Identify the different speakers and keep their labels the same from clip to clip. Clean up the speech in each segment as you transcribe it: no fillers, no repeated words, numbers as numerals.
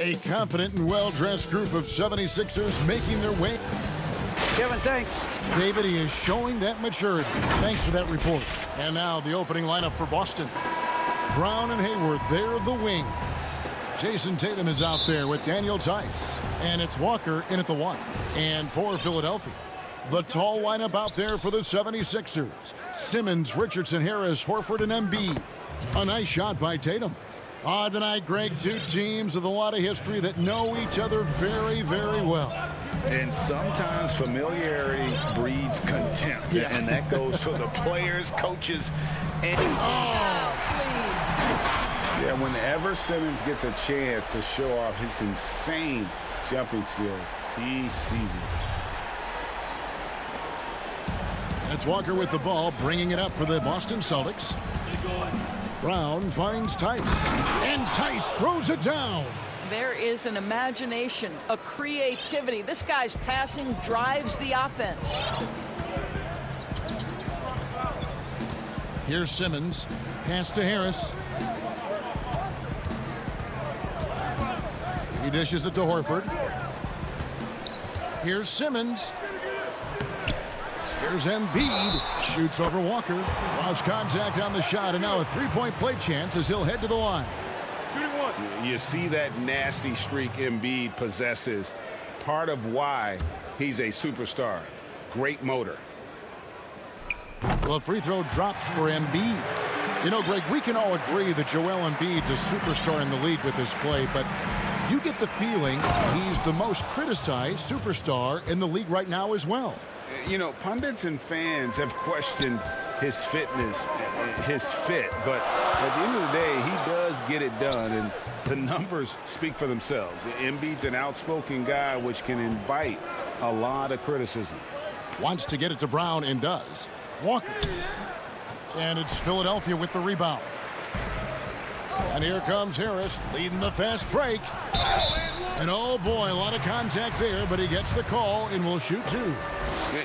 Speaker 1: A confident and well-dressed group of 76ers making their way.
Speaker 2: Kevin, thanks.
Speaker 1: David, he is showing that maturity. Thanks for that report. And now the opening lineup for Boston. Brown and Hayward, they're the wings. Jason Tatum is out there with Daniel Tice. And it's Walker in at the 1. And for Philadelphia, the tall lineup out there for the 76ers. Simmons, Richardson, Harris, Horford, and Embiid. A nice shot by Tatum. Tonight, Greg, two teams with a lot of history that know each other very, very well.
Speaker 3: And sometimes familiarity breeds contempt.
Speaker 1: Yeah.
Speaker 3: And that goes for the players, coaches, and... Yeah, whenever Simmons gets a chance to show off his insane jumping skills, he sees it.
Speaker 1: And it's Walker with the ball, bringing it up for the Boston Celtics. Brown finds Tice. And Tice throws it down.
Speaker 4: There is an imagination, a creativity. This guy's passing drives the offense.
Speaker 1: Here's Simmons. Pass to Harris. He dishes it to Horford. Here's Simmons. Here's Embiid. Shoots over Walker. Lost contact on the shot, and now a three-point play chance as he'll head to the line.
Speaker 3: You see that nasty streak Embiid possesses. Part of why he's a superstar. Great motor.
Speaker 1: Well, a free throw drops for Embiid. You know, Greg, we can all agree that Joel Embiid's a superstar in the league with this play, but you get the feeling he's the most criticized superstar in the league right now as well.
Speaker 3: You know, pundits and fans have questioned his fitness, his fit, but at the end of the day, he does get it done, and the numbers speak for themselves. Embiid's an outspoken guy, which can invite a lot of criticism.
Speaker 1: Wants to get it to Brown and does. Walker. And it's Philadelphia with the rebound. And here comes Harris leading the fast break. And oh boy, a lot of contact there, but he gets the call and will shoot two.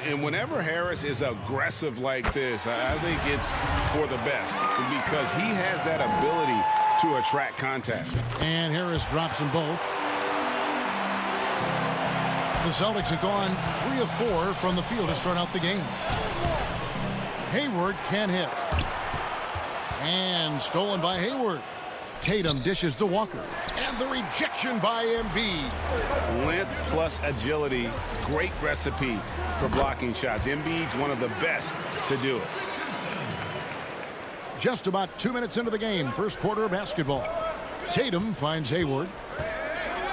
Speaker 3: And whenever Harris is aggressive like this, I think it's for the best because he has that ability to attract contact.
Speaker 1: And Harris drops them both. The Celtics have gone 3 of 4 from the field to start out the game. Hayward can hit. And stolen by Hayward. Tatum dishes to Walker. And the rejection by Embiid.
Speaker 3: Length plus agility, great recipe for blocking shots. Embiid's one of the best to do it.
Speaker 1: Just about 2 minutes into the game, first quarter of basketball. Tatum finds Hayward.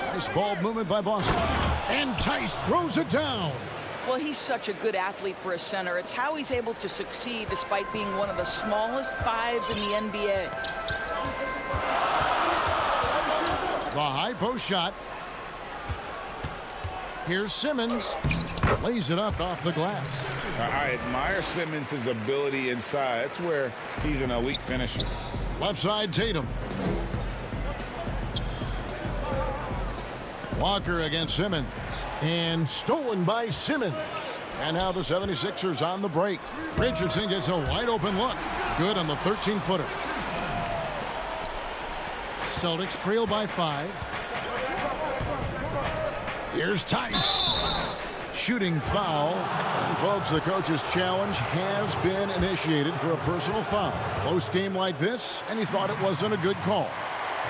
Speaker 1: Nice ball movement by Boston. And Tice throws it down.
Speaker 4: Well, he's such a good athlete for a center. It's how he's able to succeed despite being one of the smallest fives in the NBA.
Speaker 1: The high post shot. Here's Simmons. Lays it up off the glass.
Speaker 3: I admire Simmons' ability inside. That's where he's an elite finisher.
Speaker 1: Left side, Tatum. Walker against Simmons. And stolen by Simmons. And now the 76ers on the break. Richardson gets a wide open look. Good on the 13-footer. Celtics trail by 5. Here's Tice. Shooting foul. And folks, the coach's challenge has been initiated for a personal foul. Close game like this, and he thought it wasn't a good call.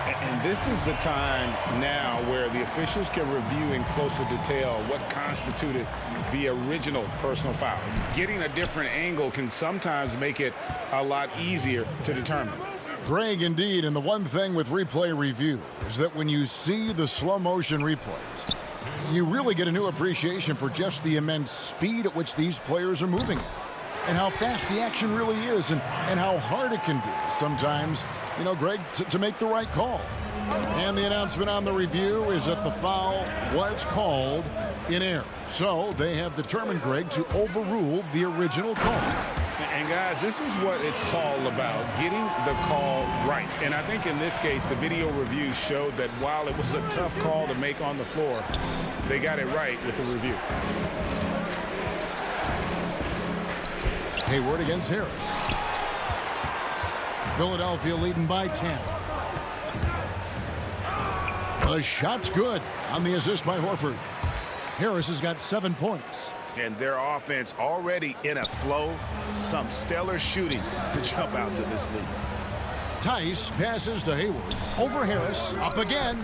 Speaker 3: And this is the time now where the officials can review in closer detail what constituted the original personal foul. Getting a different angle can sometimes make it a lot easier to determine.
Speaker 1: Greg, indeed, and the one thing with replay review is that when you see the slow motion replays, you really get a new appreciation for just the immense speed at which these players are moving and how fast the action really is and how hard it can be sometimes, you know, Greg, to make the right call. And the announcement on the review is that the foul was called in error. So they have determined, Greg, to overrule the original call.
Speaker 3: And guys, this is what it's all about, getting the call right. And I think in this case, the video review showed that while it was a tough call to make on the floor, they got it right with the review.
Speaker 1: Hayward against Harris. Philadelphia leading by 10. The shot's good on the assist by Horford. Harris has got 7 points.
Speaker 3: And their offense already in a flow. Some stellar shooting to jump out to this lead.
Speaker 1: Tice passes to Hayward. Over Harris. Up again.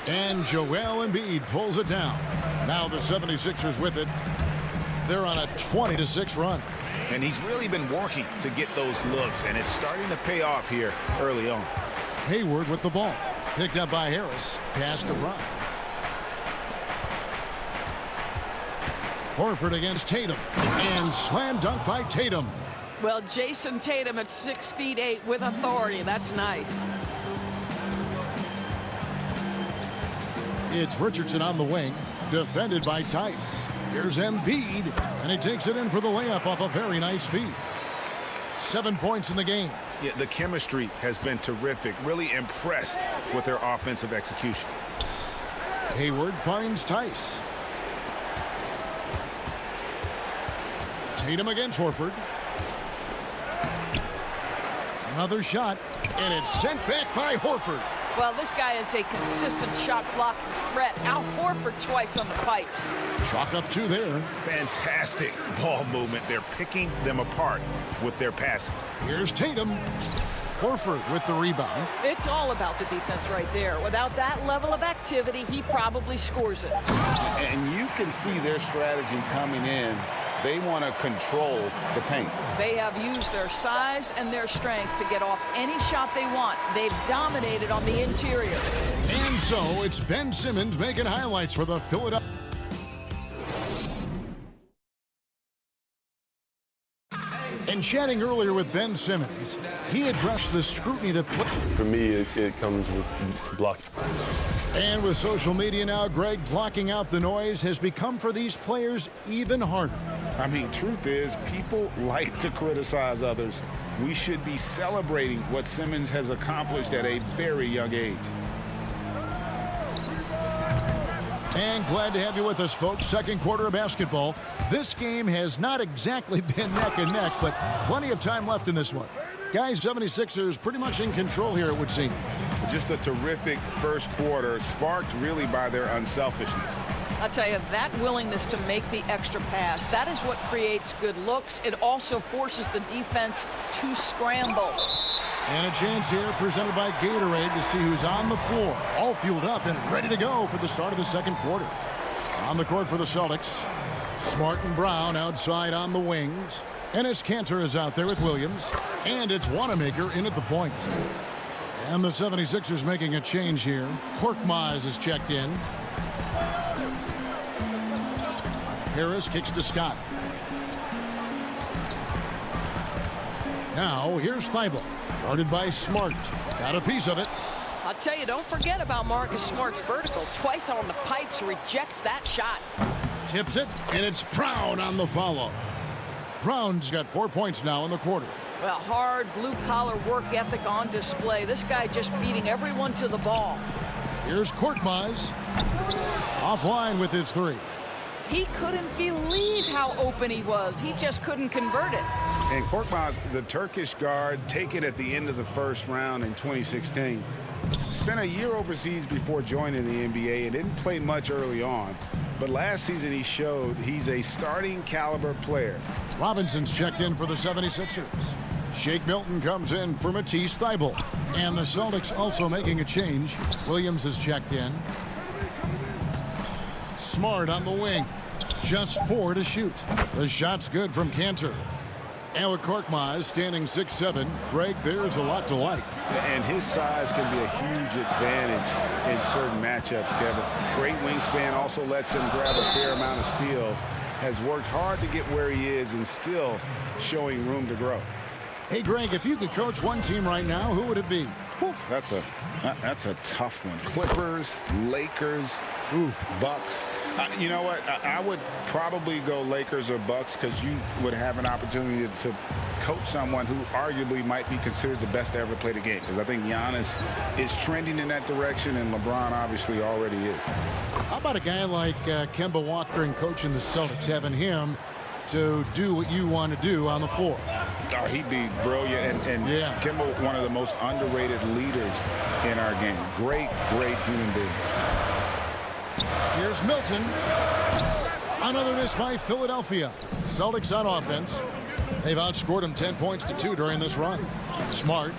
Speaker 1: And Joel Embiid pulls it down. Now the 76ers with it. They're on a 20-6 run.
Speaker 3: And he's really been working to get those looks, and it's starting to pay off here early on.
Speaker 1: Hayward with the ball. Picked up by Harris. Pass to Brown. Horford against Tatum. And slam dunk by Tatum.
Speaker 2: Well, Jason Tatum at 6'8" with authority. That's nice.
Speaker 1: It's Richardson on the wing. Defended by Tice. Here's Embiid. And he takes it in for the layup off a very nice feed. 7 points in the game.
Speaker 3: Yeah, the chemistry has been terrific. Really impressed with their offensive execution.
Speaker 1: Hayward finds Tice. Tatum against Horford. Another shot, and it's sent back by Horford.
Speaker 4: Well, this guy is a consistent shot blocking threat. Al Horford twice on the pipes.
Speaker 1: Chalk up 2 there.
Speaker 3: Fantastic ball movement. They're picking them apart with their passing.
Speaker 1: Here's Tatum. Horford with the rebound.
Speaker 4: It's all about the defense right there. Without that level of activity, he probably scores it.
Speaker 3: And you can see their strategy coming in. They want to control the paint.
Speaker 4: They have used their size and their strength to get off any shot they want. They've dominated on the interior.
Speaker 1: And so it's Ben Simmons making highlights for the Philadelphia. And chatting earlier with Ben Simmons, he addressed the scrutiny that
Speaker 5: for me, it comes with blocking.
Speaker 1: And with social media now, Greg, blocking out the noise has become for these players even harder.
Speaker 3: I mean, truth is, people like to criticize others. We should be celebrating what Simmons has accomplished at a very young age.
Speaker 1: And glad to have you with us, folks. Second quarter of basketball. This game has not exactly been neck and neck, but plenty of time left in this one. Guys, 76ers pretty much in control here, it would seem.
Speaker 3: Just a terrific first quarter, sparked really by their unselfishness.
Speaker 4: I'll tell you, that willingness to make the extra pass, that is what creates good looks. It also forces the defense to scramble.
Speaker 1: And a chance here presented by Gatorade to see who's on the floor. All fueled up and ready to go for the start of the second quarter. On the court for the Celtics, Smart and Brown outside on the wings. Enes Kanter is out there with Williams. And it's Wanamaker in at the point. And the 76ers making a change here. Korkmaz is checked in. Harris kicks to Scott. Now here's Thibault. Guarded by Smart. Got a piece of it.
Speaker 2: I'll tell you, don't forget about Marcus Smart's vertical. Twice on the pipes, rejects that shot.
Speaker 1: Tips it, and it's Brown on the follow. Brown's got 4 points now in the quarter.
Speaker 4: Well, hard blue-collar work ethic on display. This guy just beating everyone to the ball.
Speaker 1: Here's Korkmaz. Offline with his 3.
Speaker 4: He couldn't believe how open he was. He just couldn't convert it.
Speaker 3: And Korkmaz, the Turkish guard, taken at the end of the first round in 2016. Spent a year overseas before joining the NBA and didn't play much early on. But last season he showed he's a starting caliber player.
Speaker 1: Robinson's checked in for the 76ers. Shake Milton comes in for Matisse Thybulle. And the Celtics also making a change. Williams is checked in. Smart on the wing. Just 4 to shoot. The shot's good from Kanter. And with Korkmaz standing 6'7", Greg, there's a lot to like.
Speaker 3: And his size can be a huge advantage in certain matchups, Kevin. Great wingspan, also lets him grab a fair amount of steals. Has worked hard to get where he is and still showing room to grow.
Speaker 1: Hey, Greg, if you could coach one team right now, who would it be?
Speaker 3: Whew, that's a tough one. Clippers, Lakers, Bucks. You know what? I would probably go Lakers or Bucks because you would have an opportunity to coach someone who arguably might be considered the best to ever play the game, because I think Giannis is trending in that direction and LeBron obviously already is.
Speaker 1: How about a guy like Kemba Walker and coaching the Celtics, having him to do what you want to do on the floor?
Speaker 3: Oh, he'd be brilliant. And
Speaker 1: yeah.
Speaker 3: Kemba, one of the most underrated leaders in our game. Great human being.
Speaker 1: Here's Milton. Another miss by Philadelphia. Celtics on offense. They've outscored them 10 points to 2 during this run. Smart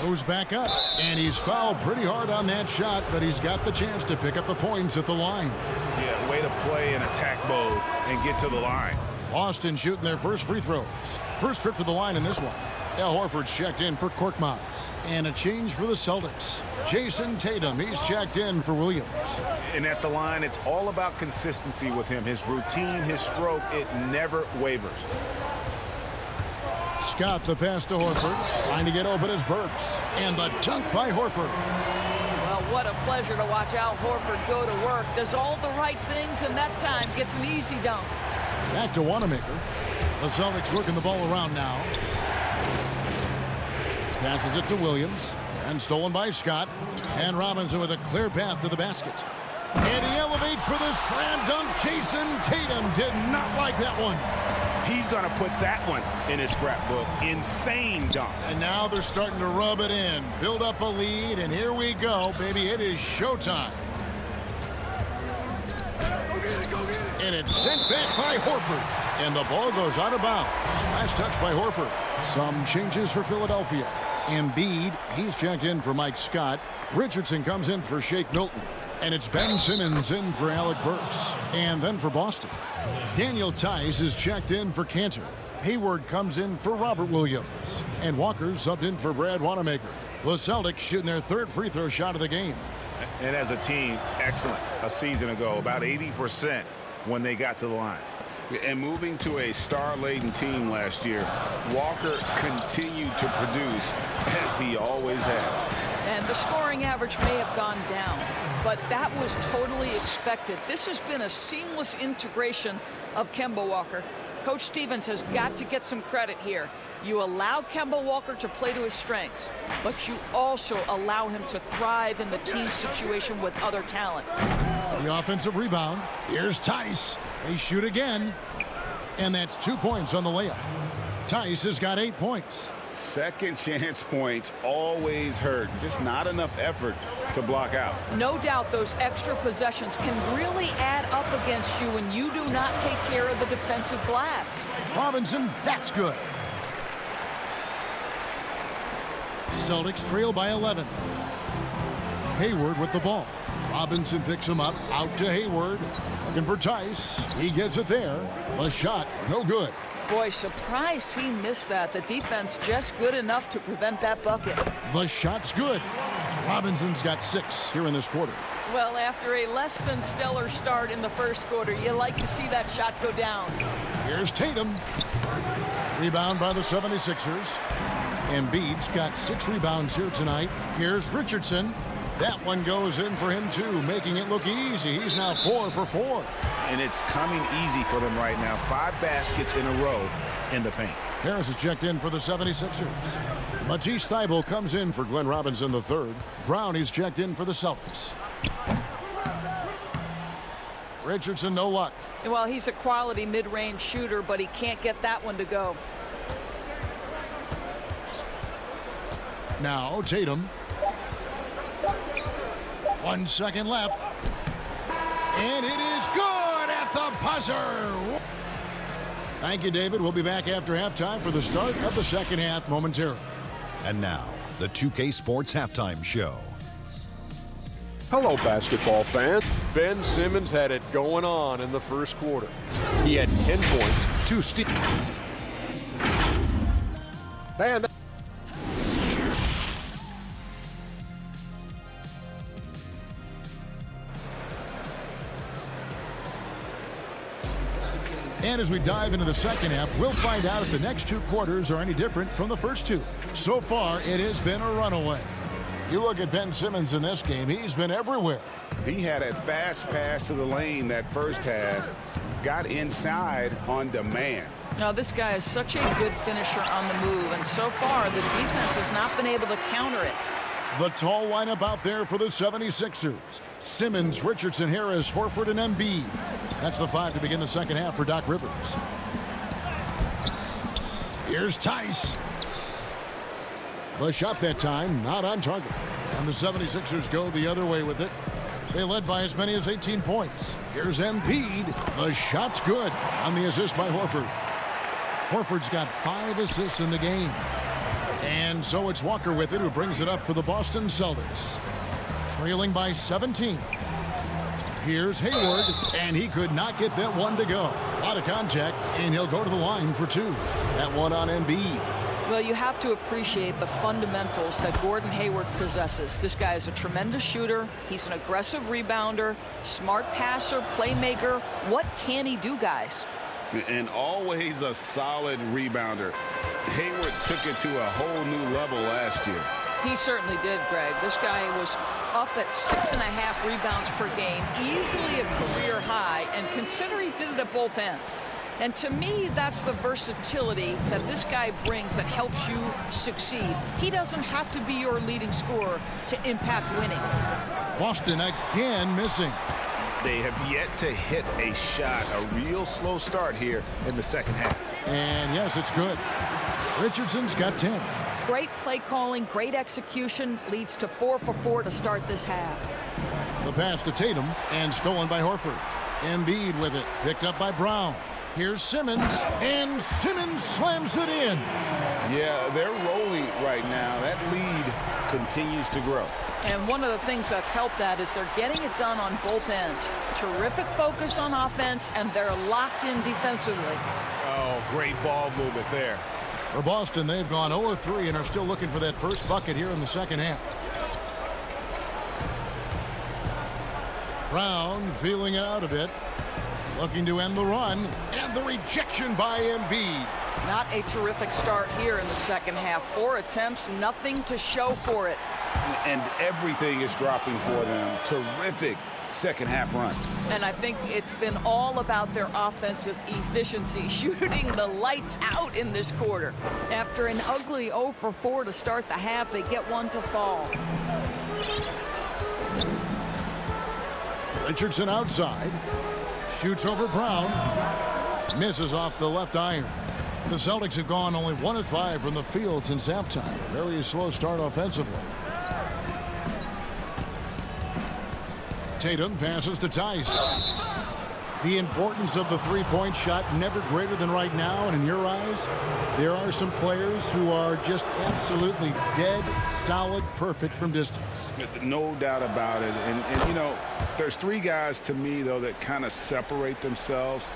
Speaker 1: goes back up, and he's fouled pretty hard on that shot, but he's got the chance to pick up the points at the line.
Speaker 3: Yeah, way to play in attack mode and get to the line.
Speaker 1: Boston shooting their first free throws. First trip to the line in this one. Al Horford's checked in for Korkmaz. And a change for the Celtics. Jason Tatum, he's checked in for Williams.
Speaker 3: And at the line, it's all about consistency with him. His routine, his stroke, it never wavers.
Speaker 1: Scott the pass to Horford. Trying to get open as Burks. And the dunk by Horford.
Speaker 4: Well, what a pleasure to watch Al Horford go to work. Does all the right things, and that time gets an easy dunk.
Speaker 1: Back to Wanamaker. The Celtics working the ball around now. Passes it to Williams. And stolen by Scott. And Robinson with a clear path to the basket. And he elevates for the slam dunk. Jason Tatum did not like that one.
Speaker 3: He's going to put that one in his scrapbook. Insane dunk.
Speaker 1: And now they're starting to rub it in. Build up a lead, and here we go, baby. It is showtime. And it's sent back by Horford. And the ball goes out of bounds. Last touch by Horford. Some changes for Philadelphia. Embiid, he's checked in for Mike Scott. Richardson comes in for Shake Milton. And it's Ben Simmons in for Alec Burks. And then for Boston, Daniel Tice is checked in for Cantor. Hayward comes in for Robert Williams. And Walker subbed in for Brad Wanamaker. The Celtics shooting their third free throw shot of the game.
Speaker 3: And as a team, excellent. A season ago, about 80% when they got to the line. And moving to a star-laden team last year, Walker continued to produce as he always has.
Speaker 4: And the scoring average may have gone down, but that was totally expected. This has been a seamless integration of Kemba Walker. Coach Stevens has got to get some credit here. You allow Kemba Walker to play to his strengths, but you also allow him to thrive in the team situation with other talent.
Speaker 1: The offensive rebound. Here's Tice. They shoot again. And that's 2 points on the layup. Tice has got 8 points.
Speaker 3: Second chance points always hurt. Just not enough effort to block out.
Speaker 4: No doubt those extra possessions can really add up against you when you do not take care of the defensive glass.
Speaker 1: Robinson, that's good. Celtics trail by 11. Hayward with the ball. Robinson picks him up. Out to Hayward. Looking for Tice. He gets it there. The shot, no good.
Speaker 4: Boy, surprised he missed that. The defense just good enough to prevent that bucket.
Speaker 1: The shot's good. Robinson's got 6 here in this quarter.
Speaker 4: Well, after a less than stellar start in the first quarter, you like to see that shot go down.
Speaker 1: Here's Tatum. Rebound by the 76ers. Embiid's got 6 rebounds here tonight. Here's Richardson. That one goes in for him, too, making it look easy. He's now 4 for 4.
Speaker 3: And it's coming easy for them right now. 5 baskets in a row in the paint.
Speaker 1: Harris is checked in for the 76ers. Matisse Thybulle comes in for Glenn Robinson III. Brown is checked in for the Celtics. Richardson, no luck.
Speaker 4: Well, he's a quality mid-range shooter, but he can't get that one to go.
Speaker 1: Now Tatum. 1 second left. And it is good at the buzzer. Thank you, David. We'll be back after halftime for the start of the second half momentarily.
Speaker 6: And now, the 2K Sports Halftime Show.
Speaker 7: Hello, basketball fans. Ben Simmons had it going on in the first quarter. He had 10 points, 2 steals. Man,
Speaker 1: And as we dive into the second half, we'll find out if the next 2 quarters are any different from the first 2. So far, it has been a runaway. You look at Ben Simmons in this game, he's been everywhere.
Speaker 3: He had a fast pass to the lane that first half, got inside on demand.
Speaker 4: Now, this guy is such a good finisher on the move, and so far, the defense has not been able to counter it.
Speaker 1: The tall lineup out there for the 76ers. Simmons, Richardson, Harris, Horford, and Embiid. That's the 5 to begin the second half for Doc Rivers. Here's Tice. The shot that time, not on target. And the 76ers go the other way with it. They led by as many as 18 points. Here's Embiid. The shot's good on the assist by Horford. Horford's got 5 assists in the game. And so it's Walker with it, who brings it up for the Boston Celtics. Trailing by 17. Here's Hayward, and he could not get that one to go. A lot of contact, and he'll go to the line for 2. That one on Embiid.
Speaker 4: Well, you have to appreciate the fundamentals that Gordon Hayward possesses. This guy is a tremendous shooter. He's an aggressive rebounder, smart passer, playmaker. What can he do, guys?
Speaker 3: And always a solid rebounder. Hayward took it to a whole new level last year.
Speaker 4: He certainly did, Greg. This guy was up at 6.5 rebounds per game, easily a career high, and consider he did it at both ends. And to me, that's the versatility that this guy brings that helps you succeed. He doesn't have to be your leading scorer to impact winning.
Speaker 1: Boston again missing.
Speaker 3: They have yet to hit a shot, a real slow start here in the second half.
Speaker 1: And yes, it's good. Richardson's got 10.
Speaker 4: Great play calling, great execution, leads to 4 for 4 to start this half.
Speaker 1: The pass to Tatum, and stolen by Horford. Embiid with it, picked up by Brown. Here's Simmons, and Simmons slams it in.
Speaker 3: Yeah, they're rolling right now. That lead continues to grow.
Speaker 4: And one of the things that's helped that is they're getting it done on both ends. Terrific focus on offense, and they're locked in defensively.
Speaker 3: Oh, great ball movement there.
Speaker 1: For Boston, they've gone 0-3 and are still looking for that first bucket here in the second half. Brown feeling it out a bit. Looking to end the run, and the rejection by Embiid.
Speaker 4: Not a terrific start here in the second half. 4 attempts, nothing to show for it.
Speaker 3: And everything is dropping for them. Terrific second half run.
Speaker 4: And I think it's been all about their offensive efficiency, shooting the lights out in this quarter. After an ugly 0 for 4 to start the half, they get one to fall.
Speaker 1: Richardson outside. Shoots over Brown. Misses off the left iron. The Celtics have gone only 1 of 5 from the field since halftime. Very slow start offensively. Tatum passes to Tice. The importance of the three-point shot never greater than right now, and in your eyes, there are some players who are just absolutely dead, solid, perfect from distance.
Speaker 3: No doubt about it. And you know, there's 3 guys to me, though, that kind of separate themselves.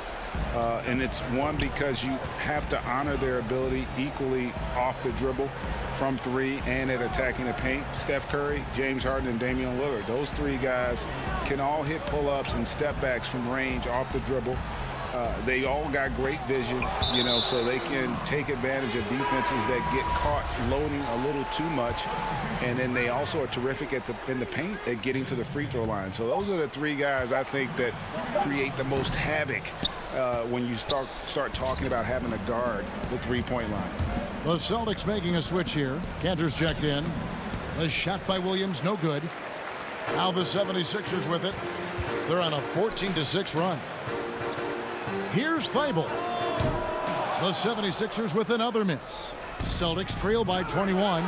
Speaker 3: And it's one, because you have to honor their ability equally off the dribble, from 3, and at attacking the paint. Steph Curry, James Harden, and Damian Lillard. Those 3 guys can all hit pull-ups and step backs from range off the dribble. They all got great vision, you know, so they can take advantage of defenses that get caught loading a little too much. And then they also are terrific in the paint at getting to the free throw line. So those are the 3 guys I think that create the most havoc when you start talking about having to guard the three-point line.
Speaker 1: The Celtics making a switch here. Cantor's checked in. The shot by Williams, no good. Now the 76ers with it. They're on a 14-6 run. Here's Thibault. The 76ers with another miss. Celtics trail by 21.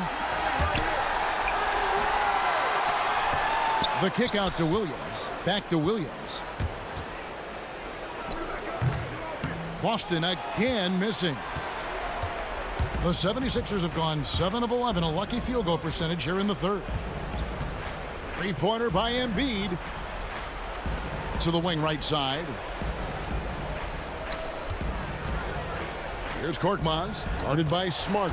Speaker 1: The kick out to Williams. Back to Williams. Boston again missing. The 76ers have gone 7 of 11, a lucky field goal percentage here in the third. Three-pointer by Embiid. To the wing right side. Here's Korkmaz, guarded by Smart.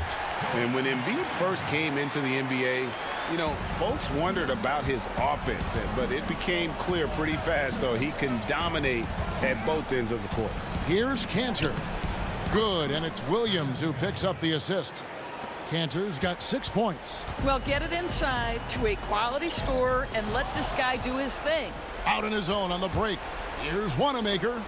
Speaker 3: And when Embiid first came into the NBA, you know, folks wondered about his offense, but it became clear pretty fast, though, he can dominate at both ends of the court.
Speaker 1: Here's Cantor. Good, and it's Williams who picks up the assist. Cantor's got 6 points.
Speaker 4: Well, get it inside to a quality scorer and let this guy do his thing.
Speaker 1: Out in his own on the break. Here's Wanamaker.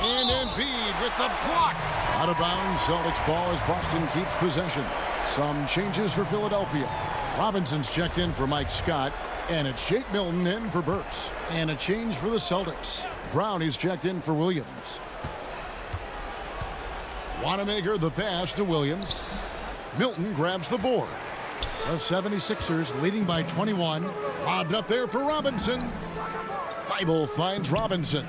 Speaker 1: And Embiid with the block. Out of bounds, Celtics ball as Boston keeps possession. Some changes for Philadelphia. Robinson's checked in for Mike Scott. And it's Shake Milton in for Burks. And a change for the Celtics. Brown is checked in for Williams. Wanamaker the pass to Williams. Milton grabs the board. The 76ers leading by 21. Lobbed up there for Robinson. Thibault finds Robinson.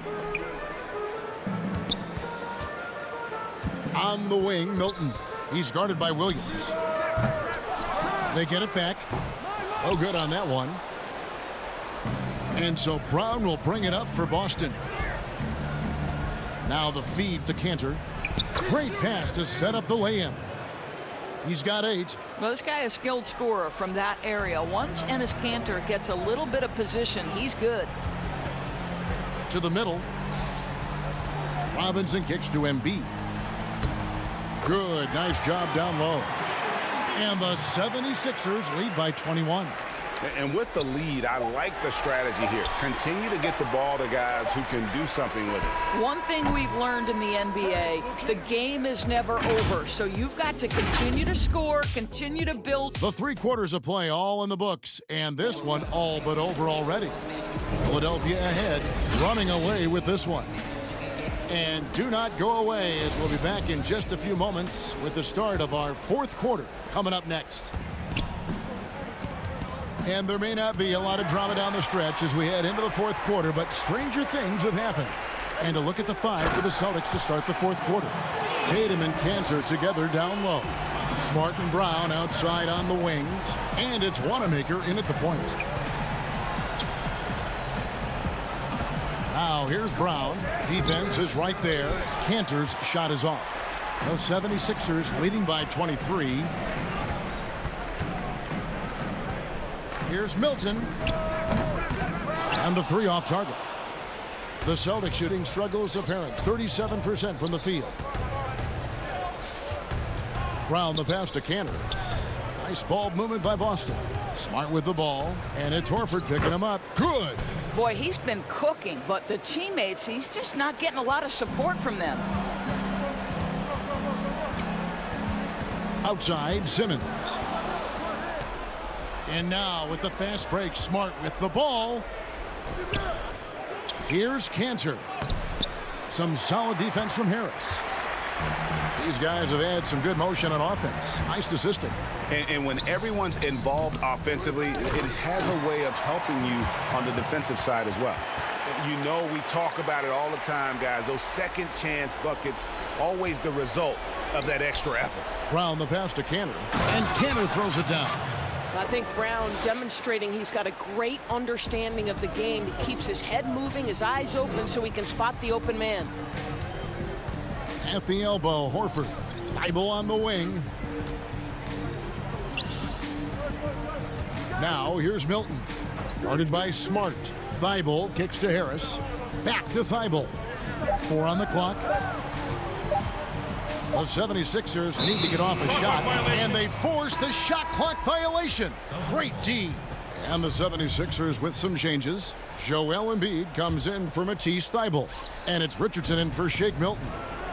Speaker 1: On the wing, Milton. He's guarded by Williams. They get it back. Oh, good on that one. And so Brown will bring it up for Boston. Now the feed to Cantor. Great pass to set up the lay-in. He's got 8.
Speaker 4: Well, this guy is a skilled scorer from that area. Once Enes Kanter gets a little bit of position, he's good.
Speaker 1: To the middle. Robinson kicks to Embiid. Good, nice job down low. And the 76ers lead by 21.
Speaker 3: And with the lead, I like the strategy here. Continue to get the ball to guys who can do something with it.
Speaker 4: One thing we've learned in the NBA, the game is never over. So you've got to continue to score, continue to build.
Speaker 1: The 3 quarters of play all in the books, and this one all but over already. Philadelphia ahead, running away with this one. And do not go away, as we'll be back in just a few moments with the start of our 4th quarter coming up next. And there may not be a lot of drama down the stretch as we head into the 4th quarter, but stranger things have happened. And a look at the 5 for the Celtics to start the 4th quarter. Tatum and Kanter together down low. Smart and Brown outside on the wings. And it's Wanamaker in at the point. Now here's Brown. Defense is right there. Kanter's shot is off. The 76ers leading by 23. Here's Milton. And the 3 off target. The Celtics shooting struggles apparent. 37% from the field. Brown the pass to Kanter. Nice ball movement by Boston. Smart with the ball. And it's Horford picking him up. Good.
Speaker 4: Boy, he's been cooking, but the teammates, he's just not getting a lot of support from them.
Speaker 1: Outside, Simmons. And now with the fast break, Smart with the ball. Here's Kanter. Some solid defense from Harris. These guys have had some good motion on offense. Nice assisting.
Speaker 3: And when everyone's involved offensively, it has a way of helping you on the defensive side as well. You know, we talk about it all the time, guys. Those second chance buckets, always the result of that extra effort.
Speaker 1: Brown the pass to Kanter. And Kanter throws it down.
Speaker 2: I think Brown demonstrating he's got a great understanding of the game. He keeps his head moving, his eyes open so he can spot the open man.
Speaker 1: At the elbow, Horford. Thibault on the wing. Now here's Milton. Guarded by Smart. Thibault kicks to Harris. Back to Thibault. 4 on the clock. The 76ers need to get off a shot, and they force the shot clock violation. Great D. And the 76ers with some changes. Joel Embiid comes in for Matisse Thybulle. And it's Richardson in for Shake Milton.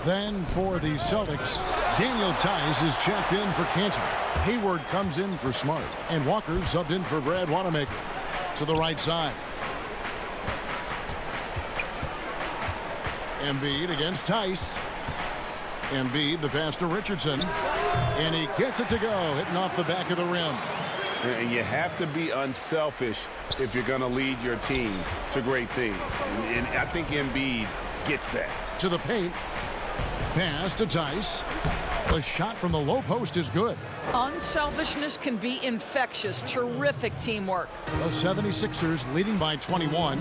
Speaker 1: Then for the Celtics, Daniel Tice is checked in for Kanter. Hayward comes in for Smart. And Walker subbed in for Brad Wanamaker. To the right side. Embiid against Tice. Embiid, the pass to Richardson. And he gets it to go, hitting off the back of the rim.
Speaker 3: And you have to be unselfish if you're going to lead your team to great things. And I think Embiid gets that.
Speaker 1: To the paint. Pass to Tice. The shot from the low post is good.
Speaker 4: Unselfishness can be infectious. Terrific teamwork.
Speaker 1: The 76ers leading by 21.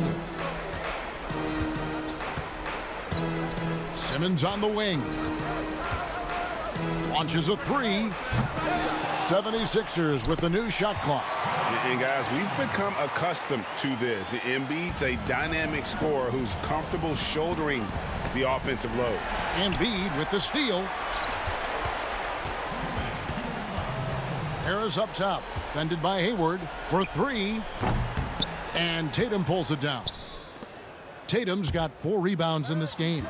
Speaker 1: Simmons on the wing. Launches a 3. 76ers with the new shot clock.
Speaker 3: And guys, we've become accustomed to this. Embiid's a dynamic scorer who's comfortable shouldering the offensive load.
Speaker 1: Embiid with the steal. Harris up top, fended by Hayward for 3. And Tatum pulls it down. Tatum's got 4 rebounds in this game.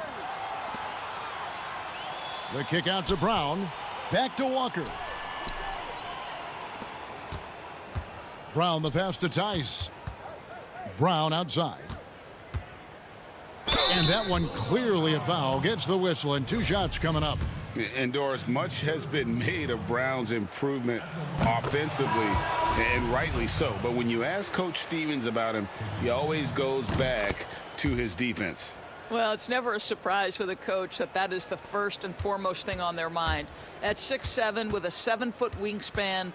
Speaker 1: The kick out to Brown. Back to Walker. Brown the pass to Tice. Brown outside. And that one clearly a foul. Gets the whistle and 2 shots coming up.
Speaker 3: And Doris, much has been made of Brown's improvement offensively, and rightly so. But when you ask Coach Stevens about him, he always goes back to his defense.
Speaker 4: Well, it's never a surprise for the coach that is the first and foremost thing on their mind. At 6'7" with a 7-foot wingspan,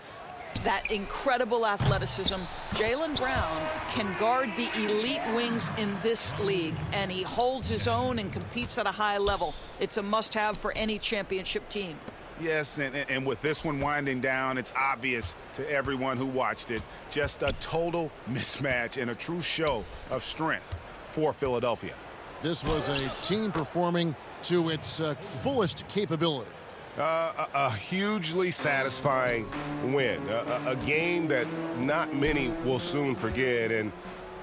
Speaker 4: that incredible athleticism, Jaylen Brown can guard the elite wings in this league, and he holds his own and competes at a high level. It's a must-have for any championship team.
Speaker 3: Yes, and with this one winding down, it's obvious to everyone who watched it. Just a total mismatch and a true show of strength for Philadelphia.
Speaker 1: This was a team performing to its fullest capability.
Speaker 8: A hugely satisfying win, a game that not many will soon forget, and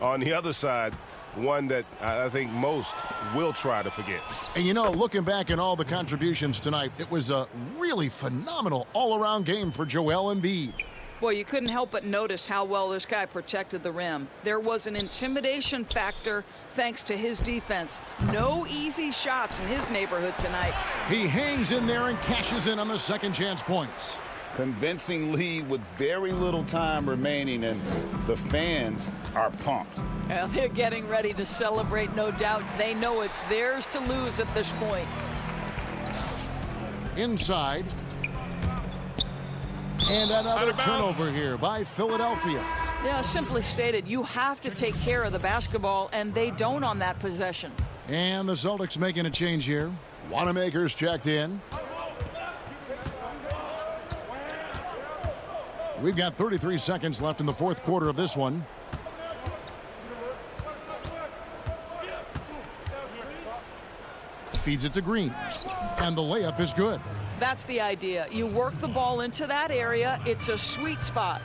Speaker 8: on the other side, one that I think most will try to forget.
Speaker 1: And you know, looking back at all the contributions tonight, it was a really phenomenal all-around game for Joel Embiid.
Speaker 4: Well, you couldn't help but notice how well this guy protected the rim. There was an intimidation factor thanks to his defense. No easy shots in his neighborhood tonight.
Speaker 1: He hangs in there and cashes in on the second chance points.
Speaker 3: Convincing lead with very little time remaining, and the fans are pumped.
Speaker 4: Well, they're getting ready to celebrate, no doubt. They know it's theirs to lose at this point.
Speaker 1: Inside. And another turnover here by Philadelphia.
Speaker 4: Yeah, simply stated, you have to take care of the basketball, and they don't on that possession.
Speaker 1: And the Celtics making a change here. Wanamaker's checked in. We've got 33 seconds left in the fourth quarter of this one. Feeds it to Green. And the layup is good.
Speaker 4: That's the idea. You work the ball into that area. It's a sweet spot.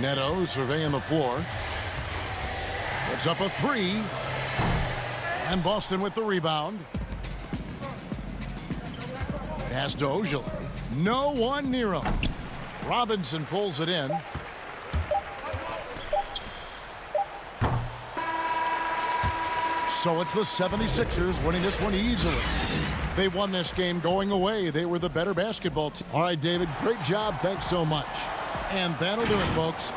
Speaker 1: Neto surveying the floor. Puts up a three. And Boston with the rebound. Pass to Ojale. No one near him. Robinson pulls it in. So it's the 76ers winning this one easily. They won this game going away. They were the better basketball team. All right, David, great job. Thanks so much. And that'll do it, folks.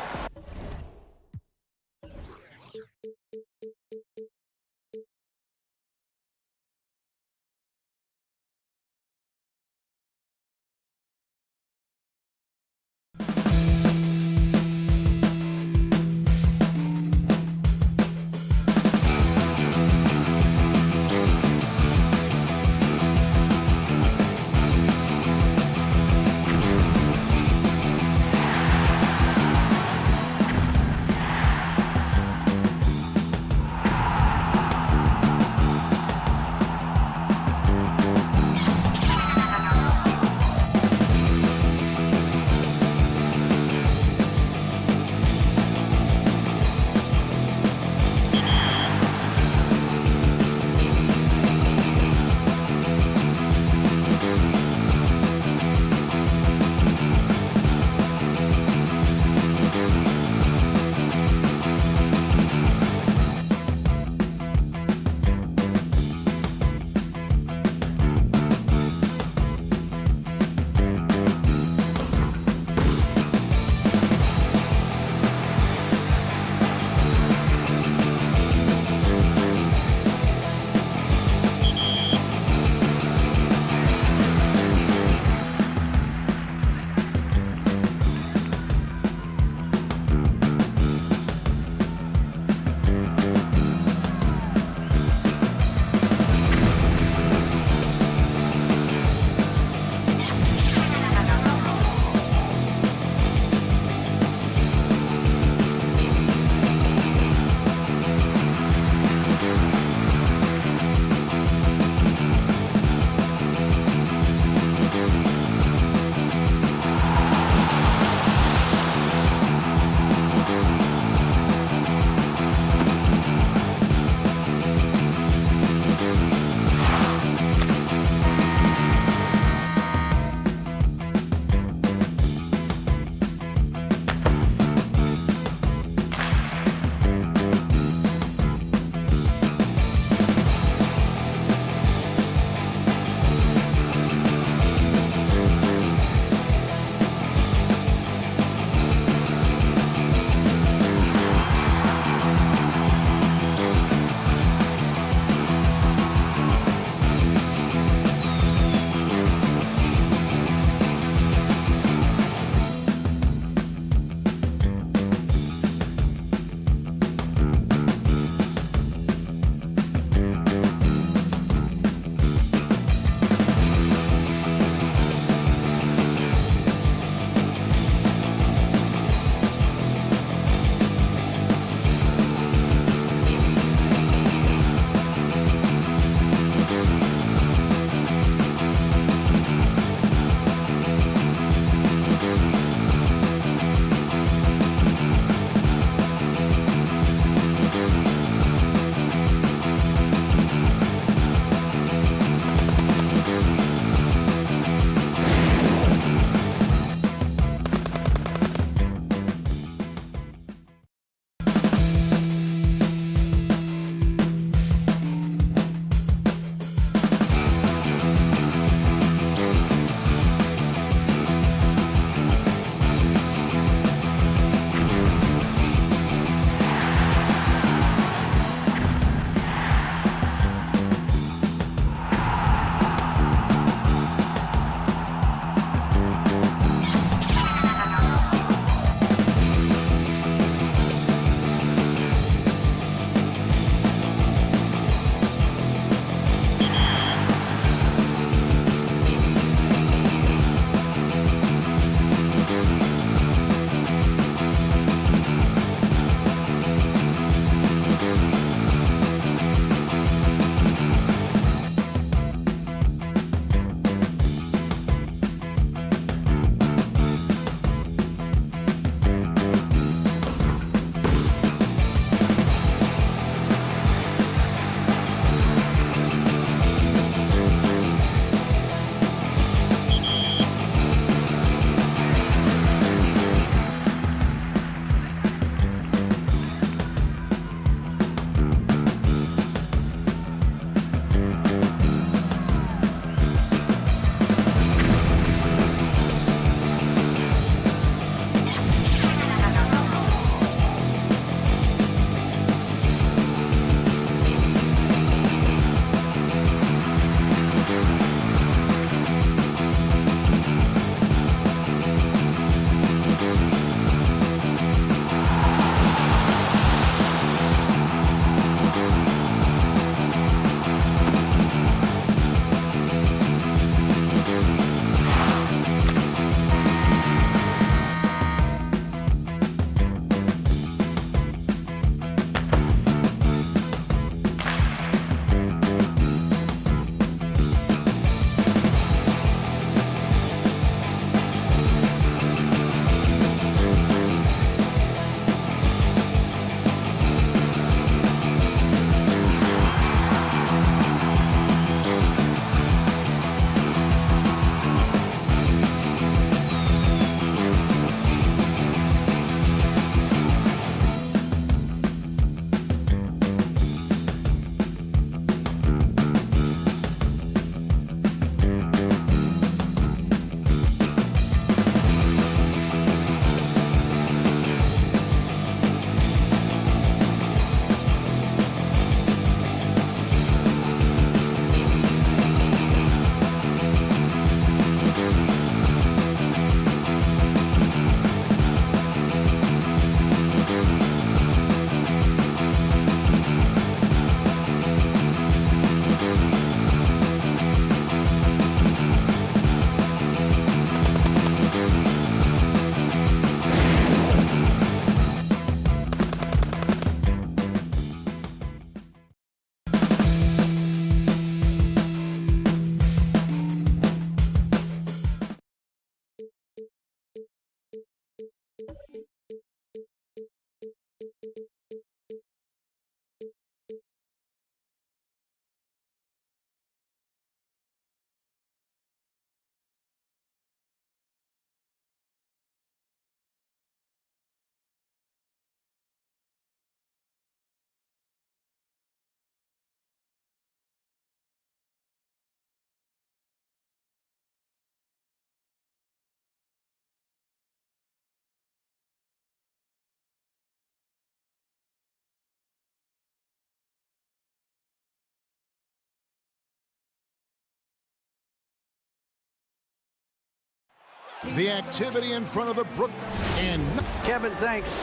Speaker 1: The activity in front of the Brook. And
Speaker 9: Kevin, thanks.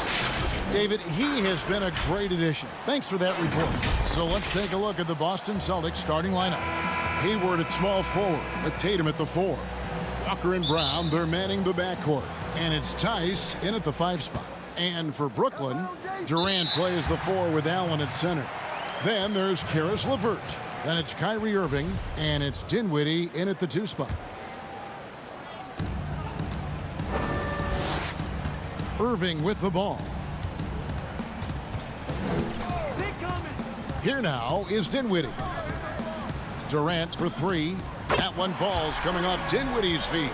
Speaker 1: David, he has been a great addition. Thanks for that report. So let's take a look at the Boston Celtics starting lineup. Hayward at small forward with Tatum at the 4. Walker and Brown, they're manning the backcourt. And it's Tice in at the 5 spot. And for Brooklyn, Durant plays the 4 with Allen at center. Then there's Karis LeVert. Then it's Kyrie Irving. And it's Dinwiddie in at the 2 spot. Irving with the ball. Here now is Dinwiddie. Durant for 3. That one falls coming off Dinwiddie's feet.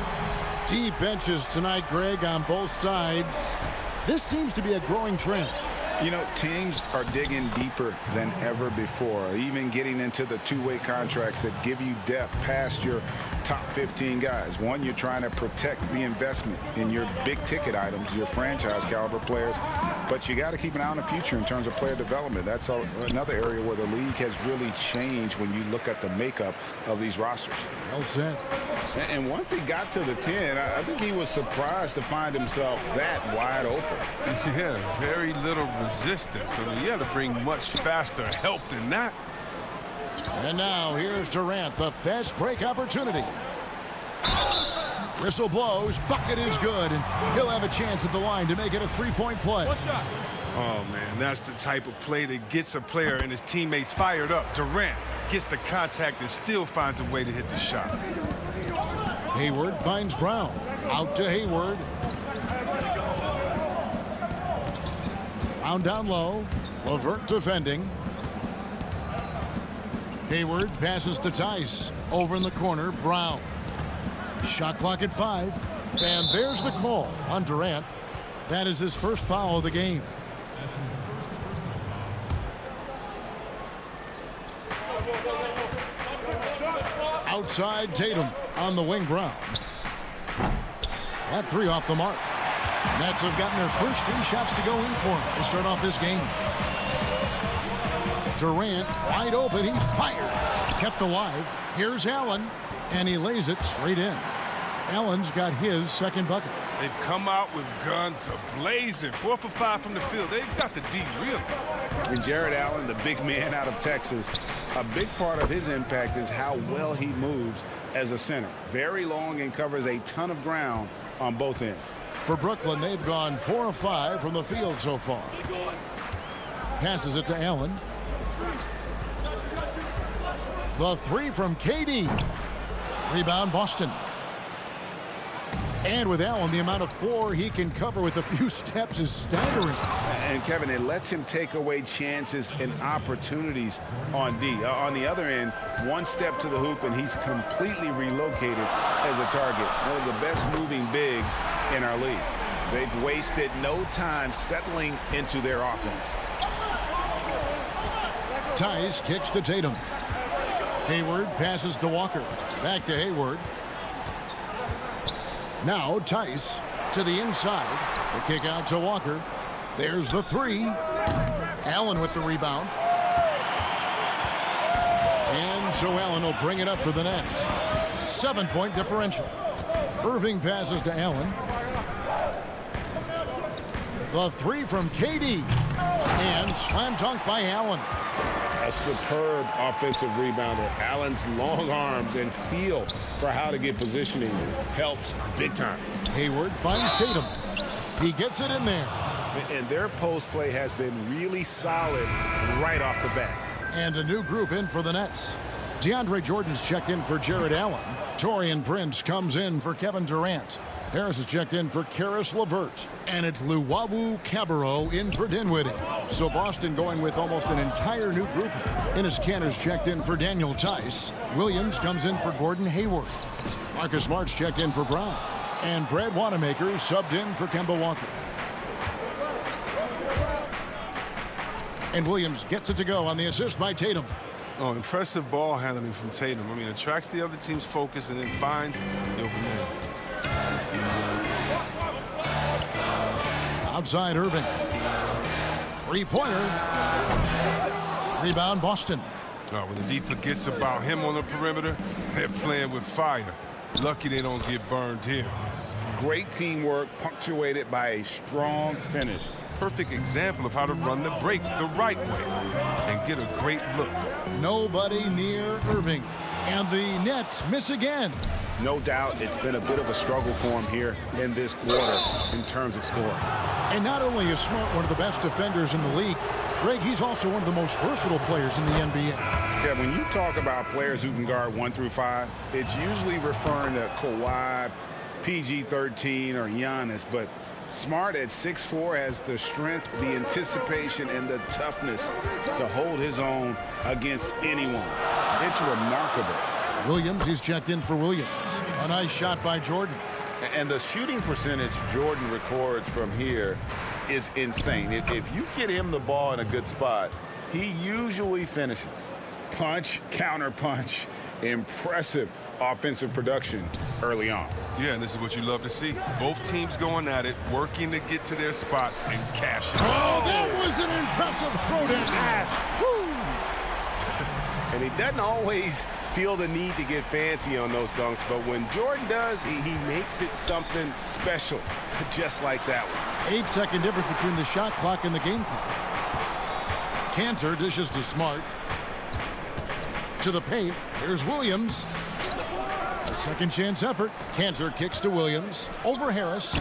Speaker 1: Deep benches tonight, Greg, on both sides. This seems to be a growing trend.
Speaker 3: You know, teams are digging deeper than ever before, even getting into the two-way contracts that give you depth past your top 15 guys. One, you're trying to protect the investment in your big-ticket items, your franchise-caliber players, but you got to keep an eye on the future in terms of player development. That's another area where the league has really changed when you look at the makeup of these rosters.
Speaker 1: Well said.
Speaker 3: And once he got to the 10, I think he was surprised to find himself that wide open.
Speaker 10: Yeah, very little resistance. I mean, you got to bring much faster help than that.
Speaker 1: And now here's Durant, the fast break opportunity. Whistle blows, bucket is good, and he'll have a chance at the line to make it a 3-point play.
Speaker 10: Oh, man, that's the type of play that gets a player and his teammates fired up. Durant gets the contact and still finds a way to hit the shot.
Speaker 1: Hayward finds Brown. Out to Hayward. Brown down low. LeVert defending. Hayward passes to Tice. Over in the corner, Brown. Shot clock at 5. And there's the call on Durant. That is his first foul of the game. Outside Tatum on the wing. Brown. That 3 off the mark. Nets have gotten their first 3 shots to go in for him to start off this game. Durant wide open. He fires. Kept alive. Here's Allen. And he lays it straight in. Allen's got his second bucket.
Speaker 10: They've come out with guns ablazing. 4 for 5 from the field. They've got the D really.
Speaker 3: And Jared Allen, the big man out of Texas, a big part of his impact is how well he moves as a center. Very long and covers a ton of ground on both ends.
Speaker 1: For Brooklyn, they've gone 4 of 5 from the field so far. Passes it to Allen. The 3 from KD. Rebound Boston. And with Allen, the amount of floor he can cover with a few steps is staggering.
Speaker 3: And Kevin, it lets him take away chances and opportunities on D. On the other end, one step to the hoop and he's completely relocated as a target. One of the best moving bigs in our league. They've wasted no time settling into their offense.
Speaker 1: Tice kicks to Tatum. Hayward passes to Walker. Back to Hayward. Now Tice to the inside. The kick out to Walker. There's the 3. Allen with the rebound. And so Allen will bring it up for the Nets. 7-point differential. Irving passes to Allen. The 3 from KD. And slam dunk by Allen.
Speaker 8: A superb offensive rebounder. Allen's long arms and feel for how to get positioning helps big time.
Speaker 1: Hayward finds Tatum. He gets it in there.
Speaker 3: And their post play has been really solid right off the bat.
Speaker 1: And a new group in for the Nets. DeAndre Jordan's checked in for Jared Allen. Torian Prince comes in for Kevin Durant. Harris is checked in for Karis LeVert. And it's Luwawu Cabarrot in for Dinwiddie. So Boston going with almost an entire new group. Enes Kanter's checked in for Daniel Tice. Williams comes in for Gordon Hayward. Marcus Smart's checked in for Brown. And Brad Wanamaker subbed in for Kemba Walker. And Williams gets it to go on the assist by Tatum.
Speaker 10: Oh, impressive ball handling from Tatum. I mean, attracts the other team's focus and then finds the open man.
Speaker 1: Outside Irving. 3-pointer. Rebound Boston.
Speaker 10: Oh, when the D forgets about him on the perimeter, they're playing with fire. Lucky they don't get burned here.
Speaker 3: Great teamwork punctuated by a strong finish.
Speaker 10: Perfect example of how to run the break the right way and get a great look.
Speaker 1: Nobody near Irving. And the Nets miss again.
Speaker 3: No doubt it's been a bit of a struggle for him here in this quarter in terms of scoring.
Speaker 1: And not only is Smart one of the best defenders in the league, Greg, he's also one of the most versatile players in the NBA.
Speaker 3: Yeah, when you talk about players who can guard 1 through 5, it's usually referring to Kawhi, PG-13, or Giannis, but Smart at 6'4" has the strength, the anticipation, and the toughness to hold his own against anyone. It's remarkable.
Speaker 1: Williams, he's checked in for Williams. A nice shot by Jordan.
Speaker 3: And the shooting percentage Jordan records from here is insane. If you get him the ball in a good spot, he usually finishes. Punch, counter punch, impressive offensive production early on.
Speaker 10: Yeah, and this is what you love to see. Both teams going at it, working to get to their spots and cashing.
Speaker 1: Oh, that was an impressive throwdown.
Speaker 8: And he doesn't always feel the need to get fancy on those dunks, but when Jordan does, he makes it something special, just like that one.
Speaker 1: 8-second difference between the shot clock and the game clock. Cantor dishes to Smart. To the paint. Here's Williams. A second chance effort. Cantor kicks to Williams. Over Harris.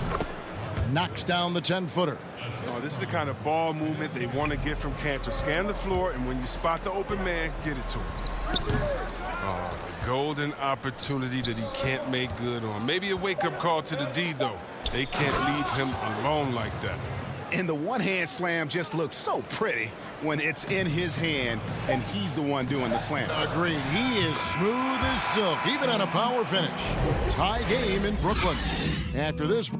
Speaker 1: Knocks down the 10-footer.
Speaker 10: Oh, this is the kind of ball movement they want to get from Cantor. Scan the floor, and when you spot the open man, get it to him. Oh, the golden opportunity that he can't make good on. Maybe a wake-up call to the D, though. They can't leave him alone like that.
Speaker 3: And the one-hand slam just looks so pretty when it's in his hand and he's the one doing the slam.
Speaker 1: Agreed. He is smooth as silk, even on a power finish. Tie game in Brooklyn. After this...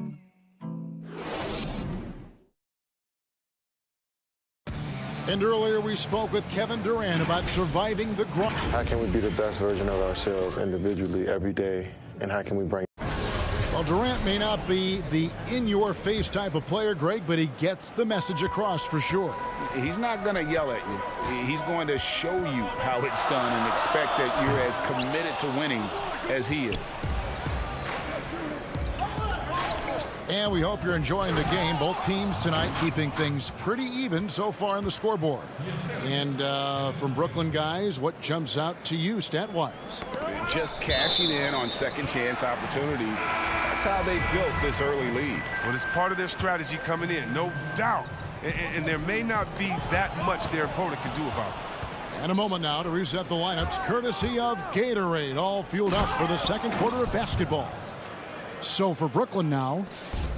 Speaker 1: And earlier we spoke with Kevin Durant about surviving the grind.
Speaker 5: How can we be the best version of ourselves individually every day, and how can we bring...
Speaker 1: Well, Durant may not be the in-your-face type of player, Greg, but he gets the message across for sure.
Speaker 3: He's not going to yell at you. He's going to show you how it's done and expect that you're as committed to winning as he is.
Speaker 1: And we hope you're enjoying the game. Both teams tonight keeping things pretty even so far on the scoreboard. And from Brooklyn guys, what jumps out to you stat-wise?
Speaker 3: Just cashing in on second chance opportunities. That's how they built this early lead.
Speaker 10: Well, it's part of their strategy coming in, no doubt. And there may not be that much their opponent can do about it.
Speaker 1: And a moment now to reset the lineups, courtesy of Gatorade, all fueled up for the second quarter of basketball. So for Brooklyn now,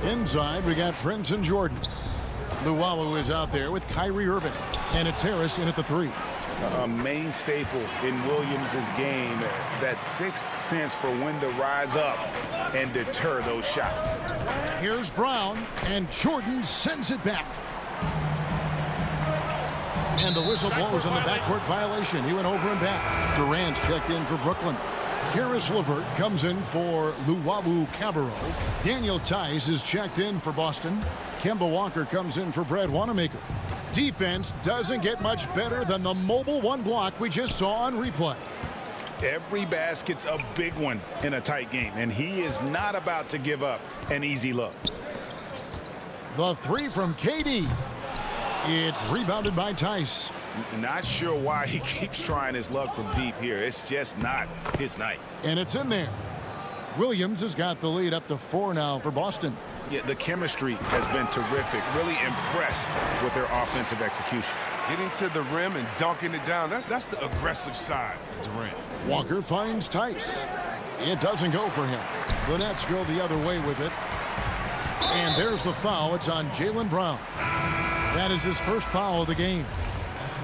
Speaker 1: inside we got Prince and Jordan. Luwawu is out there with Kyrie Irving. And it's Harris in at the 3.
Speaker 3: A main staple in Williams' game, that sixth sense for when to rise up and deter those shots.
Speaker 1: Here's Brown, and Jordan sends it back. And the whistle blows on the backcourt violation. He went over and back. Durant's checked in for Brooklyn. Karis LeVert comes in for Luwawu Cabarro. Daniel Tice is checked in for Boston. Kemba Walker comes in for Brad Wanamaker. Defense doesn't get much better than the mobile one block we just saw on replay.
Speaker 3: Every basket's a big one in a tight game, and he is not about to give up an easy look.
Speaker 1: The 3 from KD. It's rebounded by Tice.
Speaker 3: Not sure why he keeps trying his luck from deep here. It's just not his night.
Speaker 1: And it's in there. Williams has got the lead up to 4 now for Boston.
Speaker 3: Yeah, the chemistry has been terrific. Really impressed with their offensive execution.
Speaker 10: Getting to the rim and dunking it down, that's the aggressive side of Durant.
Speaker 1: Walker finds Tice. It doesn't go for him. The Nets go the other way with it. And there's the foul. It's on Jaylen Brown. That is his first foul of the game.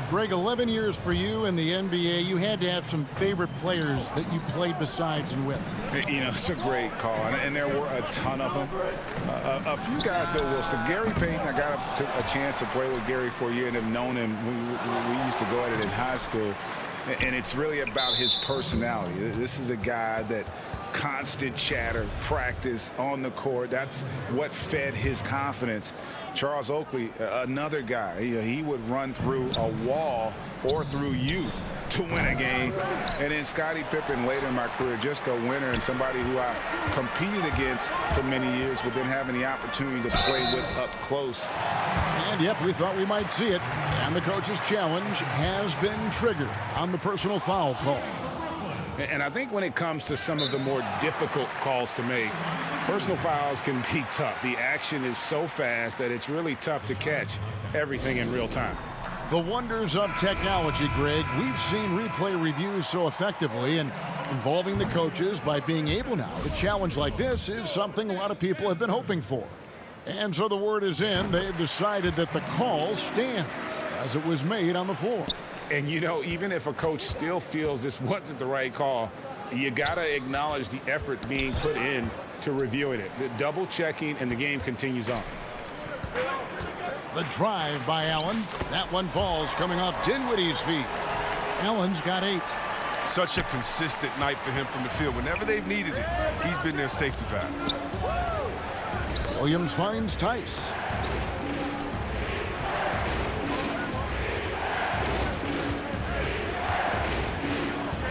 Speaker 1: Greg, 11 years for you in the NBA. You had to have some favorite players that you played besides and with.
Speaker 3: You know, it's a great call, and there were a ton of them. A few guys that will. So Gary Payton, I got a chance to play with Gary for a year and have known him. We used to go at it in high school, and it's really about his personality. This is a guy that constant chatter, practice on the court. That's what fed his confidence. Charles Oakley, another guy, he would run through a wall or through you to win a game. And then Scottie Pippen later in my career, just a winner and somebody who I competed against for many years, but then having the opportunity to play with up close.
Speaker 1: And yep, we thought we might see it. And the coach's challenge has been triggered on the personal foul call.
Speaker 3: And I think when it comes to some of the more difficult calls to make, personal fouls can be tough. The action is so fast that it's really tough to catch everything in real time.
Speaker 1: The wonders of technology, Greg. We've seen replay reviews so effectively, and involving the coaches by being able now to challenge like this is something a lot of people have been hoping for. And so the word is in. They've decided that the call stands as it was made on the floor.
Speaker 3: And, you know, even if a coach still feels this wasn't the right call, you got to acknowledge the effort being put in to reviewing it. The double checking, and the game continues on.
Speaker 1: The drive by Allen. That one falls coming off Dinwiddie's feet. Allen's got 8.
Speaker 10: Such a consistent night for him from the field. Whenever they've needed it, he's been their safety valve.
Speaker 1: Williams finds Tice.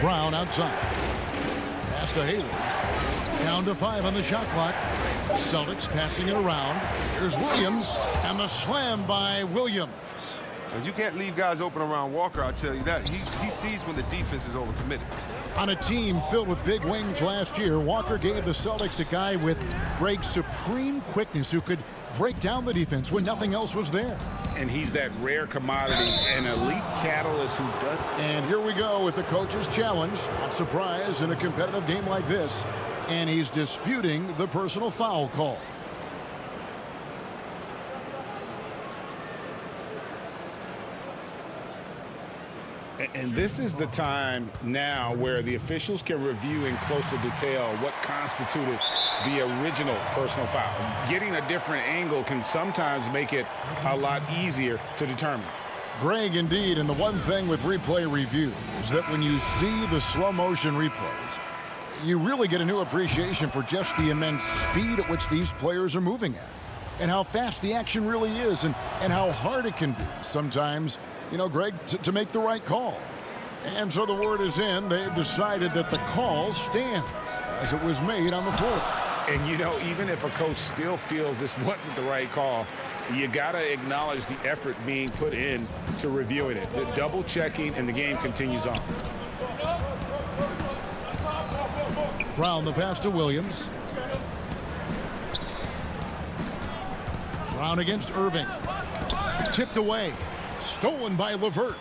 Speaker 1: Brown outside. Pass to Hayward. Down to 5 on the shot clock. Celtics passing it around. Here's Williams, and the slam by Williams.
Speaker 10: And you can't leave guys open around Walker, I'll tell you that. He sees when the defense is overcommitted.
Speaker 1: On a team filled with big wings last year, Walker gave the Celtics a guy with Greg's supreme quickness who could break down the defense when nothing else was there.
Speaker 3: And he's that rare commodity, an elite catalyst who does.
Speaker 1: And here we go with the coach's challenge. Not surprised in a competitive game like this. And he's disputing the personal foul call.
Speaker 3: And this is the time now where the officials can review in closer detail what constituted the original personal foul. Getting a different angle can sometimes make it a lot easier to determine.
Speaker 1: Greg, indeed, and the one thing with replay review is that when you see the slow motion replays, you really get a new appreciation for just the immense speed at which these players are moving at, and how fast the action really is, and how hard it can be sometimes, you know, Greg, to make the right call. And so the word is in. They've decided that the call stands as it was made on the floor.
Speaker 3: And, you know, even if a coach still feels this wasn't the right call, you got to acknowledge the effort being put in to reviewing it. The double checking, and the game continues on.
Speaker 1: Brown the pass to Williams. Brown against Irving. Tipped away. Stolen by LeVert.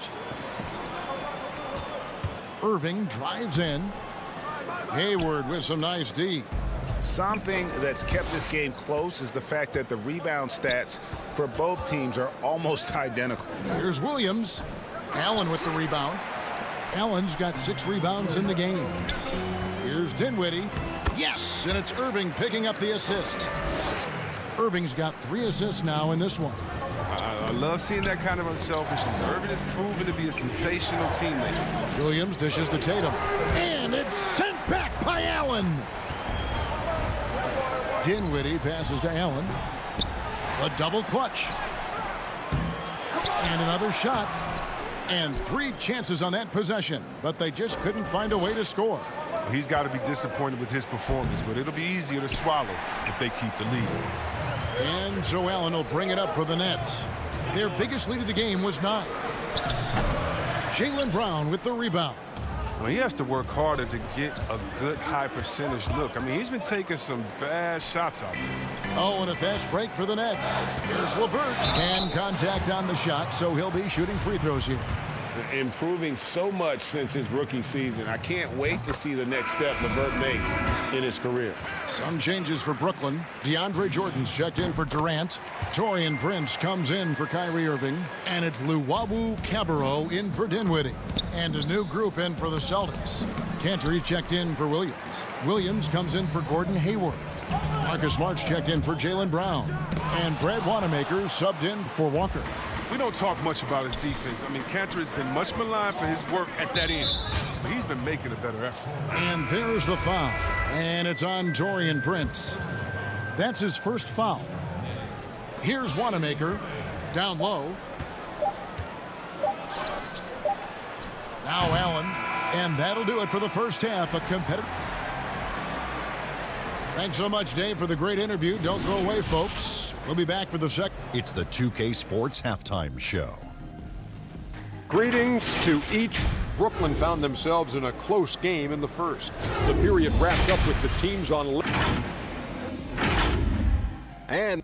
Speaker 1: Irving drives in. Hayward with some nice D.
Speaker 3: Something that's kept this game close is the fact that the rebound stats for both teams are almost identical.
Speaker 1: Here's Williams. Allen with the rebound. Allen's got 6 rebounds in the game. Here's Dinwiddie. Yes, and it's Irving picking up the assist. Irving's got 3 assists now in this one.
Speaker 10: I love seeing that kind of unselfishness. Irving has proven to be a sensational teammate.
Speaker 1: Williams dishes to Tatum. And it's sent back by Allen. Dinwiddie passes to Allen. A double clutch. And another shot. And 3 chances on that possession, but they just couldn't find a way to score.
Speaker 10: He's got to be disappointed with his performance, but it'll be easier to swallow if they keep the lead.
Speaker 1: And so Allen will bring it up for the Nets. Their biggest lead of the game was 9. Jaylen Brown with the rebound.
Speaker 10: Well, he has to work harder to get a good high percentage look. I mean, he's been taking some bad shots out there.
Speaker 1: Oh, and a fast break for the Nets. Here's LeVert. And contact on the shot, so he'll be shooting free throws here.
Speaker 3: Improving so much since his rookie season. I can't wait to see the next step LeVert makes in his career.
Speaker 1: Some changes for Brooklyn. DeAndre Jordan's checked in for Durant. Taurean Prince comes in for Kyrie Irving. And it's Luwawu Cabarrot in for Dinwiddie. And a new group in for the Celtics. Cantor checked in for Williams. Williams comes in for Gordon Hayward. Marcus Smart's checked in for Jaylen Brown. And Brad Wanamaker subbed in for Walker.
Speaker 10: We don't talk much about his defense. I mean, Cantor has been much maligned for his work at that end. But he's been making a better effort.
Speaker 1: And there's the foul. And it's on Taurean Prince. That's his first foul. Here's Wanamaker. Down low. Now Allen, and that'll do it for the first half. A competitive. Thanks so much, Dave, for the great interview. Don't go away, folks. We'll be back for the second.
Speaker 6: It's the 2K Sports Halftime Show.
Speaker 7: Greetings to each. Brooklyn found themselves in a close game in the first. The period wrapped up with the teams on. And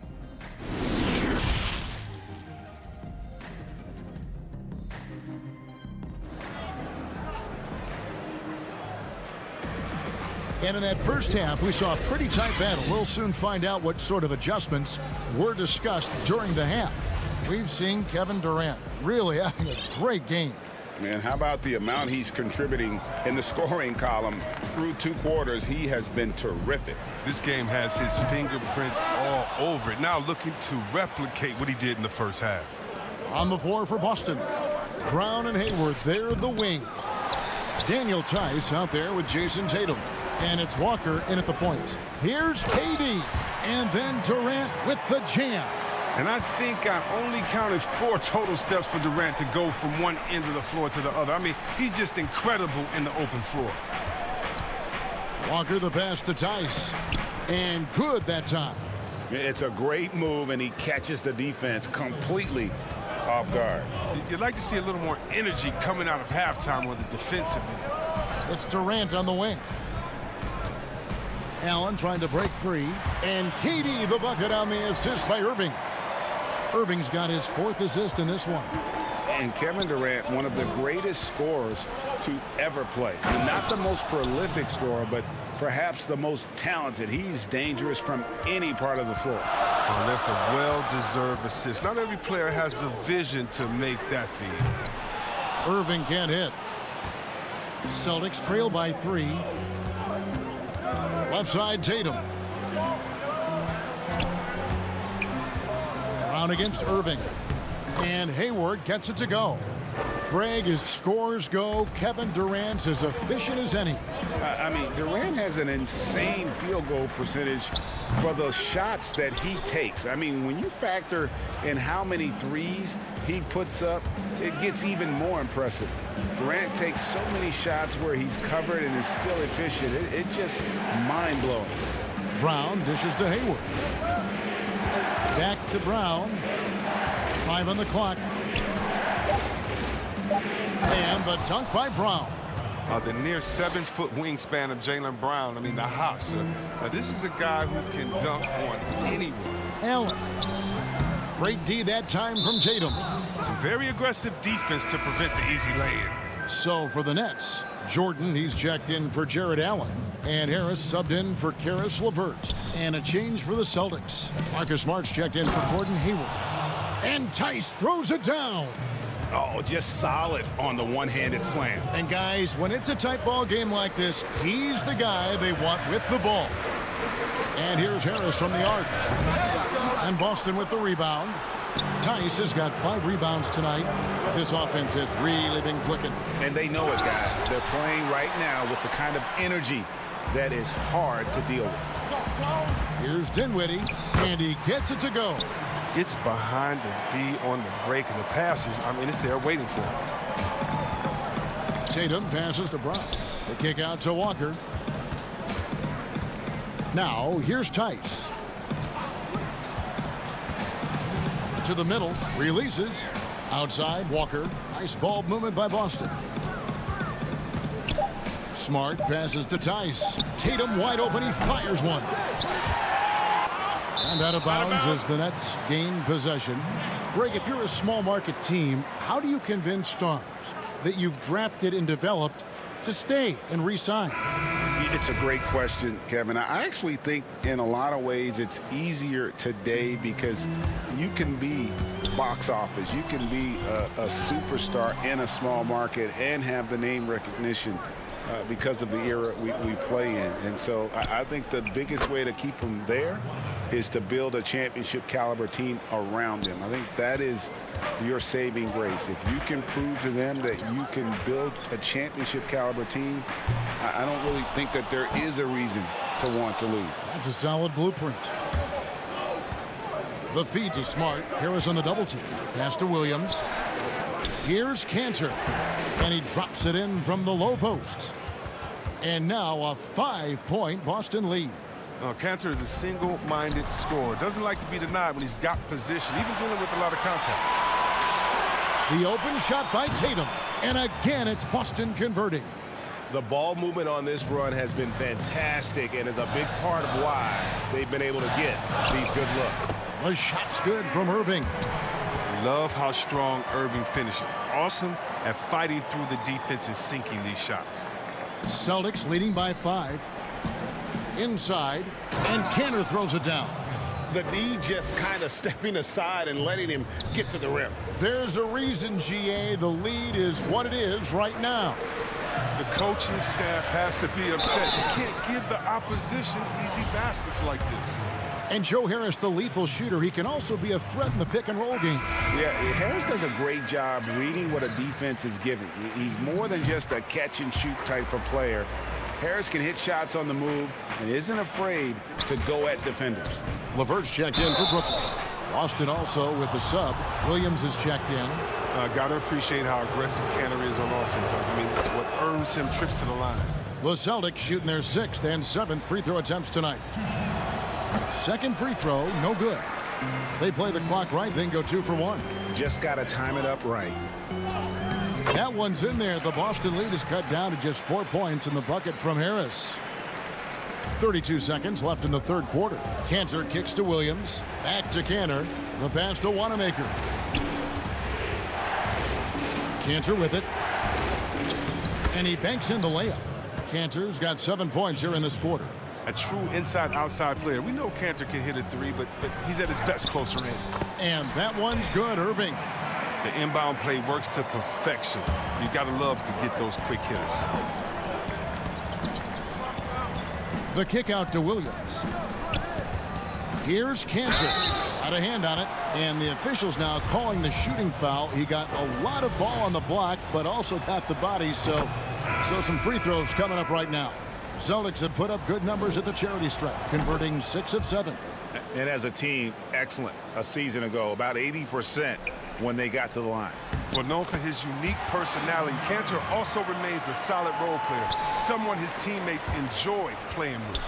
Speaker 1: in that first half, we saw a pretty tight battle. We'll soon find out what sort of adjustments were discussed during the half. We've seen Kevin Durant really having a great game.
Speaker 3: And how about the amount he's contributing in the scoring column through 2 quarters? He has been terrific.
Speaker 10: This game has his fingerprints all over it. Now looking to replicate what he did in the first half.
Speaker 1: On the floor for Boston, Brown and Hayward, they're the wing. Daniel Tice out there with Jason Tatum. And it's Walker in at the points. Here's KD. And then Durant with the jam.
Speaker 10: And I think I only counted 4 total steps for Durant to go from one end of the floor to the other. I mean, he's just incredible in the open floor.
Speaker 1: Walker the pass to Tice. And good that time.
Speaker 3: It's a great move, and he catches the defense completely off guard.
Speaker 10: You'd like to see a little more energy coming out of halftime on the defensive end.
Speaker 1: It's Durant on the wing. Allen trying to break free. And KD the bucket on the assist by Irving. Irving's got his 4th assist in this one.
Speaker 3: And Kevin Durant, one of the greatest scorers to ever play. Not the most prolific scorer, but perhaps the most talented. He's dangerous from any part of the floor.
Speaker 10: Oh, that's a well-deserved assist. Not every player has the vision to make that feed.
Speaker 1: Irving can't hit. Celtics trail by 3. Left side, Tatum. Brown against Irving. And Hayward gets it to go. Greg, as scores go, Kevin Durant's as efficient as any.
Speaker 3: I mean, Durant has an insane field goal percentage for the shots that he takes. I mean, when you factor in how many threes he puts up, it gets even more impressive. Durant takes so many shots where he's covered and is still efficient. It's just mind-blowing.
Speaker 1: Brown dishes to Hayward. Back to Brown. 5 on the clock. And the dunk by Brown.
Speaker 10: The near 7-foot wingspan of Jaylen Brown. I mean, the hops. This is a guy who can dunk on anyone.
Speaker 1: Allen. Great D that time from Tatum.
Speaker 10: Some very aggressive defense to prevent the easy lay-in.
Speaker 1: So for the Nets, Jordan, he's checked in for Jared Allen. And Harris subbed in for Karis LeVert. And a change for the Celtics. Marcus Smart's checked in for Gordon Hayward. And Tice throws it down.
Speaker 3: Oh, just solid on the one-handed slam.
Speaker 1: And guys, when it's a tight ball game like this, he's the guy they want with the ball. And here's Harris from the arc. And Boston with the rebound. Tice has got 5 rebounds tonight. This offense has really been clicking.
Speaker 3: And they know it, guys. They're playing right now with the kind of energy that is hard to deal with.
Speaker 1: Here's Dinwiddie, and he gets it to go.
Speaker 10: It's behind the D on the break, and the passes, I mean, it's there waiting for him.
Speaker 1: Tatum passes to Brown. The kick out to Walker. Now, here's Tice. To the middle, releases. Outside, Walker. Nice ball movement by Boston. Smart passes to Tice. Tatum wide open, he fires one. And out of bounds as the Nets gain possession. Greg, if you're a small market team, how do you convince stars that you've drafted and developed to stay and re-sign?
Speaker 3: It's a great question, Kevin. I actually think in a lot of ways it's easier today because you can be box office. You can be a superstar in a small market and have the name recognition because of the era we play in. And so I think the biggest way to keep them there is to build a championship caliber team around them. I think that is your saving grace. If you can prove to them that you can build a championship caliber team, I don't really think that there is a reason to want to lose.
Speaker 1: That's a solid blueprint. The feed to Smart. Harris on the double team. Pass to Williams. Here's Cantor. And he drops it in from the low post. And now a 5-point Boston lead.
Speaker 10: Cantor is a single-minded scorer. Doesn't like to be denied when he's got position, even dealing with a lot of contact.
Speaker 1: The open shot by Tatum. And again, it's Boston converting.
Speaker 8: The ball movement on this run has been fantastic and is a big part of why they've been able to get these good looks.
Speaker 1: The shot's good from Irving.
Speaker 10: Love how strong Irving finishes. Awesome at fighting through the defense and sinking these shots.
Speaker 1: Celtics leading by 5. Inside, and Cantor throws it down.
Speaker 8: The D just kind of stepping aside and letting him get to the rim.
Speaker 1: There's a reason, GA, the lead is what it is right now.
Speaker 10: The coaching staff has to be upset. You can't give the opposition easy baskets like this.
Speaker 1: And Joe Harris, the lethal shooter, he can also be a threat in the pick-and-roll game.
Speaker 3: Yeah, Harris does a great job reading what a defense is giving. He's more than just a catch-and-shoot type of player. Harris can hit shots on the move and isn't afraid to go at defenders.
Speaker 1: LeVert's checked in for Brooklyn. Boston also with the sub. Williams is checked in.
Speaker 10: Got to appreciate how aggressive Cantor is on offense. I mean, it's what earns him trips to the line.
Speaker 1: The Celtics shooting their 6th and 7th free throw attempts tonight. Second free throw, no good. They play the clock right, then go 2 for 1.
Speaker 3: Just got to time it up right.
Speaker 1: That one's in there. The Boston lead is cut down to just 4 points in the bucket from Harris. 32 seconds left in the third quarter. Cantor kicks to Williams. Back to Cantor. The pass to Wanamaker. Cantor with it. And he banks in the layup. Cantor's got 7 points here in this quarter.
Speaker 10: A true inside-outside player. We know Cantor can hit a 3, but he's at his best closer in.
Speaker 1: And that one's good, Irving.
Speaker 10: The inbound play works to perfection. You got to love to get those quick hitters.
Speaker 1: The kick out to Williams. Here's Cantor. Got a hand on it. And the officials now calling the shooting foul. He got a lot of ball on the block, but also got the body. So some free throws coming up right now. Celtics have put up good numbers at the charity stripe, converting 6 of 7.
Speaker 3: And as a team, excellent. A season ago, about 80% when they got to the line.
Speaker 10: Well, known for his unique personality, Cantor also remains a solid role player, someone his teammates enjoy playing with.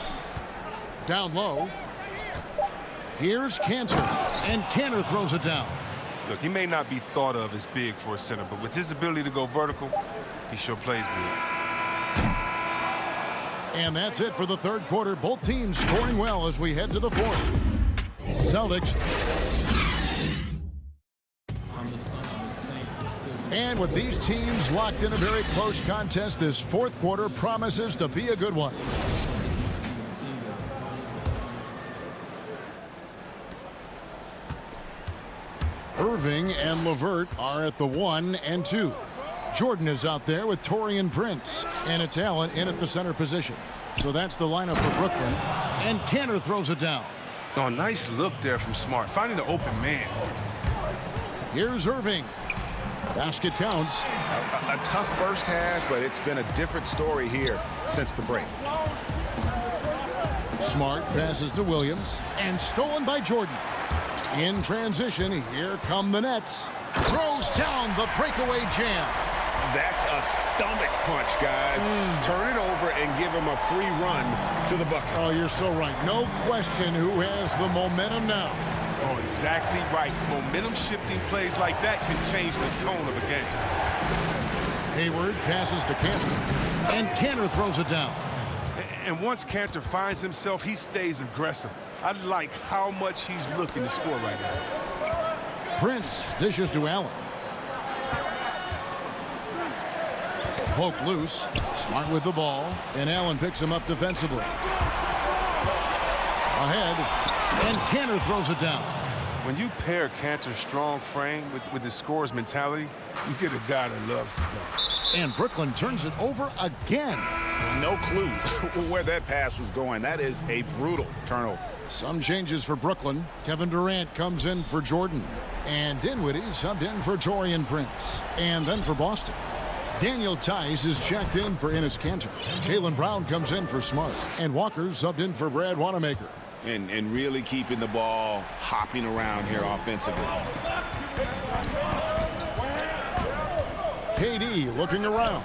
Speaker 1: Down low. Here's Cantor, and Cantor throws it down.
Speaker 10: Look, he may not be thought of as big for a center, but with his ability to go vertical, he sure plays big.
Speaker 1: And that's it for the third quarter. Both teams scoring well as we head to the fourth. Celtics. And with these teams locked in a very close contest, this fourth quarter promises to be a good one. Irving and LeVert are at the 1 and 2. Jordan is out there with Taurean Prince, and it's Allen in at the center position. So that's the lineup for Brooklyn, and Cantor throws it down.
Speaker 10: Oh, nice look there from Smart, finding the open man.
Speaker 1: Here's Irving. Basket counts.
Speaker 3: A tough first half, but it's been a different story here since the break.
Speaker 1: Smart passes to Williams, and stolen by Jordan. In transition, here come the Nets. Throws down the breakaway jam.
Speaker 3: That's a stomach punch, guys. Turn it over and give him a free run to the bucket.
Speaker 1: Oh, you're so right. No question who has the momentum now.
Speaker 10: Oh, exactly right. Momentum-shifting plays like that can change the tone of a game.
Speaker 1: Hayward passes to Cantor, and Cantor throws it down.
Speaker 10: And once Cantor finds himself, he stays aggressive. I like how much he's looking to score right now.
Speaker 1: Prince dishes to Allen. Poke loose. Smart with the ball. And Allen picks him up defensively. Ahead. And Cantor throws it down.
Speaker 10: When you pair Cantor's strong frame with his scorer's mentality, you get a guy that loves to dunk.
Speaker 1: And Brooklyn turns it over again.
Speaker 3: No clue where that pass was going. That is a brutal turnover.
Speaker 1: Some changes for Brooklyn. Kevin Durant comes in for Jordan. And Dinwiddie subbed in for Taurean Prince. And then for Boston, Daniel Tice is checked in for Enes Kanter. Jaylen Brown comes in for Smart. And Walker subbed in for Brad Wanamaker.
Speaker 3: and really keeping the ball hopping around here offensively.
Speaker 1: KD looking around.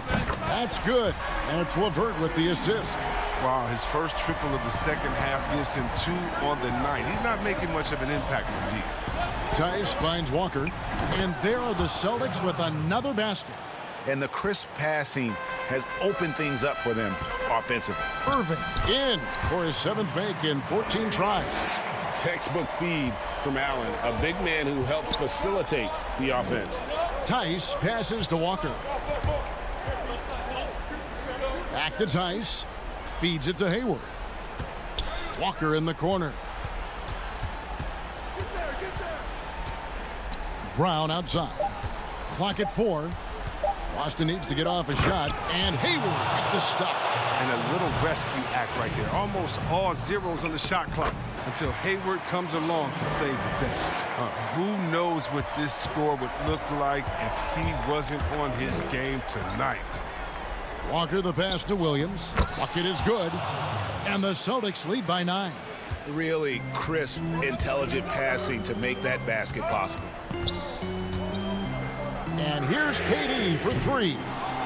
Speaker 1: That's good. And it's LeVert with the assist.
Speaker 10: Wow, his first triple of the second half gives him 2 on the night. He's not making much of an impact from deep.
Speaker 1: Tice finds Walker. And there are the Celtics with another basket.
Speaker 3: And the crisp passing has opened things up for them offensively.
Speaker 1: Irving in for his 7th make in 14 tries.
Speaker 3: Textbook feed from Allen, a big man who helps facilitate the offense.
Speaker 1: Tice passes to Walker. Back to Tice. Feeds it to Hayward. Walker in the corner. Brown outside. Clock at 4. Boston needs to get off a shot, and Hayward with the stuff.
Speaker 10: And a little rescue act right there. Almost all zeros on the shot clock until Hayward comes along to save the day. Who knows what this score would look like if he wasn't on his game tonight.
Speaker 1: Walker the pass to Williams. Bucket is good, and the Celtics lead by 9.
Speaker 3: Really crisp, intelligent passing to make that basket possible.
Speaker 1: And here's KD for 3.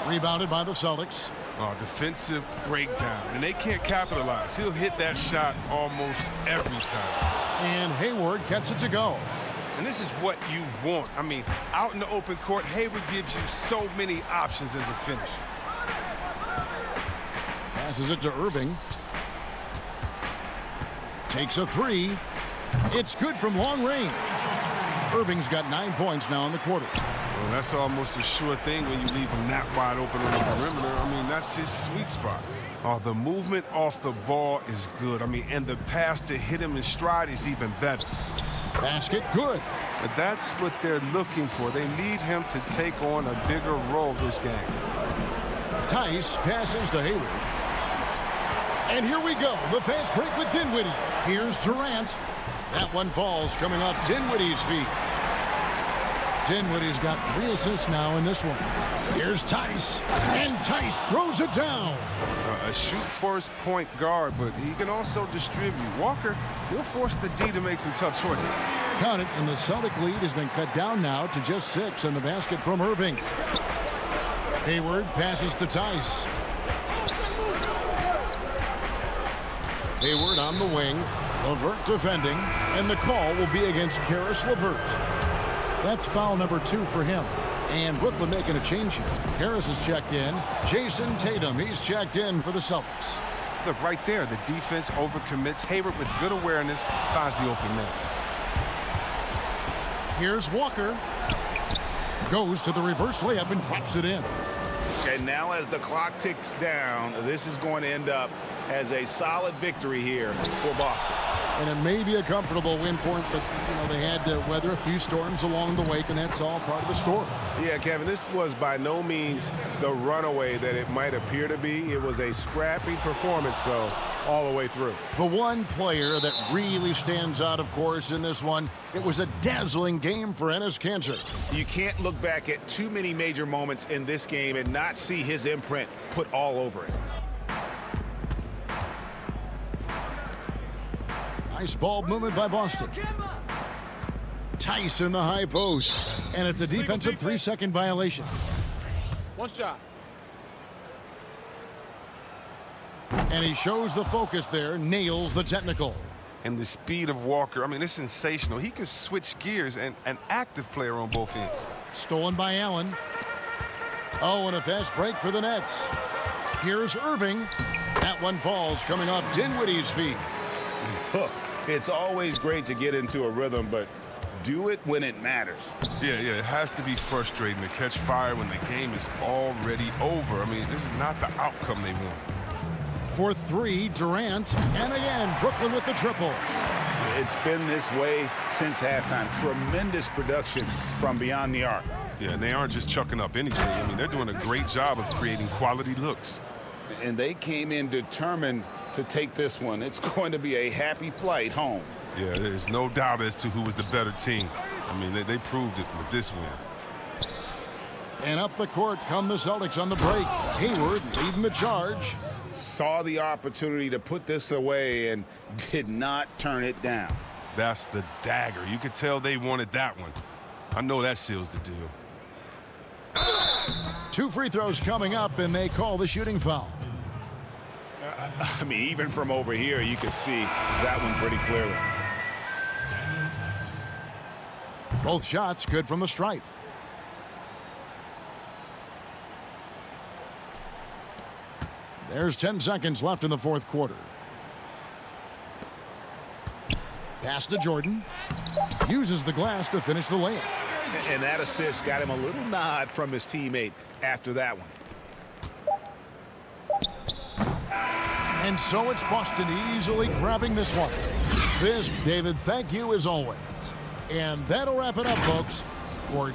Speaker 1: Rebounded by the Celtics.
Speaker 10: Defensive breakdown, and they can't capitalize. He'll hit that shot almost every time.
Speaker 1: And Hayward gets it to go.
Speaker 10: And this is what you want. I mean, out in the open court, Hayward gives you so many options as a finisher.
Speaker 1: Passes it to Irving. Takes a 3. It's good from long range. Irving's got 9 points now in the quarter.
Speaker 10: Well, that's almost a sure thing when you leave him that wide open on the perimeter. I mean, that's his sweet spot. The movement off the ball is good. I mean, and the pass to hit him in stride is even better.
Speaker 1: Basket good.
Speaker 10: But that's what they're looking for. They need him to take on a bigger role this game.
Speaker 1: Tice passes to Hayward. And here we go. The fast break with Dinwiddie. Here's Durant. That one falls coming off Dinwiddie's feet. Dinwiddie's got 3 assists now in this one. Here's Tice. And Tice throws it down.
Speaker 10: A shoot-first point guard, but he can also distribute. Walker, he'll force the D to make some tough choices.
Speaker 1: Count it, and the Celtic lead has been cut down now to just 6 in the basket from Irving. Hayward passes to Tice. Hayward on the wing. LeVert defending, and the call will be against Karis LeVert. That's foul number 2 for him. And Brooklyn making a change here. Harris is checked in. Jason Tatum, he's checked in for the Celtics.
Speaker 10: Look, right there, the defense overcommits. Hayward with good awareness finds the open man.
Speaker 1: Here's Walker. Goes to the reverse layup and drops it in.
Speaker 3: And now as the clock ticks down, this is going to end up as a solid victory here for Boston.
Speaker 1: And it may be a comfortable win for them, but they had to weather a few storms along the way, and that's all part of the story.
Speaker 8: Yeah, Kevin, this was by no means the runaway that it might appear to be. It was a scrappy performance, though, all the way through.
Speaker 1: The one player that really stands out, of course, in this one, it was a dazzling game for Enes Kanter.
Speaker 3: You can't look back at too many major moments in this game and not see his imprint put all over it.
Speaker 1: Nice ball movement by Boston. Tice in the high post. And it's a defensive 3-second violation.
Speaker 9: One shot.
Speaker 1: And he shows the focus there, nails the technical.
Speaker 10: And the speed of Walker, I mean, it's sensational. He can switch gears, and an active player on both ends.
Speaker 1: Stolen by Allen. Oh, and a fast break for the Nets. Here's Irving. That one falls coming off Dinwiddie's feet.
Speaker 3: Look, it's always great to get into a rhythm, but do it when it matters.
Speaker 10: Yeah, it has to be frustrating to catch fire when the game is already over. I mean, this is not the outcome they want.
Speaker 1: For 3, Durant, and again, Brooklyn with the triple.
Speaker 3: It's been this way since halftime. Tremendous production from beyond the arc.
Speaker 10: Yeah, and they aren't just chucking up anything. I mean, they're doing a great job of creating quality looks.
Speaker 3: And they came in determined to take this one. It's going to be a happy flight home.
Speaker 10: Yeah, there's no doubt as to who was the better team. I mean, they proved it with this win.
Speaker 1: And up the court come the Celtics on the break. Hayward leading the charge.
Speaker 3: saw the opportunity to put this away and did not turn it down.
Speaker 10: That's the dagger. You could tell they wanted that one. I know that seals the deal.
Speaker 1: 2 free throws coming up, and they call the shooting foul.
Speaker 3: I mean, even from over here, you can see that one pretty clearly.
Speaker 1: Both shots good from the stripe. There's 10 seconds left in the fourth quarter. Pass to Jordan. Uses the glass to finish the layup.
Speaker 3: And that assist got him a little nod from his teammate after that one.
Speaker 1: And so it's Boston easily grabbing this one. This, David, thank you as always. And that'll wrap it up, folks, for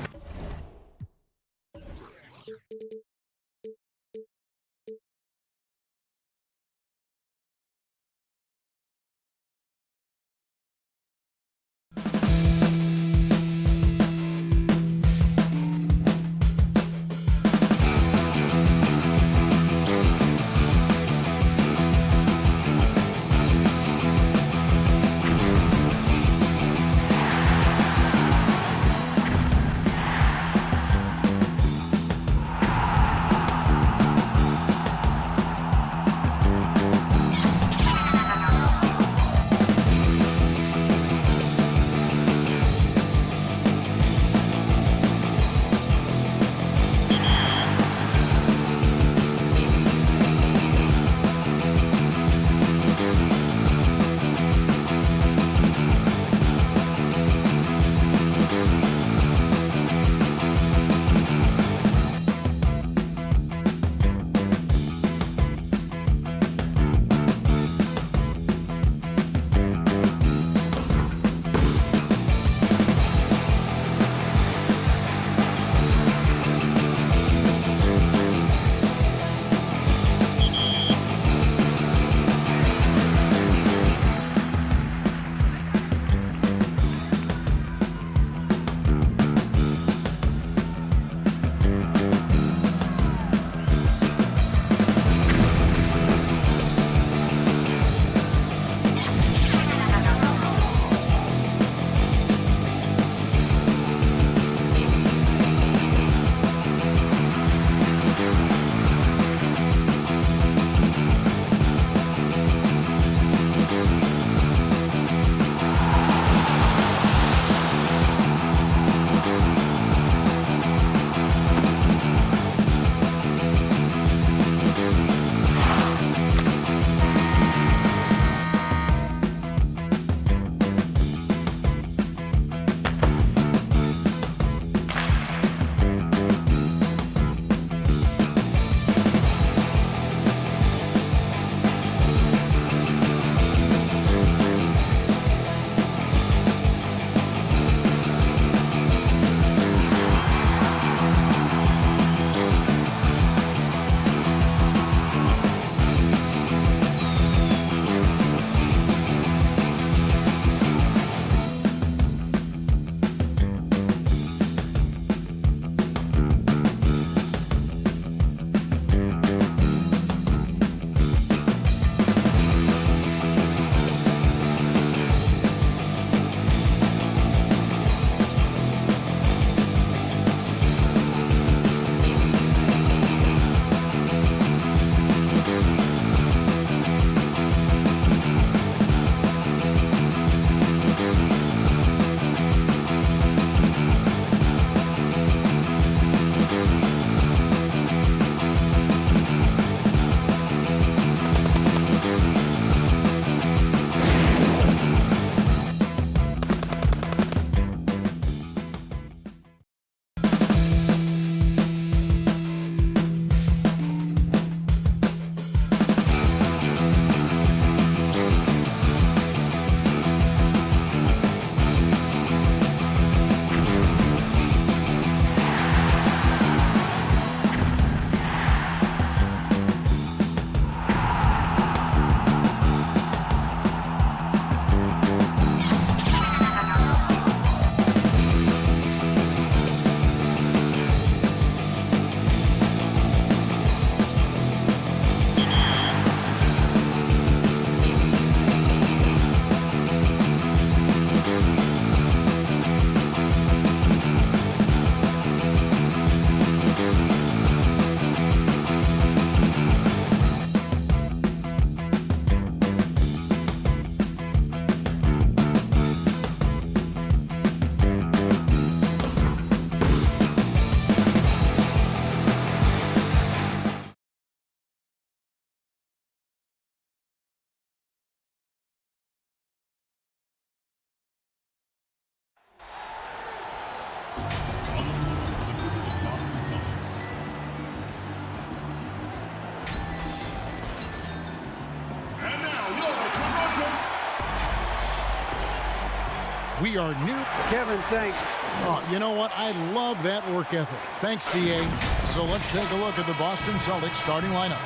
Speaker 1: We are new.
Speaker 11: Kevin, thanks.
Speaker 1: Oh, you know what? I love that work ethic. Thanks, DA. So let's take a look at the Boston Celtics starting lineup.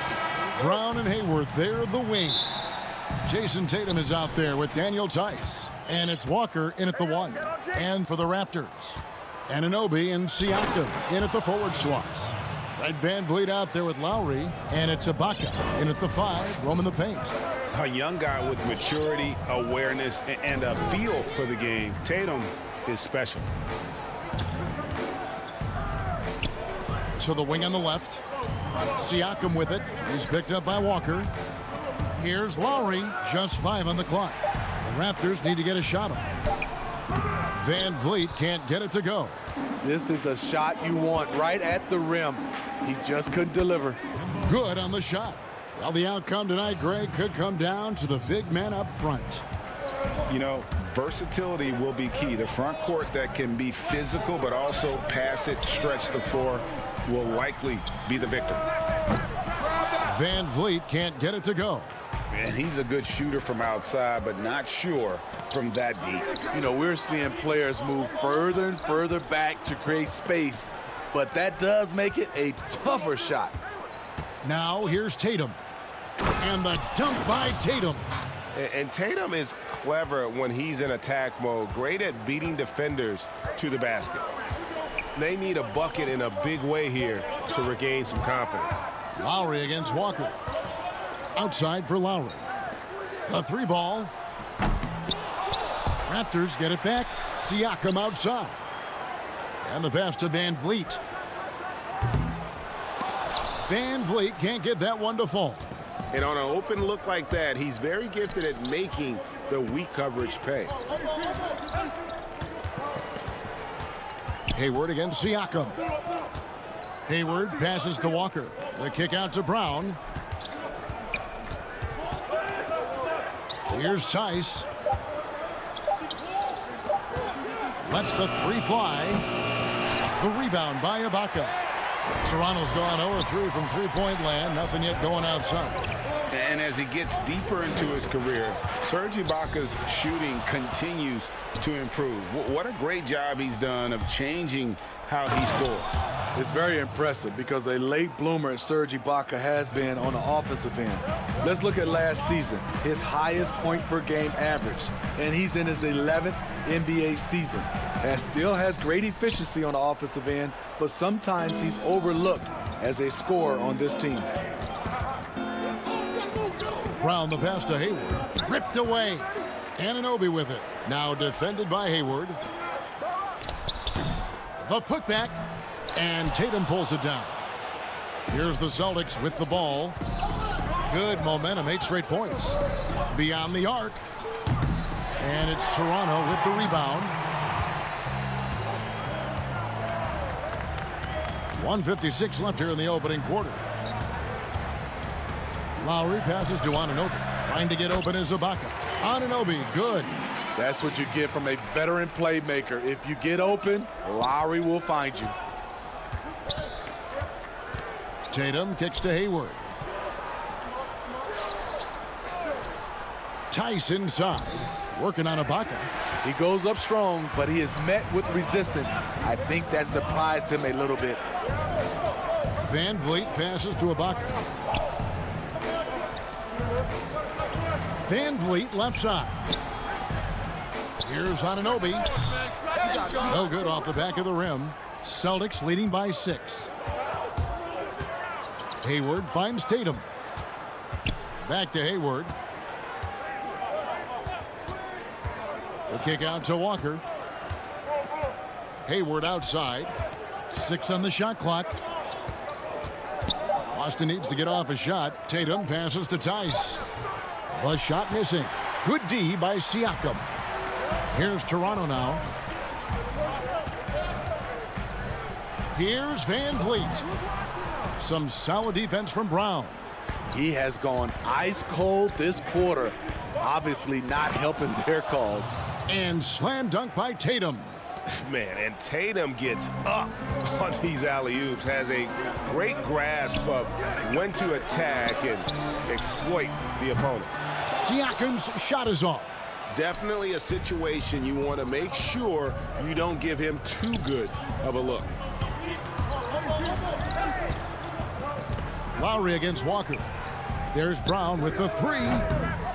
Speaker 1: Brown and Hayward, they're the wings. Jason Tatum is out there with Daniel Tice. And it's Walker in at the 1. And for the Raptors, Anunoby and Siakam in at the forward slots. Fred VanVleet out there with Lowry. And it's Ibaka in at the 5, roaming the paint.
Speaker 3: A young guy with maturity, awareness, and a feel for the game. Tatum is special.
Speaker 1: To the wing on the left. Siakam with it. He's picked up by Walker. Here's Lowry, just 5 on the clock. The Raptors need to get a shot off. VanVleet can't get it to go.
Speaker 11: This is the shot you want right at the rim. He just couldn't deliver.
Speaker 1: Good on the shot. Well, the outcome tonight, Greg, could come down to the big man up front.
Speaker 3: You know, versatility will be key. The front court that can be physical but also pass it, stretch the floor, will likely be the victor.
Speaker 1: VanVleet can't get it to go.
Speaker 3: And he's a good shooter from outside, but not sure from that deep.
Speaker 11: You know, we're seeing players move further and further back to create space, but that does make it a tougher shot.
Speaker 1: Now here's Tatum. And the dunk by Tatum.
Speaker 8: And Tatum is clever when he's in attack mode, great at beating defenders to the basket. They need a bucket in a big way here to regain some confidence.
Speaker 1: Lowry against Walker. Outside for Lowry. The 3 ball. Raptors get it back. Siakam outside. And the pass to VanVleet. VanVleet can't get that one to fall.
Speaker 3: And on an open look like that, he's very gifted at making the weak coverage pay.
Speaker 1: Hayward against Siakam. Hayward passes to Walker. The kick out to Brown. Here's Tice. Lets the 3 fly. The rebound by Ibaka. Toronto's gone 0-3 from three-point land. Nothing yet going outside.
Speaker 3: And as he gets deeper into his career, Serge Ibaka's shooting continues to improve. What a great job he's done of changing how he scores.
Speaker 11: It's very impressive because a late bloomer Serge Ibaka has been on the offensive end. Let's look at last season, his highest point per game average, and he's in his 11th NBA season. And still has great efficiency on the offensive end, but sometimes he's overlooked as a scorer on this team.
Speaker 1: Brown the pass to Hayward. Ripped away. Anunoby with it. Now defended by Hayward. The putback. And Tatum pulls it down. Here's the Celtics with the ball. Good momentum, 8 straight points. Beyond the arc. And it's Toronto with the rebound. 1:56 left here in the opening quarter. Lowry passes to Anunoby. Trying to get open is Ibaka. Anunoby, good.
Speaker 11: That's what you get from a veteran playmaker. If you get open, Lowry will find you.
Speaker 1: Tatum kicks to Hayward. Tice inside. Working on Ibaka.
Speaker 11: He goes up strong, but he is met with resistance. I think that surprised him a little bit.
Speaker 1: VanVleet passes to Ibaka. VanVleet left side. Here's Anunoby. No good off the back of the rim. Celtics leading by 6. Hayward finds Tatum. Back to Hayward. The kick out to Walker. Hayward outside. 6 on the shot clock. Boston needs to get off a shot. Tatum passes to Tice. The shot missing. Good D by Siakam. Here's Toronto now. Here's VanVleet. Some solid defense from Brown.
Speaker 11: He has gone ice cold this quarter. Obviously not helping their cause.
Speaker 1: And slam dunk by Tatum.
Speaker 8: Man, and Tatum gets up on these alley-oops, has a great grasp of when to attack and exploit the opponent.
Speaker 1: Siakam's shot is off.
Speaker 8: Definitely a situation you want to make sure you don't give him too good of a look.
Speaker 1: Lowry against Walker. There's Brown with the three.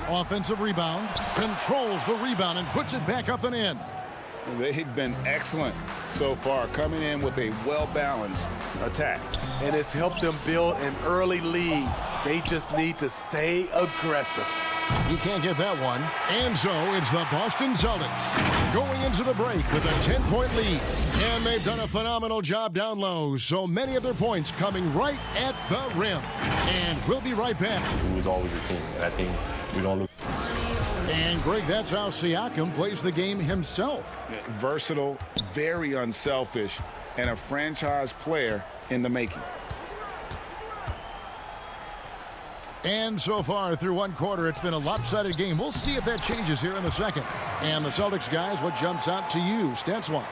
Speaker 1: Offensive rebound. Controls the rebound and puts it back up and in.
Speaker 3: They've been excellent so far, coming in with a well-balanced attack.
Speaker 11: And it's helped them build an early lead. They just need to stay aggressive.
Speaker 1: You can't get that one. And so it's the Boston Celtics going into the break with a 10-point lead. And they've done a phenomenal job down low. So many of their points coming right at the rim. And we'll be right back.
Speaker 5: It was always a team, and I think we don't look.
Speaker 1: And Greg, that's how Siakam plays the game himself.
Speaker 3: Versatile, very unselfish, and a franchise player in the making.
Speaker 1: And so far through one quarter, it's been a lopsided game. We'll see if that changes here in the second. And the Celtics guys, what jumps out to you stats-wise?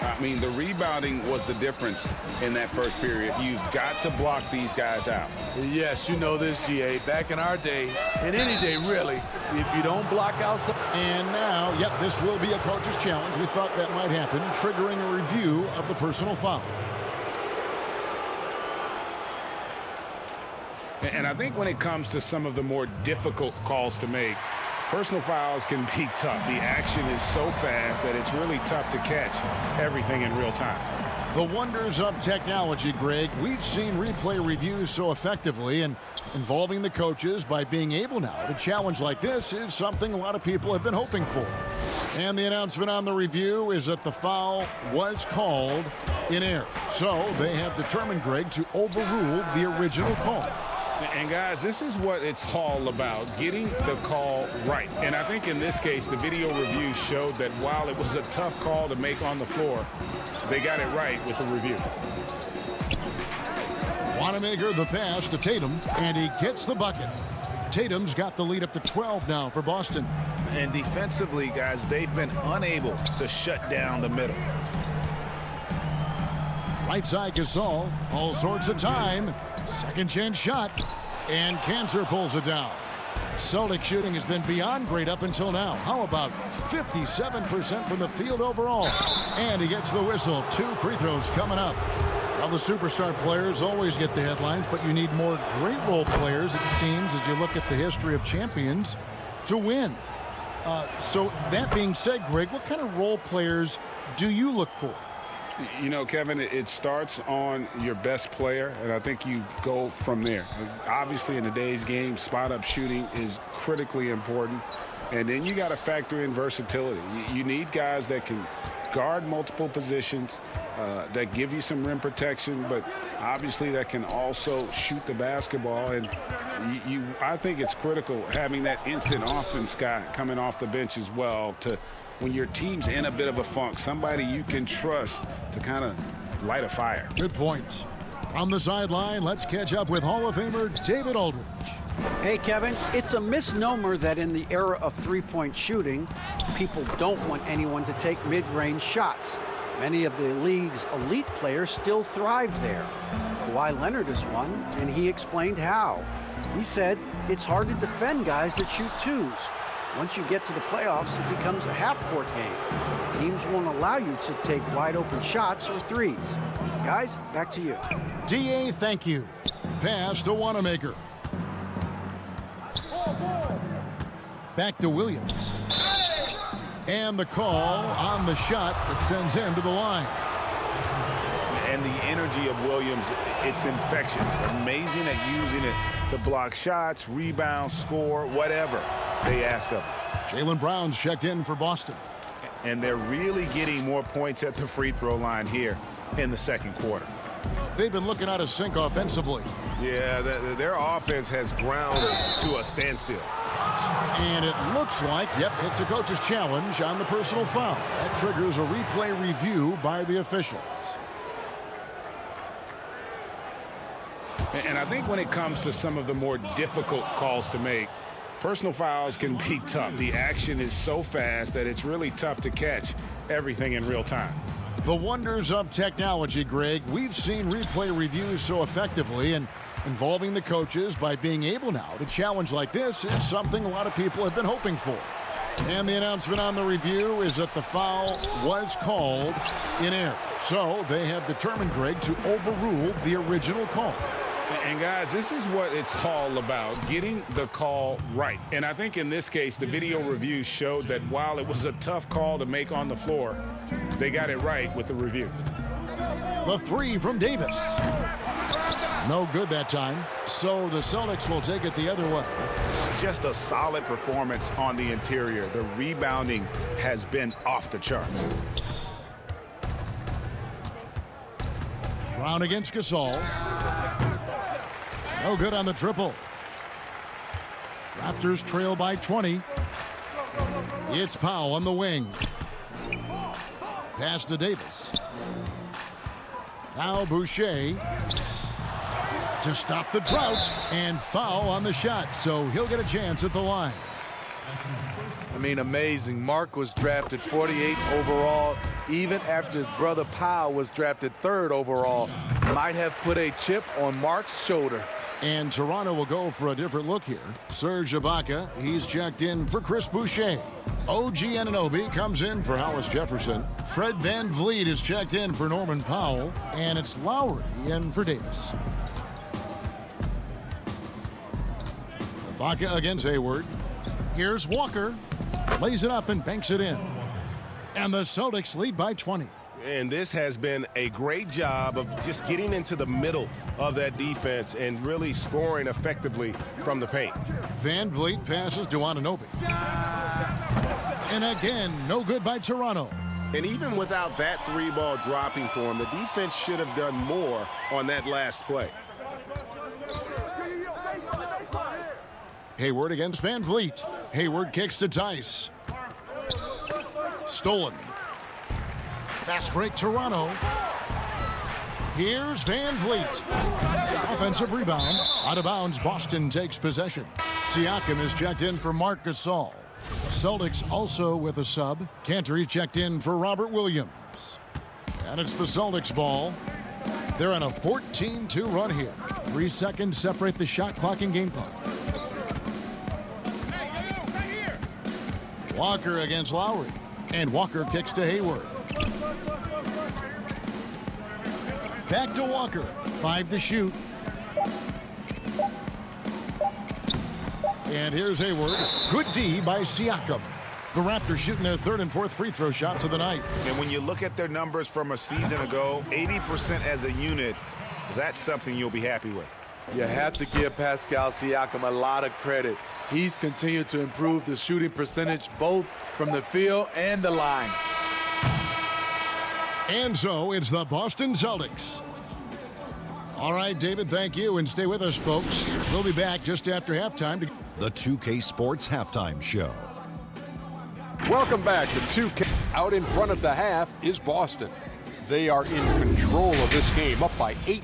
Speaker 3: I mean, the rebounding was the difference in that first period. You've got to block these guys out.
Speaker 11: Yes, you know this, GA. Back in our day, and any day really, if you don't block out some...
Speaker 1: And now, yep, this will be a coach's challenge. We thought that might happen, triggering a review of the personal foul.
Speaker 3: And I think when it comes to some of the more difficult calls to make, personal fouls can be tough. The action is so fast that it's really tough to catch everything in real time.
Speaker 1: The wonders of technology, Greg. We've seen replay reviews so effectively, and involving the coaches by being able now to challenge like this is something a lot of people have been hoping for. And the announcement on the review is that the foul was called in error. So they have determined, Greg, to overrule the original call.
Speaker 3: And guys, this is what it's all about, getting the call right. And I think in this case, the video review showed that while it was a tough call to make on the floor, they got it right with the review.
Speaker 1: Wanamaker the pass to Tatum, and he gets the bucket. Tatum's got the lead up to 12 now for Boston.
Speaker 3: And defensively, guys, they've been unable to shut down the middle.
Speaker 1: Right side Gasol, all sorts of time. Second chance shot, and Cantor pulls it down. Celtic shooting has been beyond great up until now. How about 57% from the field overall? And he gets the whistle. 2 free throws coming up. Well, the superstar players always get the headlines, but you need more great role players, it seems, as you look at the history of champions, to win. So that being said, Greg, what kind of role players do you look for?
Speaker 3: You know, Kevin, it starts on your best player, and I think you go from there. Obviously, in today's game, spot-up shooting is critically important. And then you got to factor in versatility. You need guys that can guard multiple positions, that give you some rim protection, but obviously that can also shoot the basketball. And I think it's critical having that instant offense guy coming off the bench as well to – when your team's in a bit of a funk, somebody you can trust to kind of light a fire.
Speaker 1: Good points. On the sideline, let's catch up with Hall of Famer David Aldridge.
Speaker 12: Hey, Kevin, it's a misnomer that in the era of three-point shooting, people don't want anyone to take mid-range shots. Many of the league's elite players still thrive there. Kawhi Leonard is one, and he explained how. He said it's hard to defend guys that shoot twos. Once you get to the playoffs, it becomes a half-court game. Teams won't allow you to take wide-open shots or threes. Guys, back to you.
Speaker 1: D.A., thank you. Pass to Wanamaker. Back to Williams. And the call on the shot that sends him to the line.
Speaker 3: And the energy of Williams, it's infectious. Amazing at using it to block shots, rebound, score, whatever they ask of him.
Speaker 1: Jaylen Brown's checked in for Boston.
Speaker 3: And they're really getting more points at the free throw line here in the second quarter.
Speaker 1: They've been looking out of sync offensively.
Speaker 8: Yeah, their offense has ground to a standstill.
Speaker 1: And it looks like, yep, it's a coach's challenge on the personal foul. That triggers a replay review by the officials.
Speaker 3: And I think when it comes to some of the more difficult calls to make, personal fouls can be tough. The action is so fast that it's really tough to catch everything in real time.
Speaker 1: The wonders of technology, Greg. We've seen replay reviews so effectively, and involving the coaches by being able now to challenge like this is something a lot of people have been hoping for. And the announcement on the review is that the foul was called in error. So they have determined, Greg, to overrule the original call.
Speaker 3: And guys, this is what it's all about, getting the call right. And I think in this case, the video review showed that while it was a tough call to make on the floor, they got it right with the review.
Speaker 1: The three from Davis. No good that time. So the Celtics will take it the other way.
Speaker 3: Just a solid performance on the interior. The rebounding has been off the charts.
Speaker 1: Brown against Gasol. No good on the triple. Raptors trail by 20. It's Powell on the wing. Pass to Davis. Now Boucher to stop the drought, and foul on the shot, so he'll get a chance at the line.
Speaker 11: I mean, amazing. Mark was drafted 48 overall, even after his brother Powell was drafted 3rd overall. Might have put a chip on Mark's shoulder.
Speaker 1: And Toronto will go for a different look here. Serge Ibaka, he's checked in for Chris Boucher. OG Anunoby comes in for Hollis Jefferson. Fred VanVleet is checked in for Norman Powell. And it's Lowry in for Davis. Ibaka against Hayward. Here's Walker. Lays it up and banks it in. And the Celtics lead by 20.
Speaker 8: And this has been a great job of just getting into the middle of that defense and really scoring effectively from the paint.
Speaker 1: VanVleet passes to Anunoby. And again, no good by Toronto.
Speaker 8: And even without that 3-ball dropping for him, the defense should have done more on that last play.
Speaker 1: Hayward against VanVleet. Hayward kicks to Tice. Stolen. Fast break, Toronto. Here's VanVleet. Offensive rebound. Out of bounds, Boston takes possession. Siakam is checked in for Marc Gasol. Celtics also with a sub. Cantor checked in for Robert Williams. And it's the Celtics ball. They're on a 14-2 run here. 3 seconds separate the shot clock and game clock. Walker against Lowry. And Walker kicks to Hayward. Back to Walker. 5 to shoot. And here's Hayward. Good D by Siakam. The Raptors shooting their 3rd and 4th free throw shots of the night.
Speaker 3: And when you look at their numbers from a season ago, 80% as a unit, that's something you'll be happy with.
Speaker 11: You have to give Pascal Siakam a lot of credit. He's continued to improve the shooting percentage both from the field and the line.
Speaker 1: And so it's the Boston Celtics. All right, David, thank you. And stay with us, folks. We'll be back just after halftime.
Speaker 6: The 2K Sports Halftime Show.
Speaker 7: Welcome back to 2K. Out in front of the half is Boston. They are in control of this game, up by 8.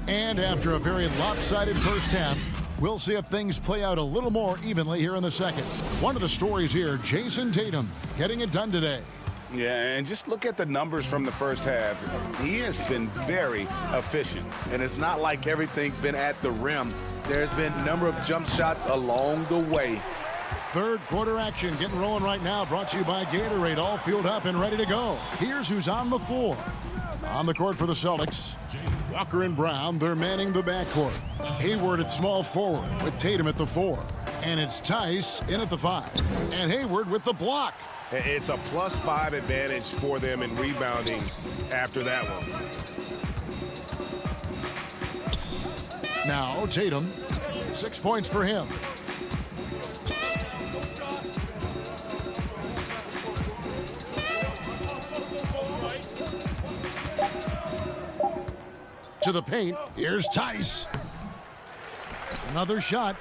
Speaker 1: And after a very lopsided first half, we'll see if things play out a little more evenly here in the second. One of the stories here, Jason Tatum getting it done today.
Speaker 3: Yeah, and just look at the numbers from the first half. He has been very efficient.
Speaker 11: And it's not like everything's been at the rim. There's been a number of jump shots along the way.
Speaker 1: Third quarter action getting rolling right now, brought to you by Gatorade, all fueled up and ready to go. Here's who's on the floor. On the court for the Celtics, Walker and Brown, they're manning the backcourt. Hayward at small forward with Tatum at the 4. And it's Tice in at the 5. And Hayward with the block.
Speaker 8: It's a +5 advantage for them in rebounding after that one.
Speaker 1: Now Tatum, 6 points for him. To the paint, here's Tice. Another shot.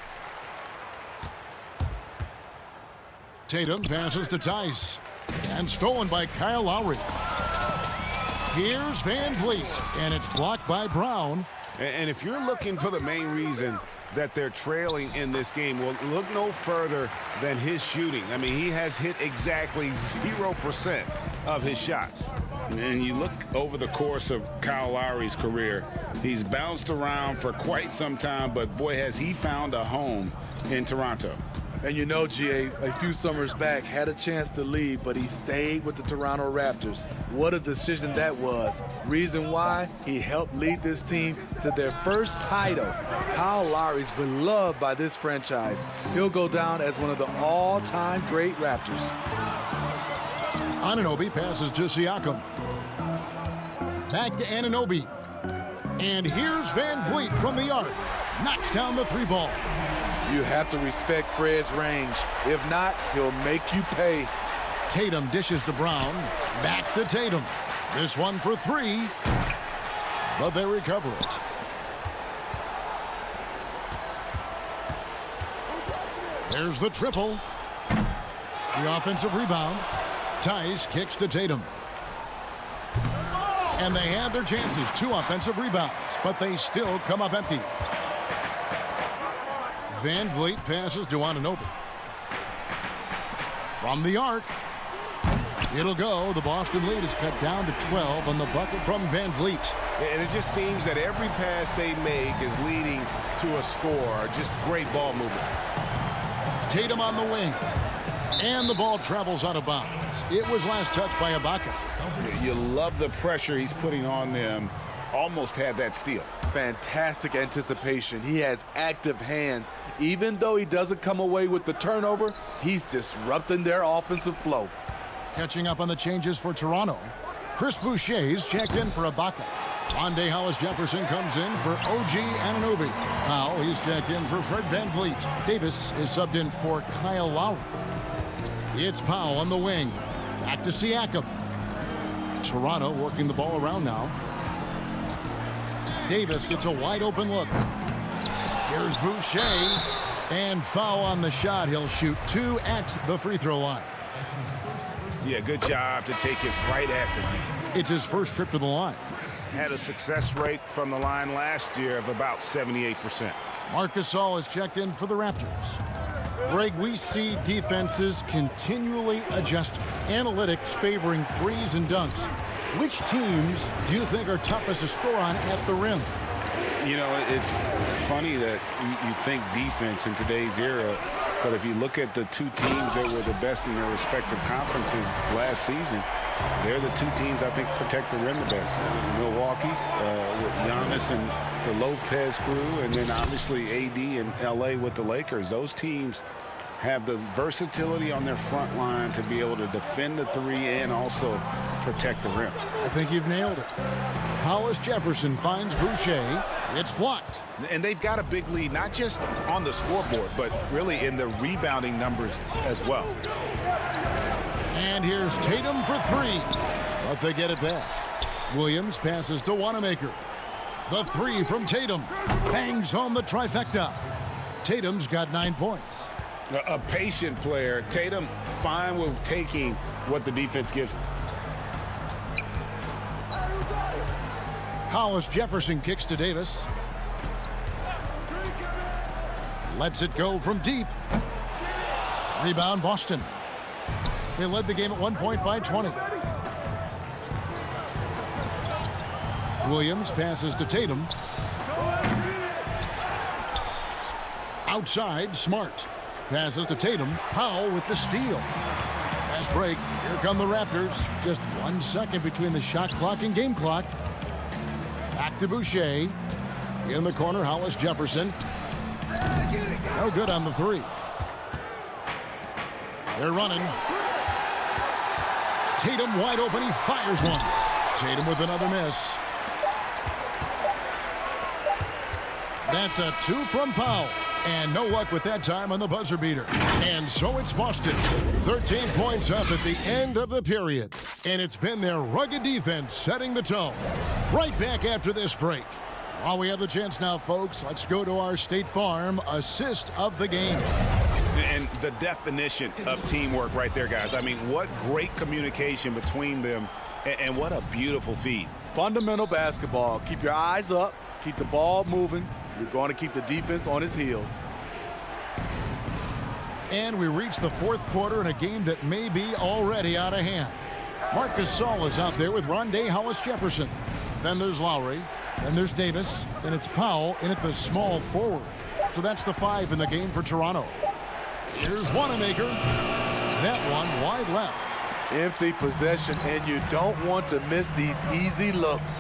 Speaker 1: Tatum passes to Tice. And stolen by Kyle Lowry. Here's Van Vliet, and it's blocked by Brown.
Speaker 3: And if you're looking for the main reason that they're trailing in this game, well, look no further than his shooting. I mean, he has hit exactly 0% of his shots. And you look over the course of Kyle Lowry's career, he's bounced around for quite some time, but boy, has he found a home in Toronto.
Speaker 11: And you know, GA, a few summers back, had a chance to leave, but he stayed with the Toronto Raptors. What a decision that was. Reason why? He helped lead this team to their first title. Kyle Lowry's beloved by this franchise. He'll go down as one of the all-time great Raptors.
Speaker 1: Anunoby passes to Siakam. Back to Anunoby. And here's Van Vliet from the arc. Knocks down the three ball.
Speaker 11: You have to respect Fred's range. If not, he'll make you pay.
Speaker 1: Tatum dishes to Brown. Back to Tatum. This one for three. But they recover it. There's the triple. The offensive rebound. Tice kicks to Tatum. And they had their chances. 2 offensive rebounds. But they still come up empty. Van Vliet passes to Anunoby. From the arc. It'll go. The Boston lead is cut down to 12 on the bucket from Van Vliet.
Speaker 3: And it just seems that every pass they make is leading to a score. Just great ball movement.
Speaker 1: Tatum on the wing. And the ball travels out of bounds. It was last touched by Ibaka.
Speaker 3: You love the pressure he's putting on them. Almost had that steal.
Speaker 11: Fantastic anticipation. He has active hands. Even though he doesn't come away with the turnover, he's disrupting their offensive flow.
Speaker 1: Catching up on the changes for Toronto. Chris Boucher's checked in for Ibaka. Rondé Hollis-Jefferson comes in for OG Anunoby. Powell, he's checked in for Fred Van Vliet. Davis is subbed in for Kyle Lowry. It's Powell on the wing. Back to Siakam. Toronto working the ball around now. Davis gets a wide open look. Here's Boucher. And foul on the shot. He'll shoot 2 at the free throw line.
Speaker 3: Yeah, good job to take it right at the knee.
Speaker 1: It's his first trip to the line.
Speaker 3: Had a success rate from the line last year of about 78%.
Speaker 1: Marc Gasol is checked in for the Raptors. Greg, we see defenses continually adjusting. Analytics favoring threes and dunks. Which teams do you think are toughest to score on at the rim?
Speaker 3: You know, it's funny that you think defense in today's era, but if you look at the 2 teams that were the best in their respective conferences last season, they're the 2 teams I think protect the rim the best. Milwaukee with Giannis and the Lopez crew, and then obviously AD and LA with the Lakers. Those teams have the versatility on their front line to be able to defend the 3 and also protect the rim.
Speaker 1: I think you've nailed it. Hollis-Jefferson finds Boucher. It's blocked.
Speaker 3: And they've got a big lead, not just on the scoreboard, but really in the rebounding numbers as well.
Speaker 1: And here's Tatum for 3. But they get it back. Williams passes to Wanamaker. The 3 from Tatum. Bangs home the trifecta. Tatum's got 9 points.
Speaker 3: A patient player. Tatum fine with taking what the defense gives him.
Speaker 1: Hollis-Jefferson kicks to Davis. Lets it go from deep. Rebound Boston. They led the game at 1 point by 20. Williams passes to Tatum. Outside, Smart. Passes to Tatum. Powell with the steal. Fast break. Here come the Raptors. Just 1 second between the shot clock and game clock. Back to Boucher. In the corner, Hollis-Jefferson. No good on the 3. They're running. Tatum wide open. He fires one. Tatum with another miss. That's a 2 from Powell. And no luck with that time on the buzzer beater. And so it's Boston. 13 points up at the end of the period. And it's been their rugged defense setting the tone. Right back after this break. While we have the chance now, folks, let's go to our State Farm assist of the game.
Speaker 3: And the definition of teamwork right there, guys. I mean, what great communication between them And what a beautiful feed.
Speaker 11: Fundamental basketball. Keep your eyes up. Keep the ball moving. You're going to keep the defense on its heels.
Speaker 1: And we reach the fourth quarter in a game that may be already out of hand. Marc Gasol is out there with Rondé Hollis-Jefferson. Then there's Lowry. Then there's Davis. And it's Powell in at the small forward. So that's the 5 in the game for Toronto. Here's Wanamaker. That one wide left.
Speaker 11: Empty possession, and you don't want to miss these easy looks.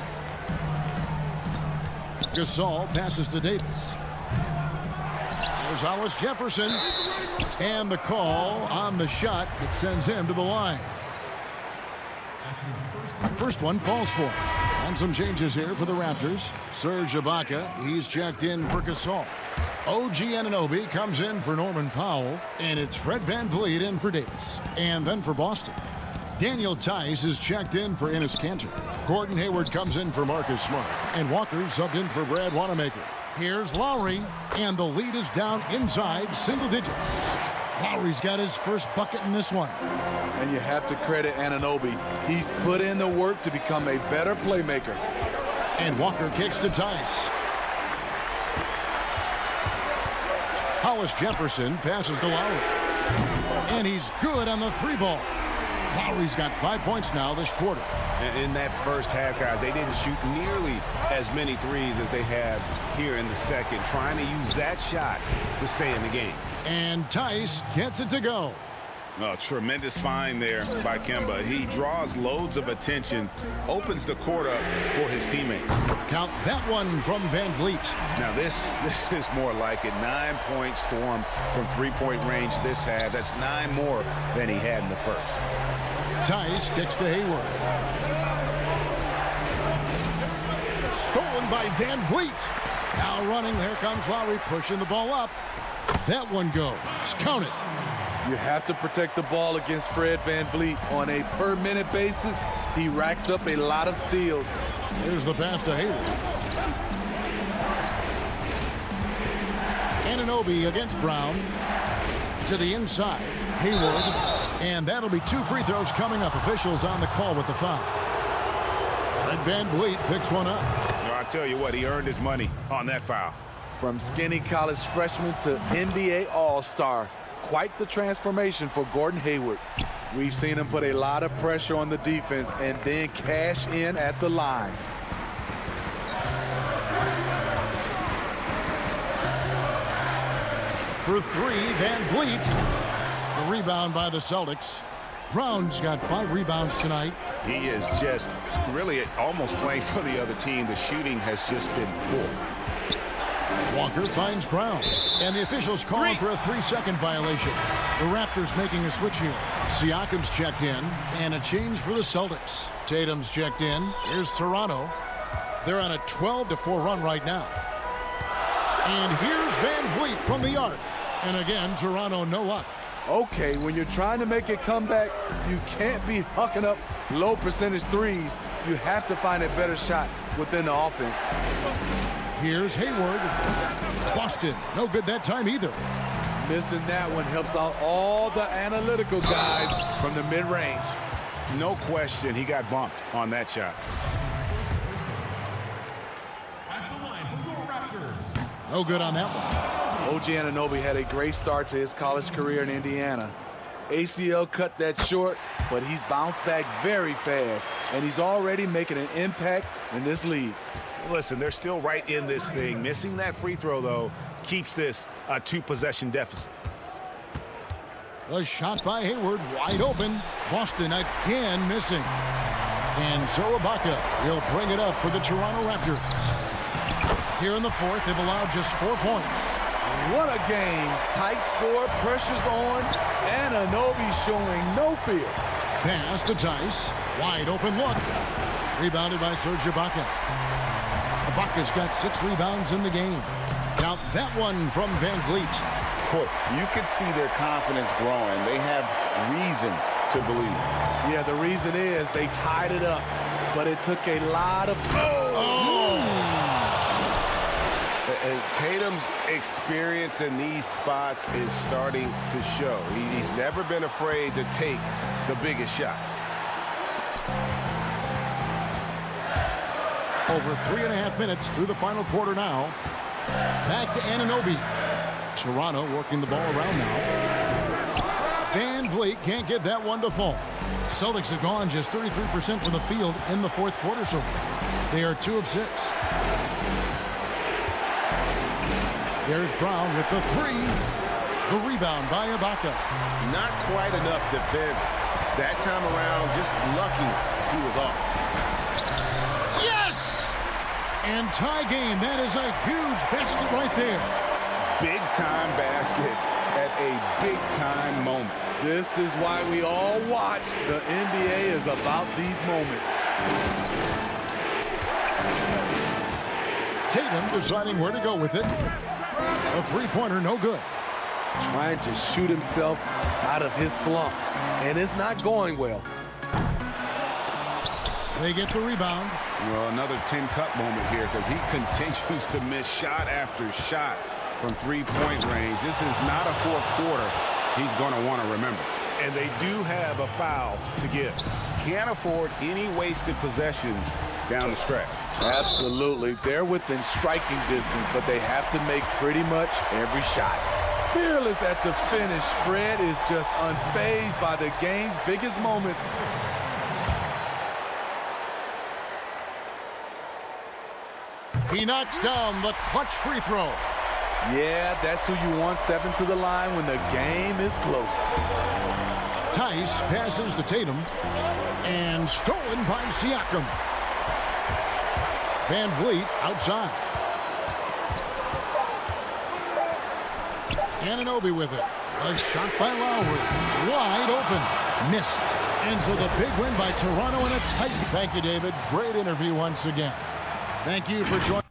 Speaker 1: Gasol passes to Davis. There's Hollis-Jefferson. And the call on the shot that sends him to the line. First one falls for him. And some changes here for the Raptors. Serge Ibaka, he's checked in for Gasol. OG Anunoby comes in for Norman Powell. And it's Fred VanVleet in for Davis. And then for Boston, Daniel Tice is checked in for Enes Kanter. Gordon Hayward comes in for Marcus Smart. And Walker subbed in for Brad Wanamaker. Here's Lowry, and the lead is down inside single digits. Lowry's got his first bucket in this one.
Speaker 11: And you have to credit Anunoby. He's put in the work to become a better playmaker.
Speaker 1: And Walker kicks to Tice. Hollis-Jefferson passes to Lowry. And he's good on the 3-ball. Lowry's got 5 points now this quarter.
Speaker 3: In that first half, guys, they didn't shoot nearly as many threes as they have here in the second, trying to use that shot to stay in the game.
Speaker 1: And Tice gets it to go.
Speaker 3: Oh, tremendous find there by Kemba. He draws loads of attention, opens the court up for his teammates.
Speaker 1: Count that one from VanVleet.
Speaker 3: Now this is more like it. 9 points for him from three-point range this half. That's 9 more than he had in the first.
Speaker 1: Tice kicks to Hayward. Stolen by VanVleet. Now running, there comes Lowry pushing the ball up. That one goes. Count it.
Speaker 11: You have to protect the ball against Fred VanVleet. On a per-minute basis, he racks up a lot of steals.
Speaker 1: Here's the pass to Hayward. Anunoby against Brown. To the inside. Hayward. And that'll be 2 free throws coming up. Officials on the call with the foul. Fred VanVleet picks one up.
Speaker 3: I tell you what, he earned his money on that foul.
Speaker 11: From skinny college freshman to NBA All-Star. Quite the transformation for Gordon Hayward. We've seen him put a lot of pressure on the defense and then cash in at the line.
Speaker 1: For 3, VanVleet. The rebound by the Celtics. Brown's got 5 rebounds tonight.
Speaker 3: He is just really almost playing for the other team. The shooting has just been poor.
Speaker 1: Walker finds Brown. And the officials calling for a 3-second violation. The Raptors making a switch here. Siakam's checked in. And a change for the Celtics. Tatum's checked in. Here's Toronto. They're on a 12-4 run right now. And here's VanVleet from the arc. And again, Toronto no luck.
Speaker 11: Okay, when you're trying to make a comeback, you can't be hucking up low percentage threes. You have to find a better shot within the offense.
Speaker 1: Here's Hayward. Boston, no good that time either.
Speaker 11: Missing that one helps out all the analytical guys from the mid-range.
Speaker 3: No question, he got bumped on that shot.
Speaker 1: No good on that one.
Speaker 11: OG Anunoby had a great start to his college career in Indiana. ACL cut that short, but he's bounced back very fast, and he's already making an impact in this league.
Speaker 3: Listen, they're still right in this thing. Missing that free throw, though, keeps this a 2-possession deficit.
Speaker 1: The shot by Hayward, wide open. Boston again missing. And so Ibaka will bring it up for the Toronto Raptors. Here in the fourth, they've allowed just 4 points.
Speaker 11: What a game. Tight score, pressure's on. Anunoby showing no fear.
Speaker 1: Pass to Tice. Wide open look. Rebounded by Serge Ibaka. Ibaka's got 6 rebounds in the game. Count that one from VanVleet.
Speaker 3: Boy, you could see their confidence growing. They have reason to believe.
Speaker 11: Yeah, the reason is they tied it up, but it took a lot of...
Speaker 3: And Tatum's experience in these spots is starting to show. He's never been afraid to take the biggest shots.
Speaker 1: Over 3.5 minutes through the final quarter now. Back to Anunoby. Toronto working the ball around now. Van Vliet can't get that one to fall. Celtics have gone just 33% from the field in the fourth quarter so far. They are 2 of 6. There's Brown with the 3. The rebound by Ibaka.
Speaker 8: Not quite enough defense that time around. Just lucky he was off.
Speaker 1: Yes! And tie game. That is a huge basket right there.
Speaker 3: Big time basket at a big time moment.
Speaker 11: This is why we all watch. The NBA is about these moments.
Speaker 1: Tatum deciding where to go with it. A three-pointer, no good.
Speaker 11: Trying to shoot himself out of his slump, and it's not going well.
Speaker 1: They get the rebound.
Speaker 3: Well, another 10-cut moment here because he continues to miss shot after shot from three-point range. This is not a fourth quarter he's going to want to remember. And they do have a foul to give. Can't afford any wasted possessions down the stretch.
Speaker 11: Absolutely. They're within striking distance, but they have to make pretty much every shot. Fearless at the finish. Fred is just unfazed by the game's biggest moments.
Speaker 1: He knocks down the clutch free throw.
Speaker 11: Yeah, that's who you want stepping to the line when the game is close.
Speaker 1: Tice passes to Tatum. And stolen by Siakam. Van Vliet outside. Anunoby with it. A shot by Lowry. Wide open. Missed. And so the big win by Toronto in a tight. Thank you, David. Great interview once again. Thank you for joining.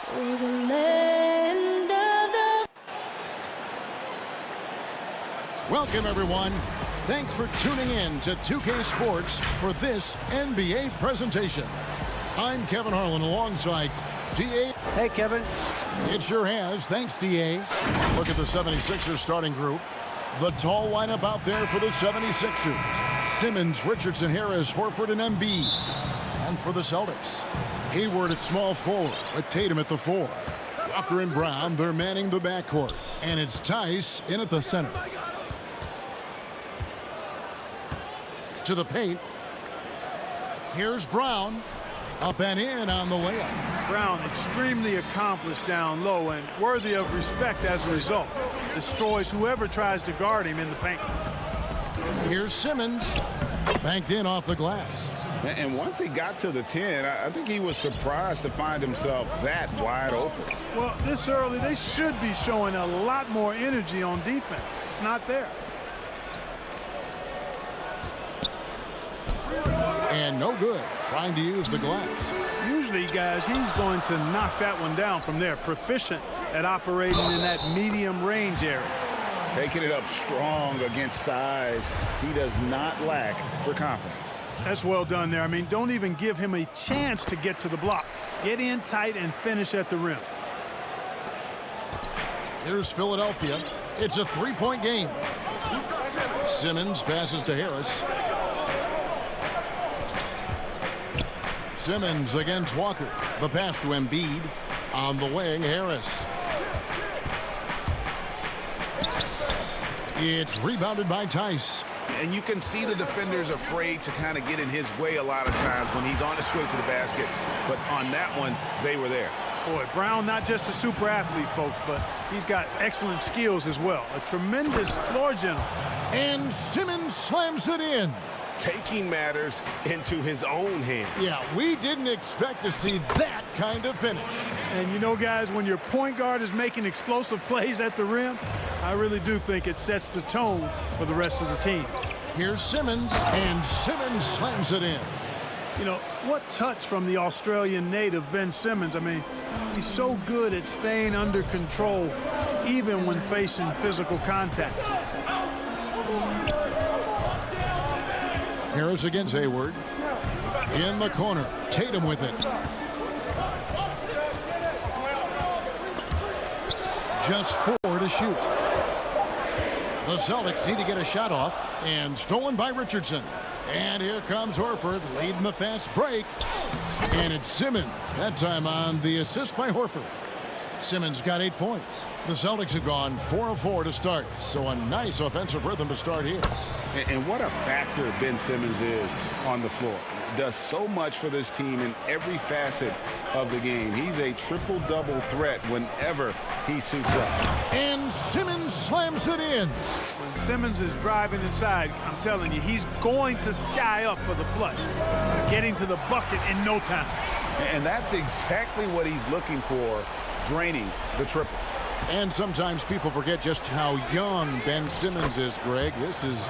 Speaker 13: for the land of the...
Speaker 1: Welcome, everyone. Thanks for tuning in to 2K Sports for this NBA presentation. I'm Kevin Harlan alongside D.A.
Speaker 12: Hey, Kevin.
Speaker 1: It sure has. Thanks, D.A. Look at the 76ers starting group. The tall lineup out there for the 76ers. Simmons, Richardson, Harris, Horford, and Embiid. And for the Celtics, Hayward at small forward with Tatum at the 4. Walker and Brown, they're manning the backcourt. And it's Tice in at the center. To the paint. Here's Brown. Up and in on the layup.
Speaker 14: Brown extremely accomplished down low and worthy of respect as a result. Destroys whoever tries to guard him in the paint.
Speaker 1: Here's Simmons. Banked in off the glass.
Speaker 3: And once he got to the 10, I think he was surprised to find himself that wide open.
Speaker 14: Well, this early, they should be showing a lot more energy on defense. It's not there.
Speaker 1: And no good. Trying to use the glass.
Speaker 14: Usually, guys, he's going to knock that one down from there. Proficient at operating in that medium range area.
Speaker 3: Taking it up strong against size. He does not lack for confidence.
Speaker 14: That's well done there. I mean, don't even give him a chance to get to the block. Get in tight and finish at the rim.
Speaker 1: Here's Philadelphia. It's a three-point game. Simmons passes to Harris. Simmons against Walker. The pass to Embiid. On the wing, Harris. It's rebounded by Tice.
Speaker 3: And you can see the defenders afraid to kind of get in his way a lot of times when he's on his way to the basket. But on that one, they were there.
Speaker 14: Boy, Brown not just a super athlete, folks, but he's got excellent skills as well. A tremendous floor general.
Speaker 1: And Simmons slams it in.
Speaker 3: Taking matters into his own hands.
Speaker 1: Yeah, we didn't expect to see that kind of finish.
Speaker 14: And you know, guys, when your point guard is making explosive plays at the rim, I really do think it sets the tone for the rest of the team.
Speaker 1: Here's Simmons, and Simmons slams it in.
Speaker 14: You know, what touch from the Australian native, Ben Simmons. I mean, he's so good at staying under control, even when facing physical contact.
Speaker 1: Harris against Hayward. In the corner. Tatum with it. Just 4 to shoot. The Celtics need to get a shot off. And stolen by Richardson. And here comes Horford leading the fast break. And it's Simmons. That time on the assist by Horford. Simmons got 8 points. The Celtics have gone 4 of 4 to start. So a nice offensive rhythm to start here.
Speaker 3: And what a factor Ben Simmons is on the floor. Does so much for this team in every facet of the game. He's a triple-double threat whenever he suits up.
Speaker 1: And Simmons slams it in.
Speaker 14: When Simmons is driving inside, I'm telling you, he's going to sky up for the flush. Getting to the bucket in no time.
Speaker 3: And that's exactly what he's looking for, draining the triple.
Speaker 1: And sometimes people forget just how young Ben Simmons is, Greg. This is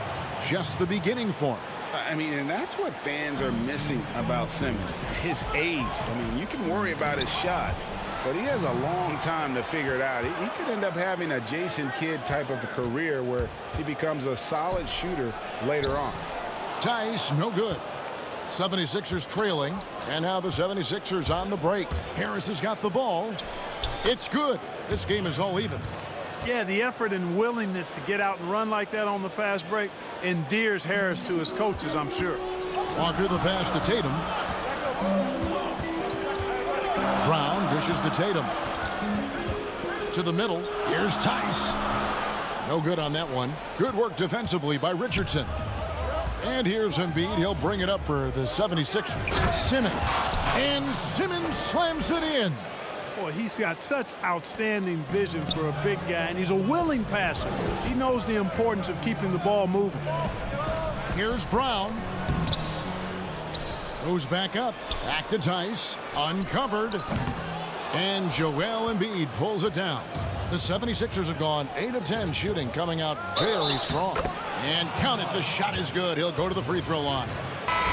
Speaker 1: just the beginning for him.
Speaker 3: I mean, and that's what fans are missing about Simmons, his age. I mean, you can worry about his shot, but he has a long time to figure it out. He could end up having a Jason Kidd type of a career where he becomes a solid shooter later on.
Speaker 1: Tice, no good. 76ers trailing, and now the 76ers on the break. Harris has got the ball. It's good. This game is all even.
Speaker 14: Yeah, the effort and willingness to get out and run like that on the fast break endears Harris to his coaches, I'm sure.
Speaker 1: Walker the pass to Tatum. Brown dishes to Tatum. To the middle. Here's Tice. No good on that one. Good work defensively by Richardson. And here's Embiid. He'll bring it up for the 76ers. Simmons. And Simmons slams it in.
Speaker 14: Boy, he's got such outstanding vision for a big guy, and he's a willing passer. He knows the importance of keeping the ball moving.
Speaker 1: Here's Brown. Goes back up. Back to Tice. Uncovered. And Joel Embiid pulls it down. The 76ers have gone 8 of 10 shooting, coming out very strong. And count it, the shot is good. He'll go to the free throw line.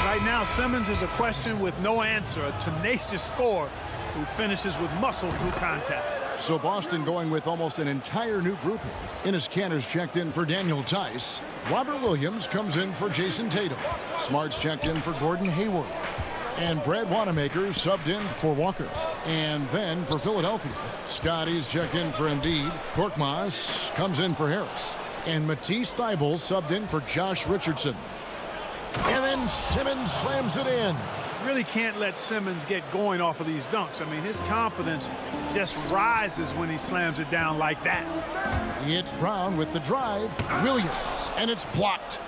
Speaker 14: Right now, Simmons is a question with no answer, a tenacious scorer. who finishes with muscle through contact.
Speaker 1: So Boston going with almost an entire new grouping. Enes Kanter's checked in for Daniel Tice. Robert Williams comes in for Jason Tatum. Smart's checked in for Gordon Hayward. And Brad Wanamaker subbed in for Walker. And then for Philadelphia, Scotty's checked in for Embiid. Korkmaz comes in for Harris. And Matisse Thybulle subbed in for Josh Richardson. And then Simmons slams it in.
Speaker 14: Really can't let Simmons get going off of these dunks. I mean, his confidence just rises when he slams it down like that.
Speaker 1: It's Brown with the drive. Williams, and it's blocked.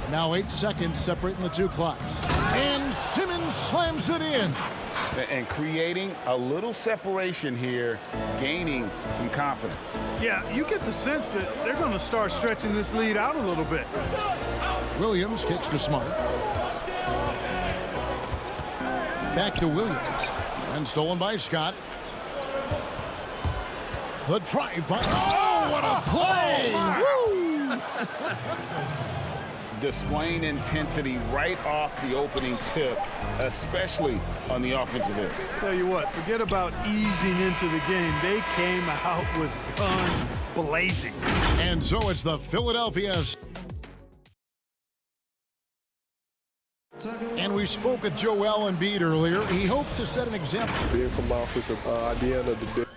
Speaker 1: Now 8 seconds separating the two clocks. And Simmons slams it in.
Speaker 3: And creating a little separation here, gaining some confidence.
Speaker 14: Yeah, you get the sense that they're going to start stretching this lead out a little bit.
Speaker 1: Williams kicks to Smart. Back to Williams. And stolen by Scott. The drive by... Oh, what a play! Woo!
Speaker 3: Displaying intensity right off the opening tip, especially on the offensive end.
Speaker 14: Tell you what, forget about easing into the game. They came out with guns blazing.
Speaker 1: And so it's the Philadelphia. And we spoke with Joel Embiid earlier. He hopes to set an example.
Speaker 5: Being from Africa, at the end of the day.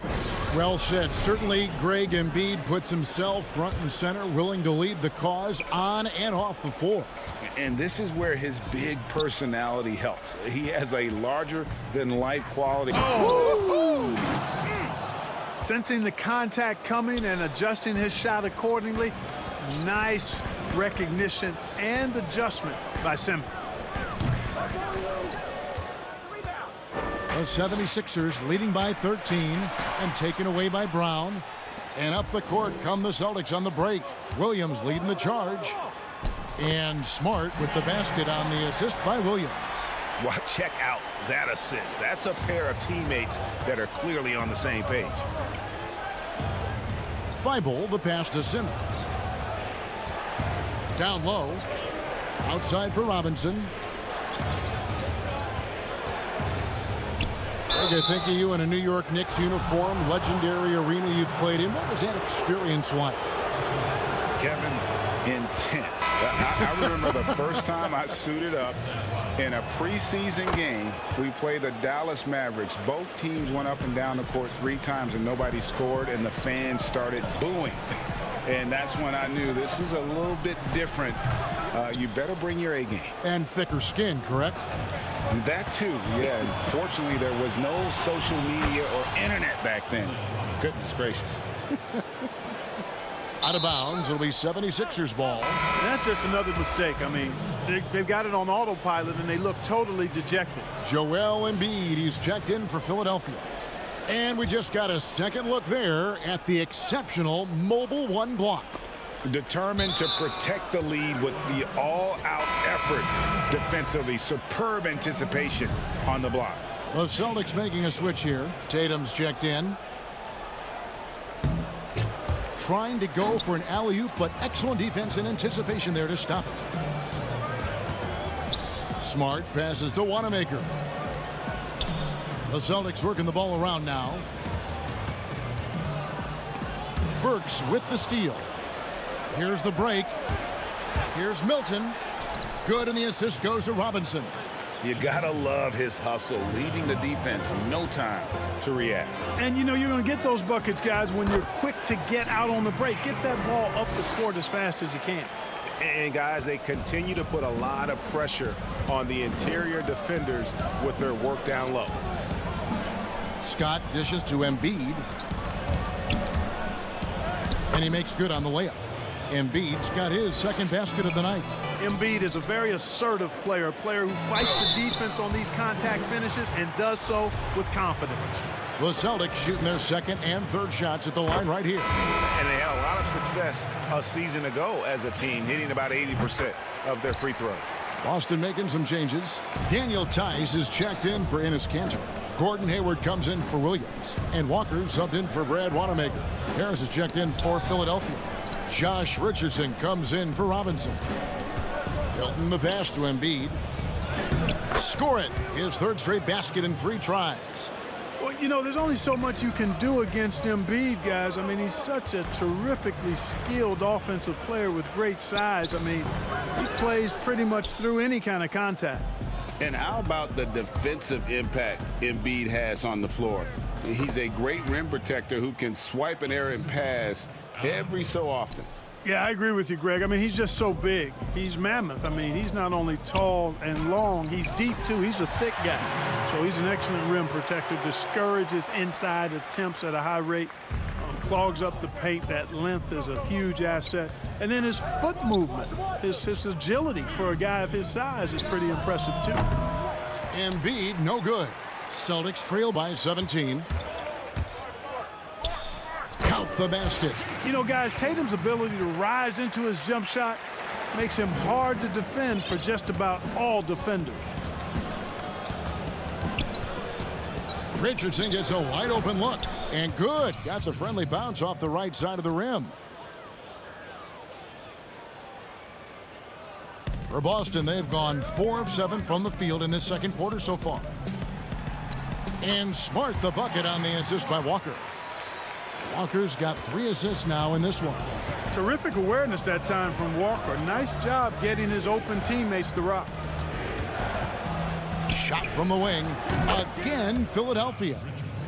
Speaker 1: Well said. Certainly, Greg Embiid puts himself front and center, willing to lead the cause on and off the floor.
Speaker 3: And this is where his big personality helps. He has a larger-than-life quality.
Speaker 14: Oh. Sensing the contact coming and adjusting his shot accordingly. Nice recognition and adjustment by Simmons.
Speaker 1: The 76ers leading by 13 and taken away by Brown. And up the court come the Celtics on the break. Williams leading the charge. And Smart with the basket on the assist by Williams.
Speaker 8: Well, check out that assist. That's a pair of teammates that are clearly on the same page.
Speaker 1: Thybulle, the pass to Simmons. Down low. Outside for Robinson. I think of you in a New York Knicks uniform, legendary arena you played in. What was that experience like?
Speaker 3: Kevin, intense. I remember the first time I suited up in a preseason game. We played the Dallas Mavericks. Both teams went up and down the court 3 times and nobody scored, and the fans started booing. And that's when I knew this is a little bit different. You better bring your A game.
Speaker 1: And thicker skin, correct?
Speaker 3: That too, yeah. Fortunately, there was no social media or internet back then. Goodness gracious.
Speaker 1: Out of bounds, it'll be 76ers ball.
Speaker 14: That's just another mistake. I mean, they've got it on autopilot, and they look totally dejected.
Speaker 1: Joel Embiid, he's checked in for Philadelphia. And we just got a second look there at the exceptional mobile 1 block.
Speaker 3: Determined to protect the lead with the all-out effort defensively. Superb anticipation on the block.
Speaker 1: The Celtics making a switch here. Tatum's checked in. Trying to go for an alley-oop, but excellent defense and anticipation there to stop it. Smart passes to Wanamaker. The Celtics working the ball around now. Burks with the steal. Here's the break. Here's Milton. Good, and the assist goes to Robinson.
Speaker 3: You gotta love his hustle, leaving the defense no time to react.
Speaker 14: And you know you're going to get those buckets, guys, when you're quick to get out on the break. Get that ball up the court as fast as you can.
Speaker 8: And guys, they continue to put a lot of pressure on the interior defenders with their work down low.
Speaker 1: Scott dishes to Embiid. And he makes good on the layup. Embiid's got his second basket of the night.
Speaker 14: Embiid is a very assertive player, a player who fights the defense on these contact finishes and does so with confidence.
Speaker 1: The Celtics shooting their second and third shots at the line right here.
Speaker 8: And they had a lot of success a season ago as a team, hitting about 80% of their free throws.
Speaker 1: Boston making some changes. Daniel Tice is checked in for Enes Kanter. Gordon Hayward comes in for Williams. And Walker subbed in for Brad Wanamaker. Harris is checked in for Philadelphia. Josh Richardson comes in for Robinson. Hilton the pass to Embiid. Score it. His third straight basket in 3 tries.
Speaker 14: Well, you know, there's only so much you can do against Embiid, guys. I mean, he's such a terrifically skilled offensive player with great size. I mean, he plays pretty much through any kind of contact.
Speaker 3: And how about the defensive impact Embiid has on the floor? He's a great rim protector who can swipe an errant pass every so often.
Speaker 14: Yeah, I agree with you, Greg. I mean, he's just so big. He's mammoth. I mean, he's not only tall and long, he's deep, too. He's a thick guy. So he's an excellent rim protector, discourages inside attempts at a high rate, clogs up the paint. That length is a huge asset. And then his foot movement, his agility for a guy of his size is pretty impressive, too.
Speaker 1: Embiid, no good. Celtics trail by 17. Count the basket.
Speaker 14: You know, guys, Tatum's ability to rise into his jump shot makes him hard to defend for just about all defenders.
Speaker 1: Richardson gets a wide open look. And good. Got the friendly bounce off the right side of the rim. For Boston, they've gone 4 of 7 from the field in this second quarter so far. And Smart the bucket on the assist by Walker. Walker's got 3 assists now in this one.
Speaker 14: Terrific awareness that time from Walker. Nice job getting his open teammates the rock.
Speaker 1: Shot from the wing. Again, Philadelphia.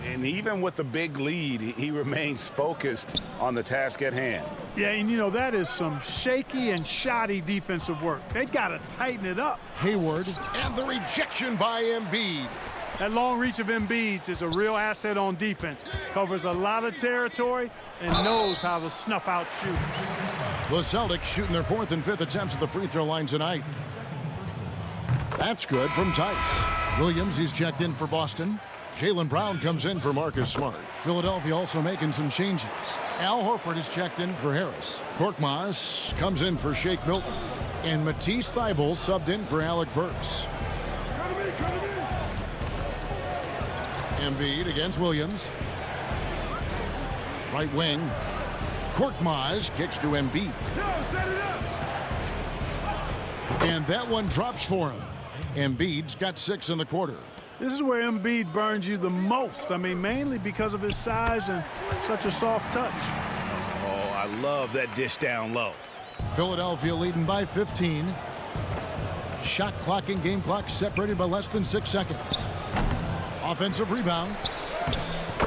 Speaker 3: And even with the big lead, he remains focused on the task at hand.
Speaker 14: Yeah, and you know, that is some shaky and shoddy defensive work. They got to tighten it up.
Speaker 1: Hayward, and the rejection by Embiid.
Speaker 14: That long reach of Embiid's is a real asset on defense. Covers a lot of territory and knows how to snuff out shooters.
Speaker 1: The Celtics shooting their 4th and 5th attempts at the free throw line tonight. That's good from Tice. Williams, he's checked in for Boston. Jaylen Brown comes in for Marcus Smart. Philadelphia also making some changes. Al Horford is checked in for Harris. Korkmaz comes in for Shake Milton. And Matisse Thybulle subbed in for Alec Burks. Embiid against Williams. Right wing. Korkmaz kicks to Embiid. And that one drops for him. Embiid's got 6 in the quarter.
Speaker 14: This is where Embiid burns you the most. I mean, mainly because of his size and such a soft touch.
Speaker 15: Oh, I love that dish down low.
Speaker 1: Philadelphia leading by 15. Shot clock and game clock separated by less than 6 seconds. Offensive rebound.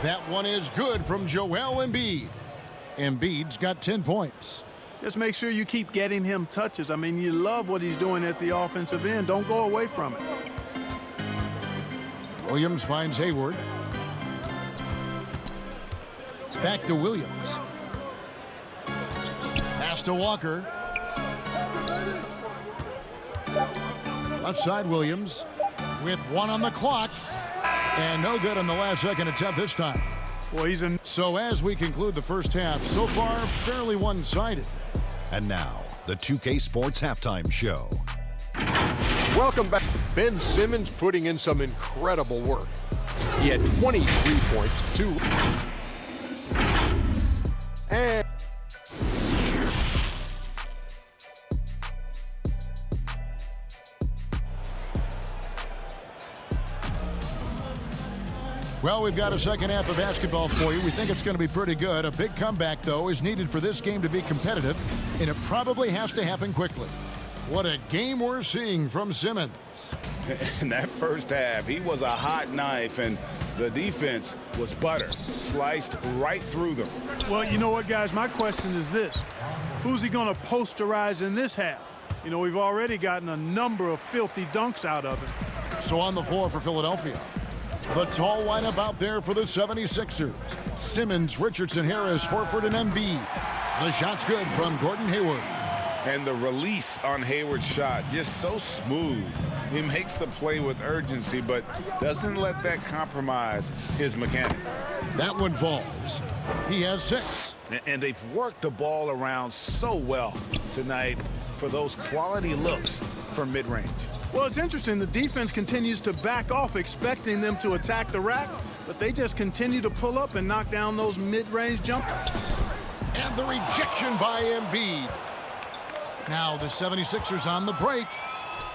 Speaker 1: That one is good from Joel Embiid. Embiid's got 10 points.
Speaker 14: Just make sure you keep getting him touches. I mean, you love what he's doing at the offensive end. Don't go away from it.
Speaker 1: Williams finds Hayward. Back to Williams. Pass to Walker. Left side Williams with 1 on the clock. And no good on the last second attempt this time.
Speaker 14: Well,
Speaker 6: So as we conclude the first half, so far fairly one-sided. And now, the 2K Sports Halftime Show.
Speaker 7: Welcome back. Ben Simmons putting in some incredible work. He had 23 points, 2. And
Speaker 1: well, we've got a second half of basketball for you. We think it's going to be pretty good. A big comeback, though, is needed for this game to be competitive, and it probably has to happen quickly. What a game we're seeing from Simmons.
Speaker 3: In that first half, he was a hot knife, and the defense was butter. Sliced right through them.
Speaker 14: Well, you know what, guys? My question is this. Who's he going to posterize in this half? You know, we've already gotten a number of filthy dunks out of him.
Speaker 1: So on the floor for Philadelphia. The tall lineup out there for the 76ers. Simmons, Richardson, Harris, Horford, and Embiid. The shot's good from Gordon Hayward.
Speaker 3: And the release on Hayward's shot, just so smooth. He makes the play with urgency, but doesn't let that compromise his mechanics.
Speaker 1: That one falls. He has 6.
Speaker 15: And they've worked the ball around so well tonight for those quality looks from mid-range.
Speaker 14: Well, it's interesting. The defense continues to back off, expecting them to attack the rack, but they just continue to pull up and knock down those mid-range jumpers.
Speaker 1: And the rejection by Embiid. Now the 76ers on the break.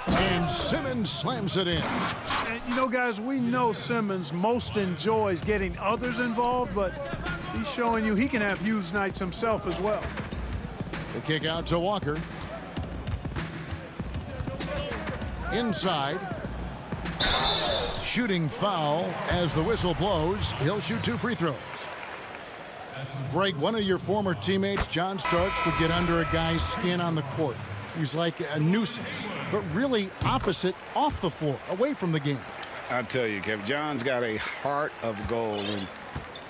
Speaker 1: And Simmons slams it in.
Speaker 14: And, you know, guys, we know Simmons most enjoys getting others involved, but he's showing you he can have huge nights himself as well.
Speaker 1: The kick out to Walker. Inside. Shooting foul as the whistle blows. He'll shoot 2 free throws. Greg, one of your former teammates, John Starks, would get under a guy's skin on the court. He's like a nuisance, but really opposite off the floor, away from the game.
Speaker 3: I'll tell you, Kevin, John's got a heart of gold, and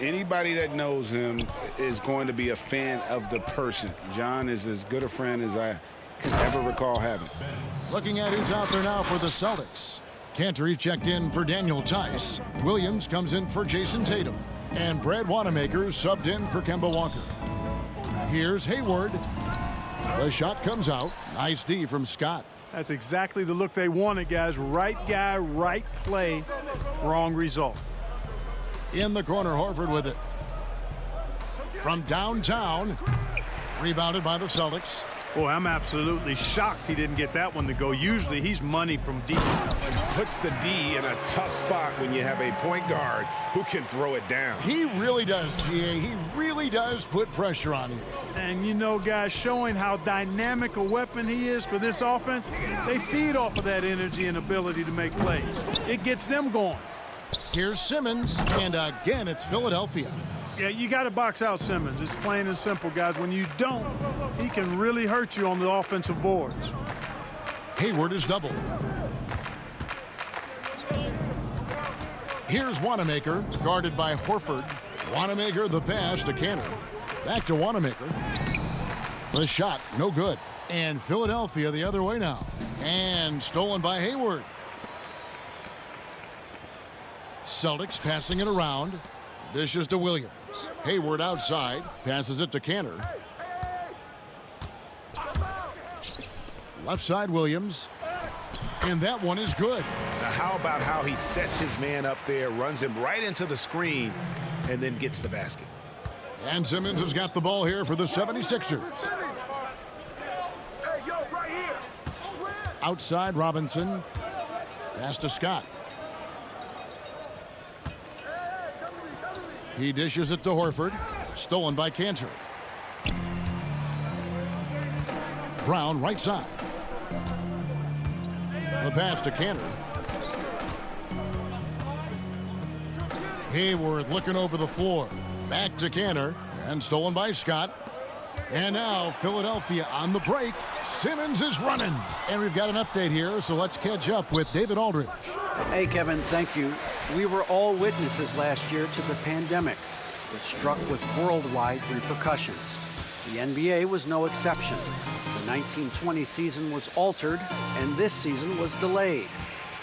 Speaker 3: anybody that knows him is going to be a fan of the person. John is as good a friend as I can ever recall having.
Speaker 1: Looking at who's out there now for the Celtics. Cantor checked in for Daniel Tice. Williams comes in for Jason Tatum. And Brad Wanamaker subbed in for Kemba Walker. Here's Hayward. The shot comes out. Nice D from Scott.
Speaker 14: That's exactly the look they wanted, guys. Right guy, right play, wrong result.
Speaker 1: In the corner, Horford with it. From downtown. Rebounded by the Celtics.
Speaker 14: Boy, I'm absolutely shocked he didn't get that one to go. Usually he's money from deep.
Speaker 8: Puts the D in a tough spot when you have a point guard who can throw it down.
Speaker 1: He really does, GA. He really does put pressure on you.
Speaker 14: And you know, guys, showing how dynamic a weapon he is for this offense, they feed off of that energy and ability to make plays. It gets them going.
Speaker 1: Here's Simmons, and again, it's Philadelphia.
Speaker 14: Yeah, you got to box out Simmons. It's plain and simple, guys. When you don't, he can really hurt you on the offensive boards.
Speaker 1: Hayward is doubled. Here's Wanamaker, guarded by Horford. Wanamaker, the pass to Cantor. Back to Wanamaker. The shot, no good. And Philadelphia the other way now. And stolen by Hayward. Celtics passing it around. Dishes to Williams. Hayward outside. Passes it to Cantor. Left side, Williams. And that one is good.
Speaker 15: Now, how about how he sets his man up there, runs him right into the screen, and then gets the basket.
Speaker 1: And Simmons has got the ball here for the 76ers. Outside, Robinson. Pass to Scott. He dishes it to Horford. Stolen by Cantor. Brown right side. The pass to Cantor. Hayward looking over the floor. Back to Cantor. And stolen by Scott. And now Philadelphia on the break. Simmons is running. And we've got an update here, so let's catch up with David Aldridge.
Speaker 12: Hey, Kevin, thank you. We were all witnesses last year to the pandemic that struck with worldwide repercussions. The NBA was no exception. The 1920 season was altered, and this season was delayed.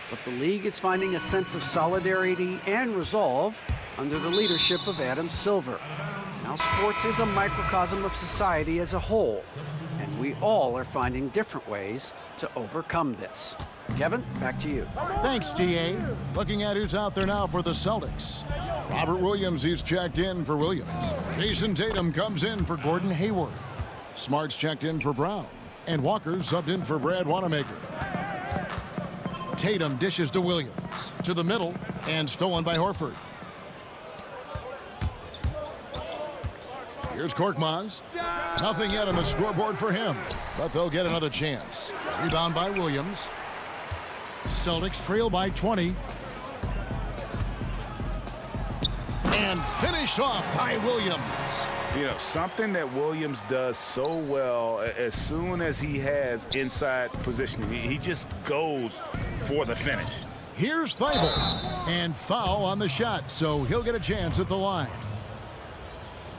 Speaker 12: But the league is finding a sense of solidarity and resolve under the leadership of Adam Silver. Now, sports is a microcosm of society as a whole, and we all are finding different ways to overcome this. Kevin, back to you.
Speaker 1: Thanks, GA. Looking at who's out there now for the Celtics. Robert Williams, he's checked in for Williams. Jason Tatum comes in for Gordon Hayward. Smart's checked in for Brown. And Walker subbed in for Brad Wanamaker. Tatum dishes to Williams. To the middle, and stolen by Horford. Here's Korkmaz. Nothing yet on the scoreboard for him, but they'll get another chance. Rebound by Williams. Celtics trail by 20. And finished off by Williams.
Speaker 3: You know, something that Williams does so well as soon as he has inside positioning, he just goes for the finish.
Speaker 1: Here's Thibault. And foul on the shot, so he'll get a chance at the line.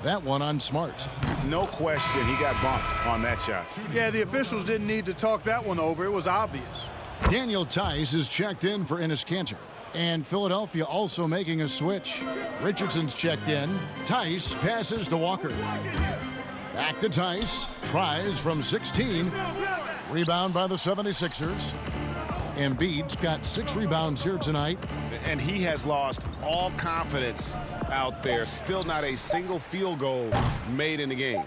Speaker 1: That one on Smart.
Speaker 3: No question he got bumped on that shot.
Speaker 14: Yeah, the officials didn't need to talk that one over. It was obvious.
Speaker 1: Daniel Tice is checked in for Enes Kanter. And Philadelphia also making a switch. Richardson's checked in. Tice passes to Walker. Back to Tice. Tries from 16. Rebound by the 76ers. Embiid's got 6 rebounds here tonight.
Speaker 3: And he has lost all confidence out there. Still not a single field goal made in the game.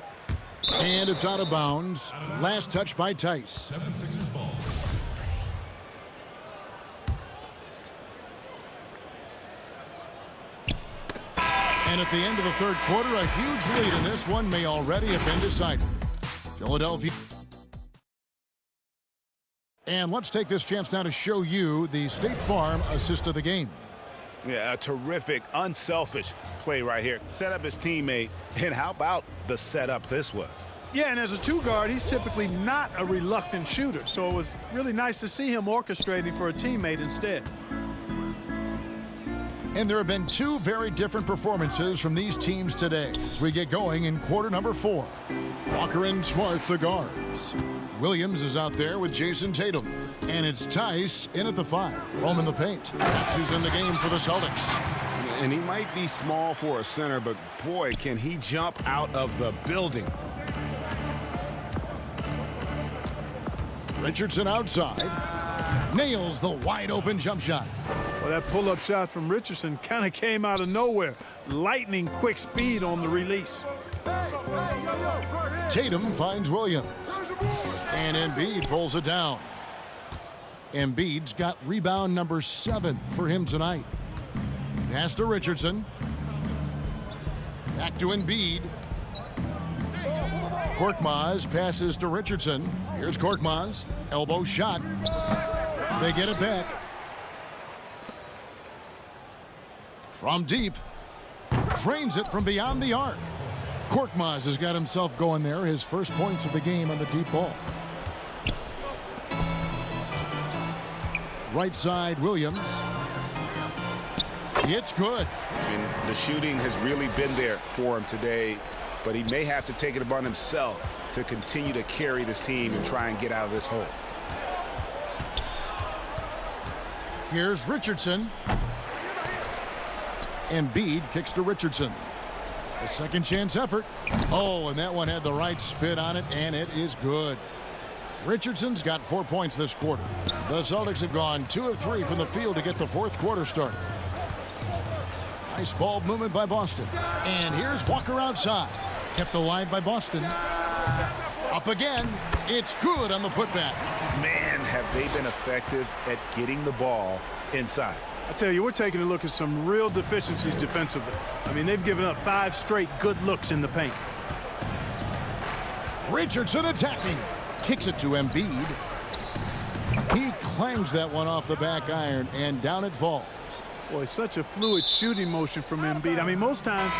Speaker 1: And it's out of bounds. Last touch by Tice. And at the end of the third quarter, a huge lead in this one may already have been decided. Philadelphia. And let's take this chance now to show you the State Farm assist of the game.
Speaker 15: Yeah, a terrific, unselfish play right here. Set up his teammate, and how about the setup this was?
Speaker 14: Yeah, and as a two guard, he's typically not a reluctant shooter, so it was really nice to see him orchestrating for a teammate instead.
Speaker 1: And there have been two very different performances from these teams today as we get going in quarter number 4. Walker and Smart, the guards. Williams is out there with Jason Tatum. And it's Tice in at the 5. Roman the paint. That's who's in the game for the Celtics.
Speaker 3: And he might be small for a center, but boy, can he jump out of the building.
Speaker 1: Richardson outside. Nails the wide open jump shot.
Speaker 14: Well, that pull-up shot from Richardson kind of came out of nowhere. Lightning quick speed on the release.
Speaker 1: Tatum finds Williams. And Embiid pulls it down. Embiid's got rebound number 7 for him tonight. Pass to Richardson. Back to Embiid. Korkmaz passes to Richardson. Here's Korkmaz. Elbow shot. They get it back. From deep. Drains it from beyond the arc. Korkmaz has got himself going there. His first points of the game on the deep ball. Right side, Williams. It's good.
Speaker 3: And the shooting has really been there for him today, but he may have to take it upon himself to continue to carry this team and try and get out of this hole.
Speaker 1: Here's Richardson. Embiid kicks to Richardson. A second chance effort. Oh, and that one had the right spin on it, and it is good. Richardson's got 4 points this quarter. The Celtics have gone 2 of 3 from the field to get the fourth quarter started. Nice ball movement by Boston. And here's Walker outside. Kept alive by Boston. Up again. It's good on the putback.
Speaker 15: Man, have they been effective at getting the ball inside.
Speaker 14: I tell you, we're taking a look at some real deficiencies defensively. I mean, they've given up 5 straight good looks in the paint.
Speaker 1: Richardson attacking. Kicks it to Embiid. He clangs that one off the back iron, and down it falls.
Speaker 14: Boy, such a fluid shooting motion from Embiid. I mean, most times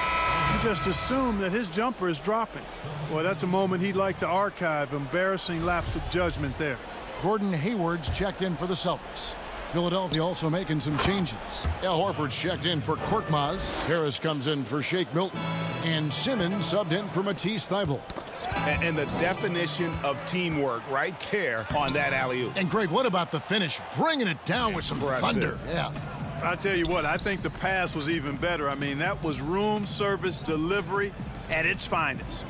Speaker 14: you just assume that his jumper is dropping. Boy, that's a moment he'd like to archive. Embarrassing lapse of judgment there.
Speaker 1: Gordon Hayward's checked in for the Celtics. Philadelphia also making some changes. Al Horford's checked in for Korkmaz. Harris comes in for Shake Milton. And Simmons subbed in for Matisse Thybulle.
Speaker 3: And the definition of teamwork right there on that alley-oop.
Speaker 1: And Greg, what about the finish? Bringing it down with some thunder. Yeah.
Speaker 14: I tell you what, I think the pass was even better. I mean, that was room service delivery at its finest.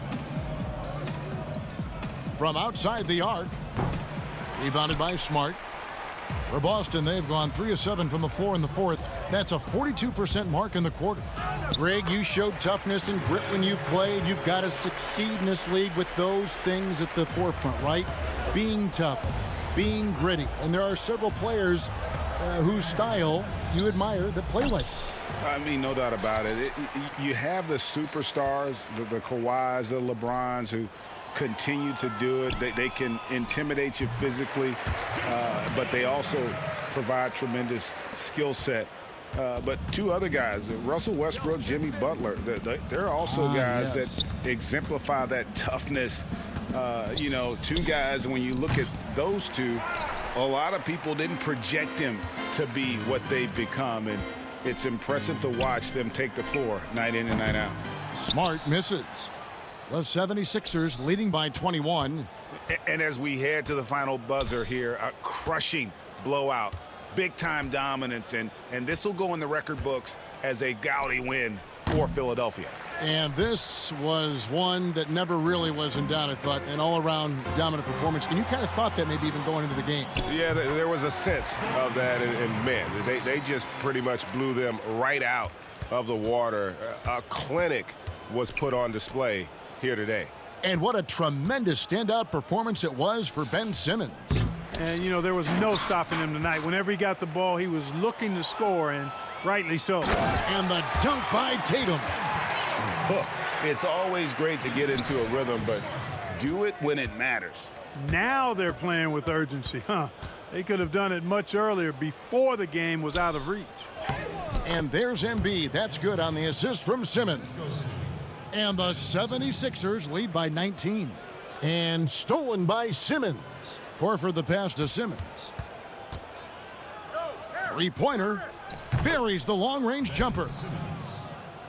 Speaker 1: From outside the arc. Rebounded by Smart. For Boston, they've gone 3 of 7 from the floor in the fourth. That's a 42% mark in the quarter. Greg, you showed toughness and grit when you played. You've got to succeed in this league with those things at the forefront, right? Being tough, being gritty. And there are several players whose style you admire that play like it.
Speaker 3: I mean, no doubt about it. You have the superstars, the Kawhis, the LeBrons, who continue to do it. They can intimidate you physically, but they also provide tremendous skill set. But 2 other guys, Russell Westbrook, Jimmy Butler, they're also guys that exemplify that toughness. You know, 2 guys, when you look at those 2, a lot of people didn't project them to be what they've become, and it's impressive to watch them take the floor night in and night out.
Speaker 1: Smart misses. The 76ers leading by 21.
Speaker 15: And as we head to the final buzzer here, a crushing blowout, big-time dominance, and this will go in the record books as a gaudy win for Philadelphia.
Speaker 1: And this was one that never really was in doubt, I thought, an all-around dominant performance. And you kind of thought that maybe even going into the game.
Speaker 8: Yeah, there was a sense of that, and man, they just pretty much blew them right out of the water. A clinic was put on display here today.
Speaker 1: And what a tremendous standout performance it was for Ben Simmons.
Speaker 14: And, you know, there was no stopping him tonight. Whenever he got the ball, he was looking to score, and rightly so.
Speaker 1: And the dunk by Tatum.
Speaker 3: Look, it's always great to get into a rhythm, but do it when it matters.
Speaker 14: Now they're playing with urgency, huh? They could have done it much earlier before the game was out of reach.
Speaker 1: And there's Embiid. That's good on the assist from Simmons. And the 76ers lead by 19. And stolen by Simmons. Horford the pass to Simmons. Three-pointer. Buries the long-range jumper.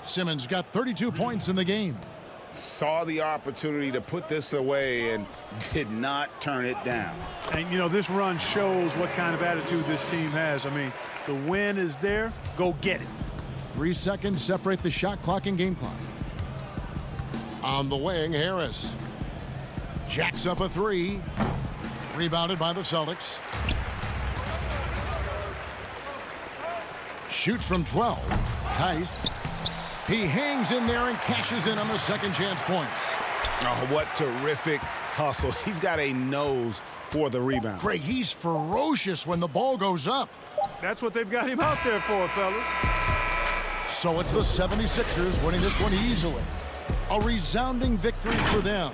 Speaker 1: Simmons got 32 points in the game.
Speaker 3: Saw the opportunity to put this away and did not turn it down.
Speaker 14: And, you know, this run shows what kind of attitude this team has. I mean, the win is there. Go get it.
Speaker 1: 3 seconds separate the shot clock and game clock. On the wing, Harris. Jacks up a three. Rebounded by the Celtics. Shoots from 12. Tice. He hangs in there and cashes in on the second chance points.
Speaker 3: Oh, what terrific hustle. He's got a nose for the rebound.
Speaker 1: Greg, he's ferocious when the ball goes up.
Speaker 14: That's what they've got him out there for, fellas.
Speaker 1: So it's the 76ers winning this one easily. A resounding victory for them.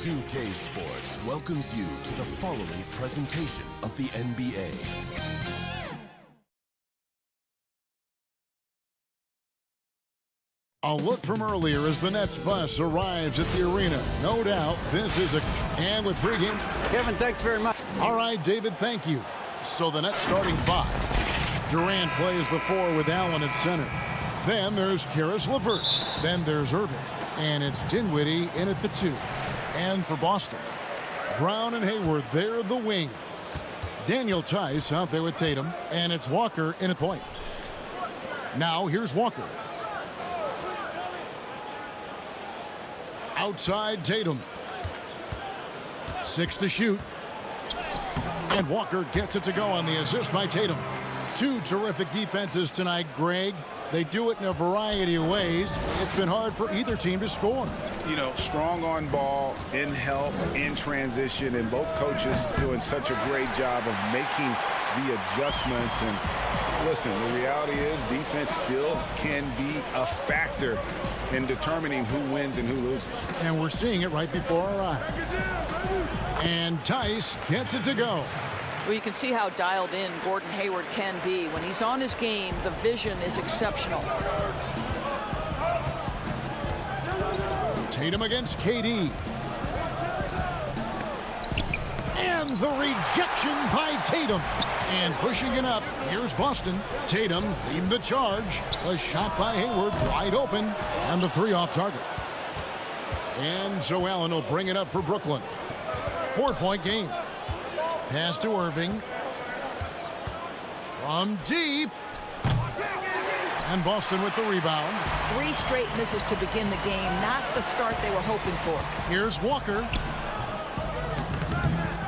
Speaker 16: 2K Sports welcomes you to the following presentation of the NBA.
Speaker 1: A look from earlier as the Nets bus arrives at the arena. No doubt this is and with pregame.
Speaker 12: Kevin, thanks very much.
Speaker 1: All right, David, thank you. So the Nets starting 5. Durant plays the 4 with Allen at center. Then there's Karis LeVert. Then there's Irving. And it's Dinwiddie in at the 2. And for Boston, Brown and Hayward, they're the wings. Daniel Tice out there with Tatum. And it's Walker in at point. Now here's Walker. Outside Tatum. 6 to shoot. And Walker gets it to go on the assist by Tatum. 2 terrific defenses tonight, Greg. They do it in a variety of ways. It's been hard for either team to score.
Speaker 3: You know, strong on ball, in help, in transition, and both coaches doing such a great job of making the adjustments. And listen, the reality is defense still can be a factor in determining who wins and who loses.
Speaker 1: And we're seeing it right before our eyes. And Tice gets it to go.
Speaker 4: Well, you can see how dialed in Gordon Hayward can be. When he's on his game, the vision is exceptional.
Speaker 1: Tatum against KD. And the rejection by Tatum. And pushing it up, here's Boston. Tatum leading the charge. A shot by Hayward, wide open. And the 3 off target. And so Allen will bring it up for Brooklyn. 4-point game. Pass to Irving. From deep. And Boston with the rebound.
Speaker 4: 3 straight misses to begin the game. Not the start they were hoping for.
Speaker 1: Here's Walker.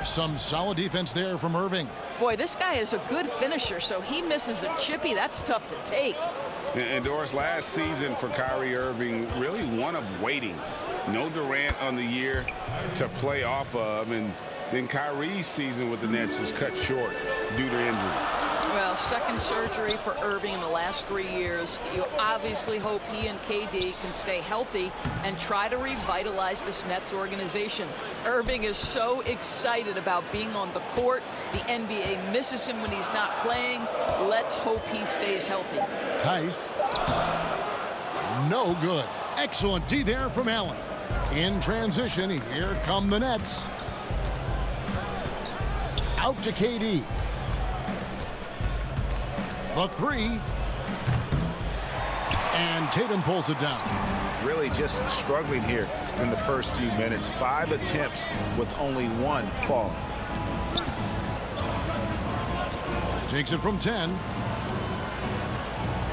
Speaker 1: Some solid defense there from Irving.
Speaker 4: Boy, this guy is a good finisher, so he misses a chippy. That's tough to take.
Speaker 3: And Doris, last season for Kyrie Irving, really one of waiting. No Durant on the year to play off of, and then Kyrie's season with the Nets was cut short due to injury.
Speaker 4: Well, second surgery for Irving in the last 3 years. You obviously hope he and KD can stay healthy and try to revitalize this Nets organization. Irving is so excited about being on the court. The NBA misses him when he's not playing. Let's hope he stays healthy.
Speaker 1: Tice. No good. Excellent D there from Allen. In transition, here come the Nets. Out to KD. The 3. And Tatum pulls it down.
Speaker 3: Really just struggling here in the first few minutes. 5 attempts with only 1 fall.
Speaker 1: Takes it from 10.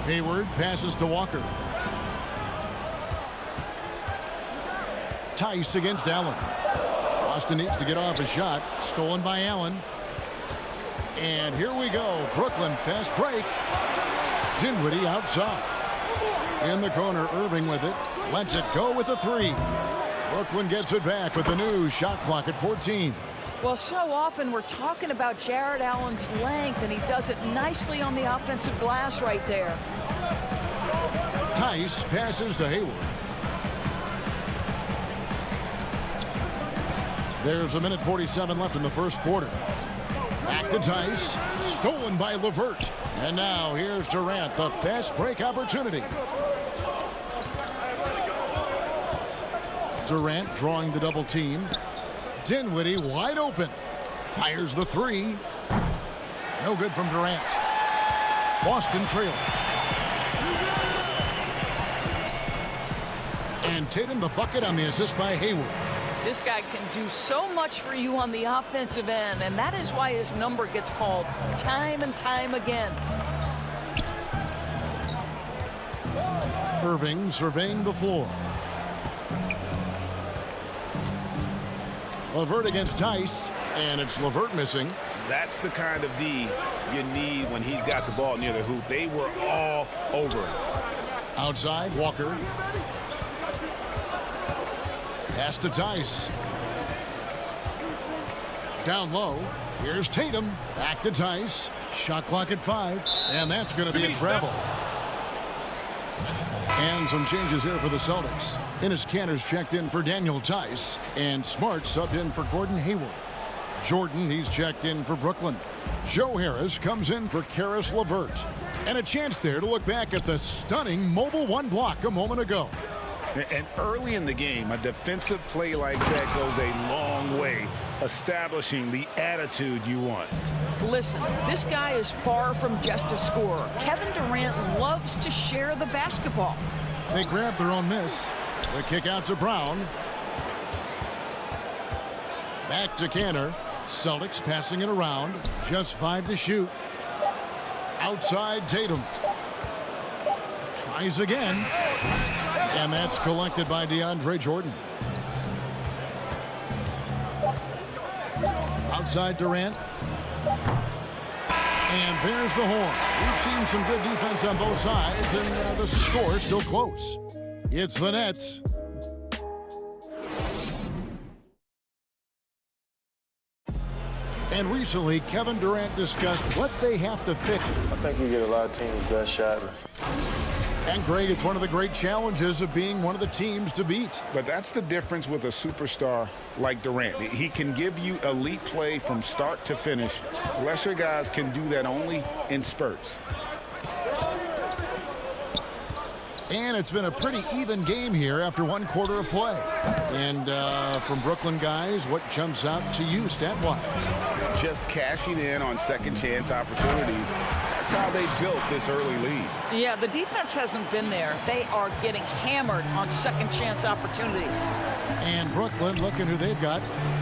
Speaker 1: Hayward passes to Walker. Tice against Allen. Boston needs to get off a shot. Stolen by Allen. And here we go. Brooklyn fast break. Dinwiddie outside. In the corner, Irving with it. Lets it go with a 3. Brooklyn gets it back with the new shot clock at 14.
Speaker 4: Well, so often we're talking about Jared Allen's length, and he does it nicely on the offensive glass right there.
Speaker 1: Tice passes to Hayward. There's a minute 47 left in the first quarter. Back to Tice. Stolen by LeVert. And now here's Durant, the fast break opportunity. Durant drawing the double team. Dinwiddie wide open. Fires the 3. No good from Durant. Boston trail. And Tatum the bucket on the assist by Hayward.
Speaker 4: This guy can do so much for you on the offensive end, and that is why his number gets called time and time again.
Speaker 1: Irving surveying the floor. LeVert against Tice, and it's LeVert missing.
Speaker 3: That's the kind of D you need when he's got the ball near the hoop. They were all over it.
Speaker 1: Outside, Walker. Pass to Tice. Down low. Here's Tatum. Back to Tice. Shot clock at 5. And that's going to be a travel. And some changes here for the Celtics. Enes Kanter's checked in for Daniel Tice, and Smart subbed in for Gordon Hayward. Jordan, he's checked in for Brooklyn. Joe Harris comes in for Karis LeVert. And a chance there to look back at the stunning mobile one block a moment ago.
Speaker 3: And early in the game, a defensive play like that goes a long way, establishing the attitude you want.
Speaker 4: Listen, this guy is far from just a scorer. Kevin Durant loves to share the basketball.
Speaker 1: They grab their own miss. The kick out to Brown. Back to Kanter. Celtics passing it around. Just 5 to shoot. Outside Tatum. Tries again. And that's collected by DeAndre Jordan. Outside Durant. And there's the horn. We've seen some good defense on both sides, and the score still close. It's the Nets. And recently, Kevin Durant discussed what they have to fix.
Speaker 5: I think we get a lot of teams' best shot.
Speaker 1: And Greg, it's one of the great challenges of being one of the teams to beat.
Speaker 3: But that's the difference with a superstar like Durant. He can give you elite play from start to finish. Lesser guys can do that only in spurts.
Speaker 1: And it's been a pretty even game here after 1 quarter of play. And from Brooklyn guys, what jumps out to you stat-wise?
Speaker 3: Just cashing in on second chance opportunities. That's how they built this early lead.
Speaker 4: Yeah, the defense hasn't been there. They are getting hammered on second chance opportunities.
Speaker 1: And Brooklyn, looking who they've got.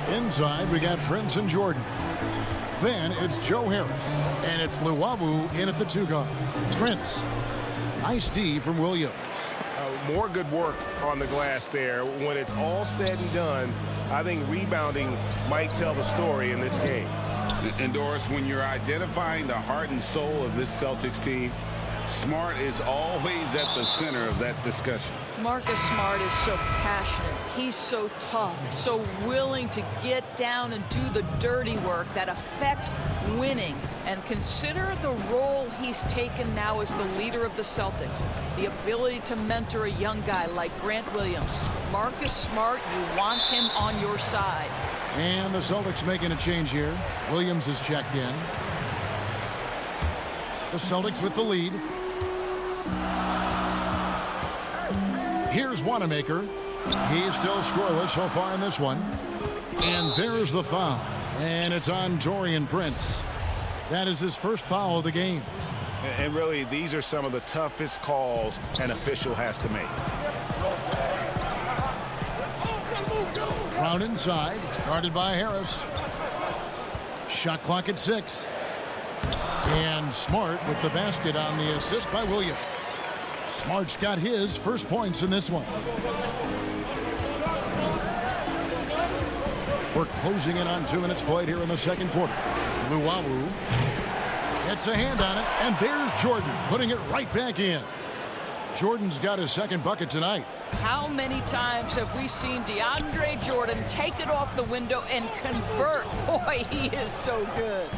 Speaker 1: Inside, we got Prince and Jordan. Then it's Joe Harris. And it's Luwawu in at the 2 guard. Prince. Nice D from Williams.
Speaker 8: More good work on the glass there. When it's all said and done, I think rebounding might tell the story in this game.
Speaker 3: And Doris, when you're identifying the heart and soul of this Celtics team, Smart is always at the center of that discussion.
Speaker 4: Marcus Smart is so passionate. He's so tough, so willing to get down and do the dirty work that affect winning. And consider the role he's taken now as the leader of the Celtics. The ability to mentor a young guy like Grant Williams. Marcus Smart, you want him on your side.
Speaker 1: And the Celtics making a change here. Williams is checked in. The Celtics with the lead. Here's Wanamaker. He's still scoreless so far in this one. And there's the foul. And it's on Taurean Prince. That is his first foul of the game.
Speaker 3: And really, these are some of the toughest calls an official has to make.
Speaker 1: Brown inside, guarded by Harris. Shot clock at 6. And Smart with the basket on the assist by Williams. Smart's got his first points in this one. We're closing in on 2 minutes played here in the second quarter. Luwawu gets a hand on it, and there's Jordan putting it right back in. Jordan's got his second bucket tonight.
Speaker 4: How many times have we seen DeAndre Jordan take it off the window and convert? Boy, he is so good.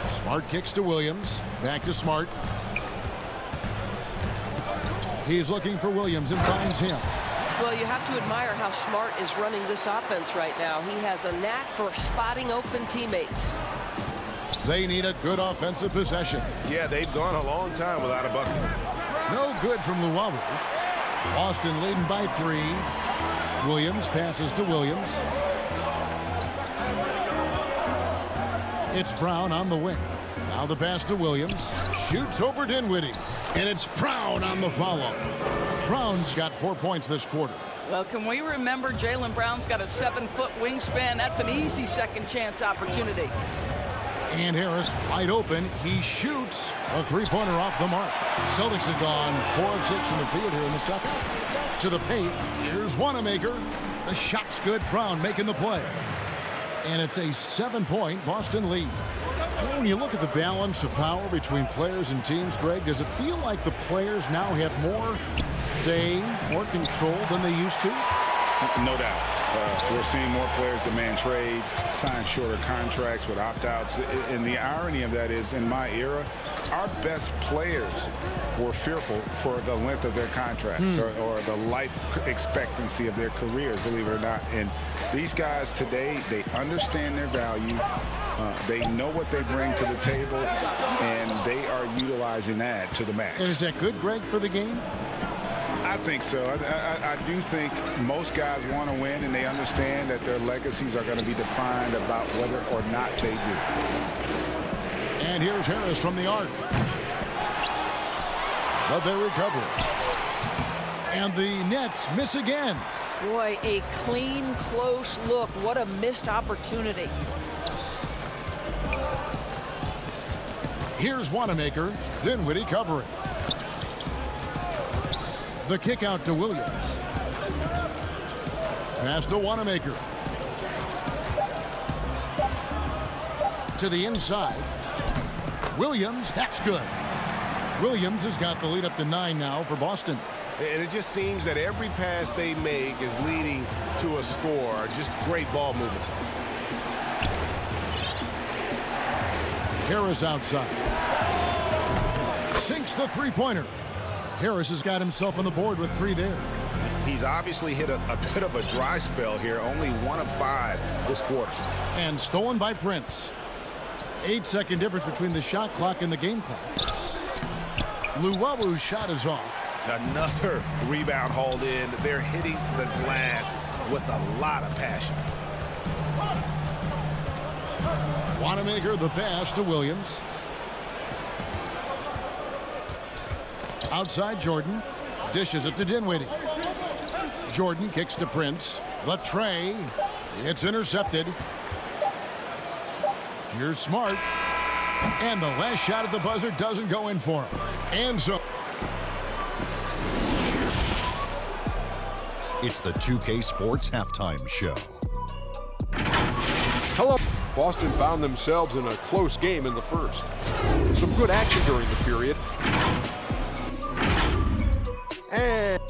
Speaker 1: Smart kicks to Williams. Back to Smart. He's looking for Williams and finds him.
Speaker 2: Well, you have to admire how Smart is running this offense right now. He has a knack for spotting open teammates.
Speaker 1: They need a good offensive possession.
Speaker 8: Yeah, they've gone a long time without a bucket.
Speaker 1: No good from Luwawu. Boston leading by 3. Williams passes to Williams. It's Brown on the wing. Now the pass to Williams. Shoots over Dinwiddie. And it's Brown on the follow. Brown's got 4 points this quarter.
Speaker 4: Well, can we remember Jaylen Brown's got a 7-foot wingspan? That's an easy second chance opportunity.
Speaker 1: And Harris wide open. He shoots a 3-pointer off the mark. Celtics have gone 4 of 6 from the field here in the second. To the paint. Here's Wanamaker. The shot's good. Brown making the play. And it's a 7-point Boston lead. When you look at the balance of power between players and teams, Greg, does it feel like the players now have more say, more control than they used to?
Speaker 3: No doubt. We're seeing more players demand trades, sign shorter contracts with opt-outs. And the irony of that is, in my era, our best players were fearful for the length of their contracts or the life expectancy of their careers, believe it or not. And these guys today, they understand their value. They know what they bring to the table, and they are utilizing that to the max.
Speaker 1: And is that good, Greg, for the game?
Speaker 3: I think so. I do think most guys want to win, and they understand that their legacies are going to be defined about whether or not they do.
Speaker 1: And here's Harris from the arc. But they recover it. And the Nets miss again.
Speaker 4: Boy, a clean, close look. What a missed opportunity.
Speaker 1: Here's Wanamaker. Dinwiddie covering. The kick out to Williams. Pass to Wanamaker. To the inside. Williams, that's good. Williams has got the lead up to 9 now for Boston.
Speaker 8: And it just seems that every pass they make is leading to a score. Just great ball movement.
Speaker 1: Harris outside. Sinks the three-pointer. Harris has got himself on the board with 3 there.
Speaker 3: He's obviously hit a bit of a dry spell here. Only 1 of 5 this quarter.
Speaker 1: And stolen by Prince. 8-second difference between the shot clock and the game clock. Luwabu's shot is off.
Speaker 3: Another rebound hauled in. They're hitting the glass with a lot of passion.
Speaker 1: Wanamaker the pass to Williams. Outside Jordan. Dishes it to Dinwiddie. Jordan kicks to Prince. The tray. It's intercepted. Here's Smart. And the last shot at the buzzer doesn't go in for him. And so
Speaker 6: it's the 2K Sports Halftime Show.
Speaker 7: Hello. Boston found themselves in a close game in the first. Some good action during the period. And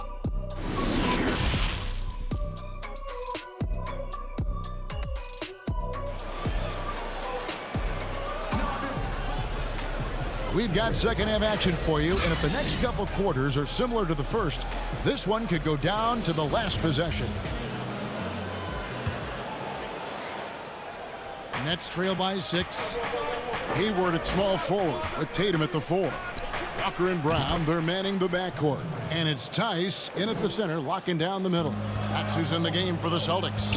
Speaker 1: we've got second half action for you, and if the next couple quarters are similar to the first, this one could go down to the last possession. Nets trail by 6. Hayward at small forward with Tatum at the 4. Walker and Brown, they're manning the backcourt. And it's Tice in at the center, locking down the middle. That's who's in the game for the Celtics.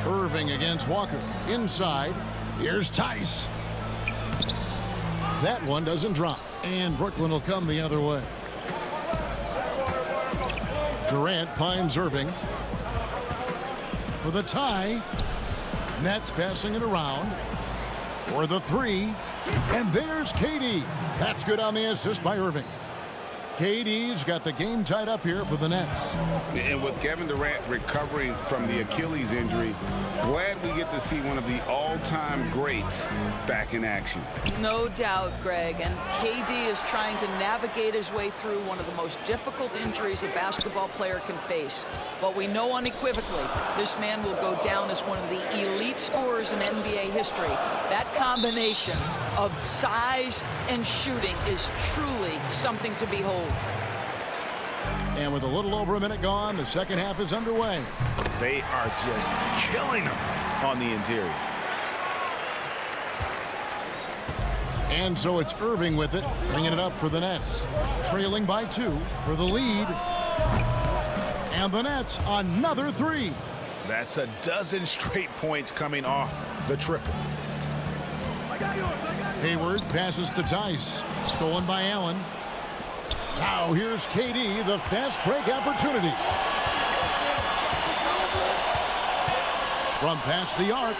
Speaker 1: Irving against Walker. Inside, here's Tice. That one doesn't drop. And Brooklyn will come the other way. Durant finds Irving. For the tie. Nets passing it around. For the 3. And there's KD. That's good on the assist by Irving. KD's got the game tied up here for the Nets.
Speaker 3: And with Kevin Durant recovering from the Achilles injury, glad we get to see one of the all-time greats back in action.
Speaker 4: No doubt, Greg. And KD is trying to navigate his way through one of the most difficult injuries a basketball player can face. But we know unequivocally this man will go down as one of the elite scorers in NBA history. That combination of size and shooting is truly something to behold.
Speaker 1: And with a little over a minute gone, the second half is underway.
Speaker 3: They are just killing them on the interior.
Speaker 1: And so it's Irving with it, bringing it up for the Nets. Trailing by 2 for the lead. And the Nets, another 3.
Speaker 3: That's a dozen straight points coming off the triple.
Speaker 1: Hayward passes to Tice. Stolen by Allen. Now here's KD, the fast break opportunity. From past the arc.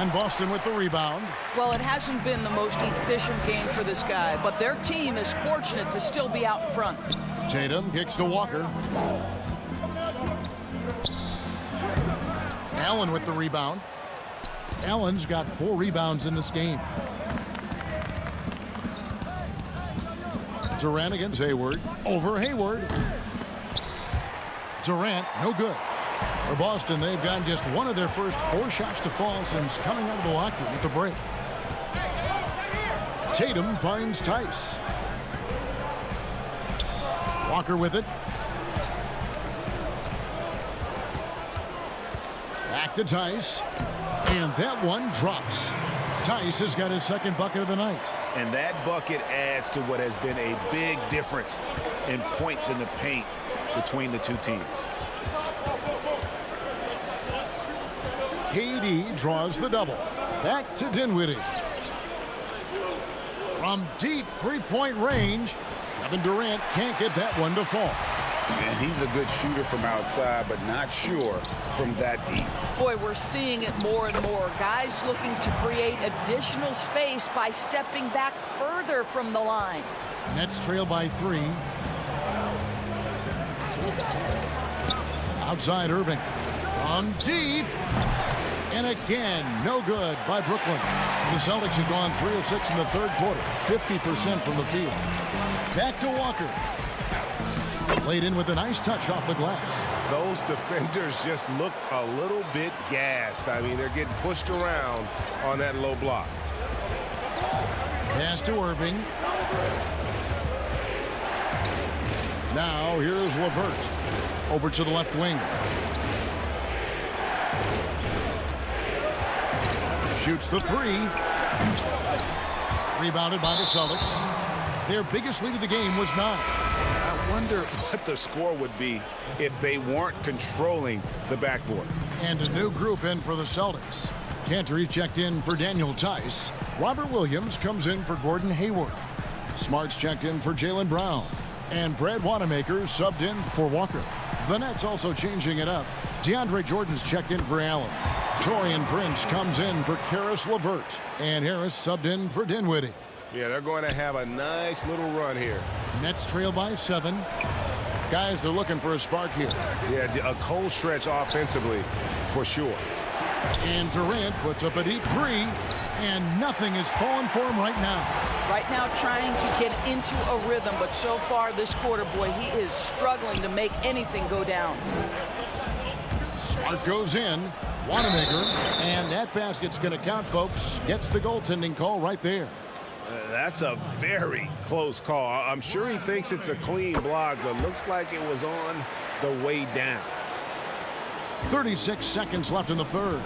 Speaker 1: And Boston with the rebound.
Speaker 4: Well, it hasn't been the most efficient game for this guy, but their team is fortunate to still be out in front.
Speaker 1: Tatum kicks to Walker. Allen with the rebound. Allen's got 4 rebounds in this game. Durant against Hayward. Over Hayward. Durant, no good. For Boston, they've gotten just one of their first 4 shots to fall since coming out of the locker room with the break. Tatum finds Tice. Walker with it. Back to Tice. And that one drops. Tice has got his second bucket of the night.
Speaker 15: And that bucket adds to what has been a big difference in points in the paint between the two teams.
Speaker 1: KD draws the double. Back to Dinwiddie. From deep three-point range, Kevin Durant can't get that one to fall.
Speaker 3: And he's a good shooter from outside, but not sure from that deep.
Speaker 4: Boy, we're seeing it more and more. Guys looking to create additional space by stepping back further from the line.
Speaker 1: Nets trail by 3. Outside Irving. From deep. And again, no good by Brooklyn. The Celtics have gone 3 of 6 in the third quarter. 50% from the field. Back to Walker. Laid in with a nice touch off the glass.
Speaker 8: Those defenders just look a little bit gassed. I mean, they're getting pushed around on that low block.
Speaker 1: Pass to Irving. Now here's LeVert. Over to the left wing. Shoots the 3. Rebounded by the Celtics. Their biggest lead of the game was 9.
Speaker 15: I wonder what the score would be if they weren't controlling the backboard.
Speaker 1: And a new group in for the Celtics. Cantor checked in for Daniel Tice. Robert Williams comes in for Gordon Hayward. Smart's checked in for Jaylen Brown. And Brad Wanamaker subbed in for Walker. The Nets also changing it up. DeAndre Jordan's checked in for Allen. Taurean Prince comes in for Karis LeVert. And Harris subbed in for Dinwiddie.
Speaker 8: Yeah, they're going to have a nice little run here.
Speaker 1: Nets trail by 7. Guys are looking for a spark here.
Speaker 8: Yeah, a cold stretch offensively for sure.
Speaker 1: And Durant puts up a deep 3. And nothing is falling for him right now.
Speaker 4: Right now trying to get into a rhythm, but so far this quarter, boy, he is struggling to make anything go down.
Speaker 1: Smart goes in. Wanamaker. And that basket's going to count, folks. Gets the goaltending call right there.
Speaker 8: That's a very close call. I'm sure he thinks it's a clean block, but looks like it was on the way down.
Speaker 1: 36 seconds left in the third.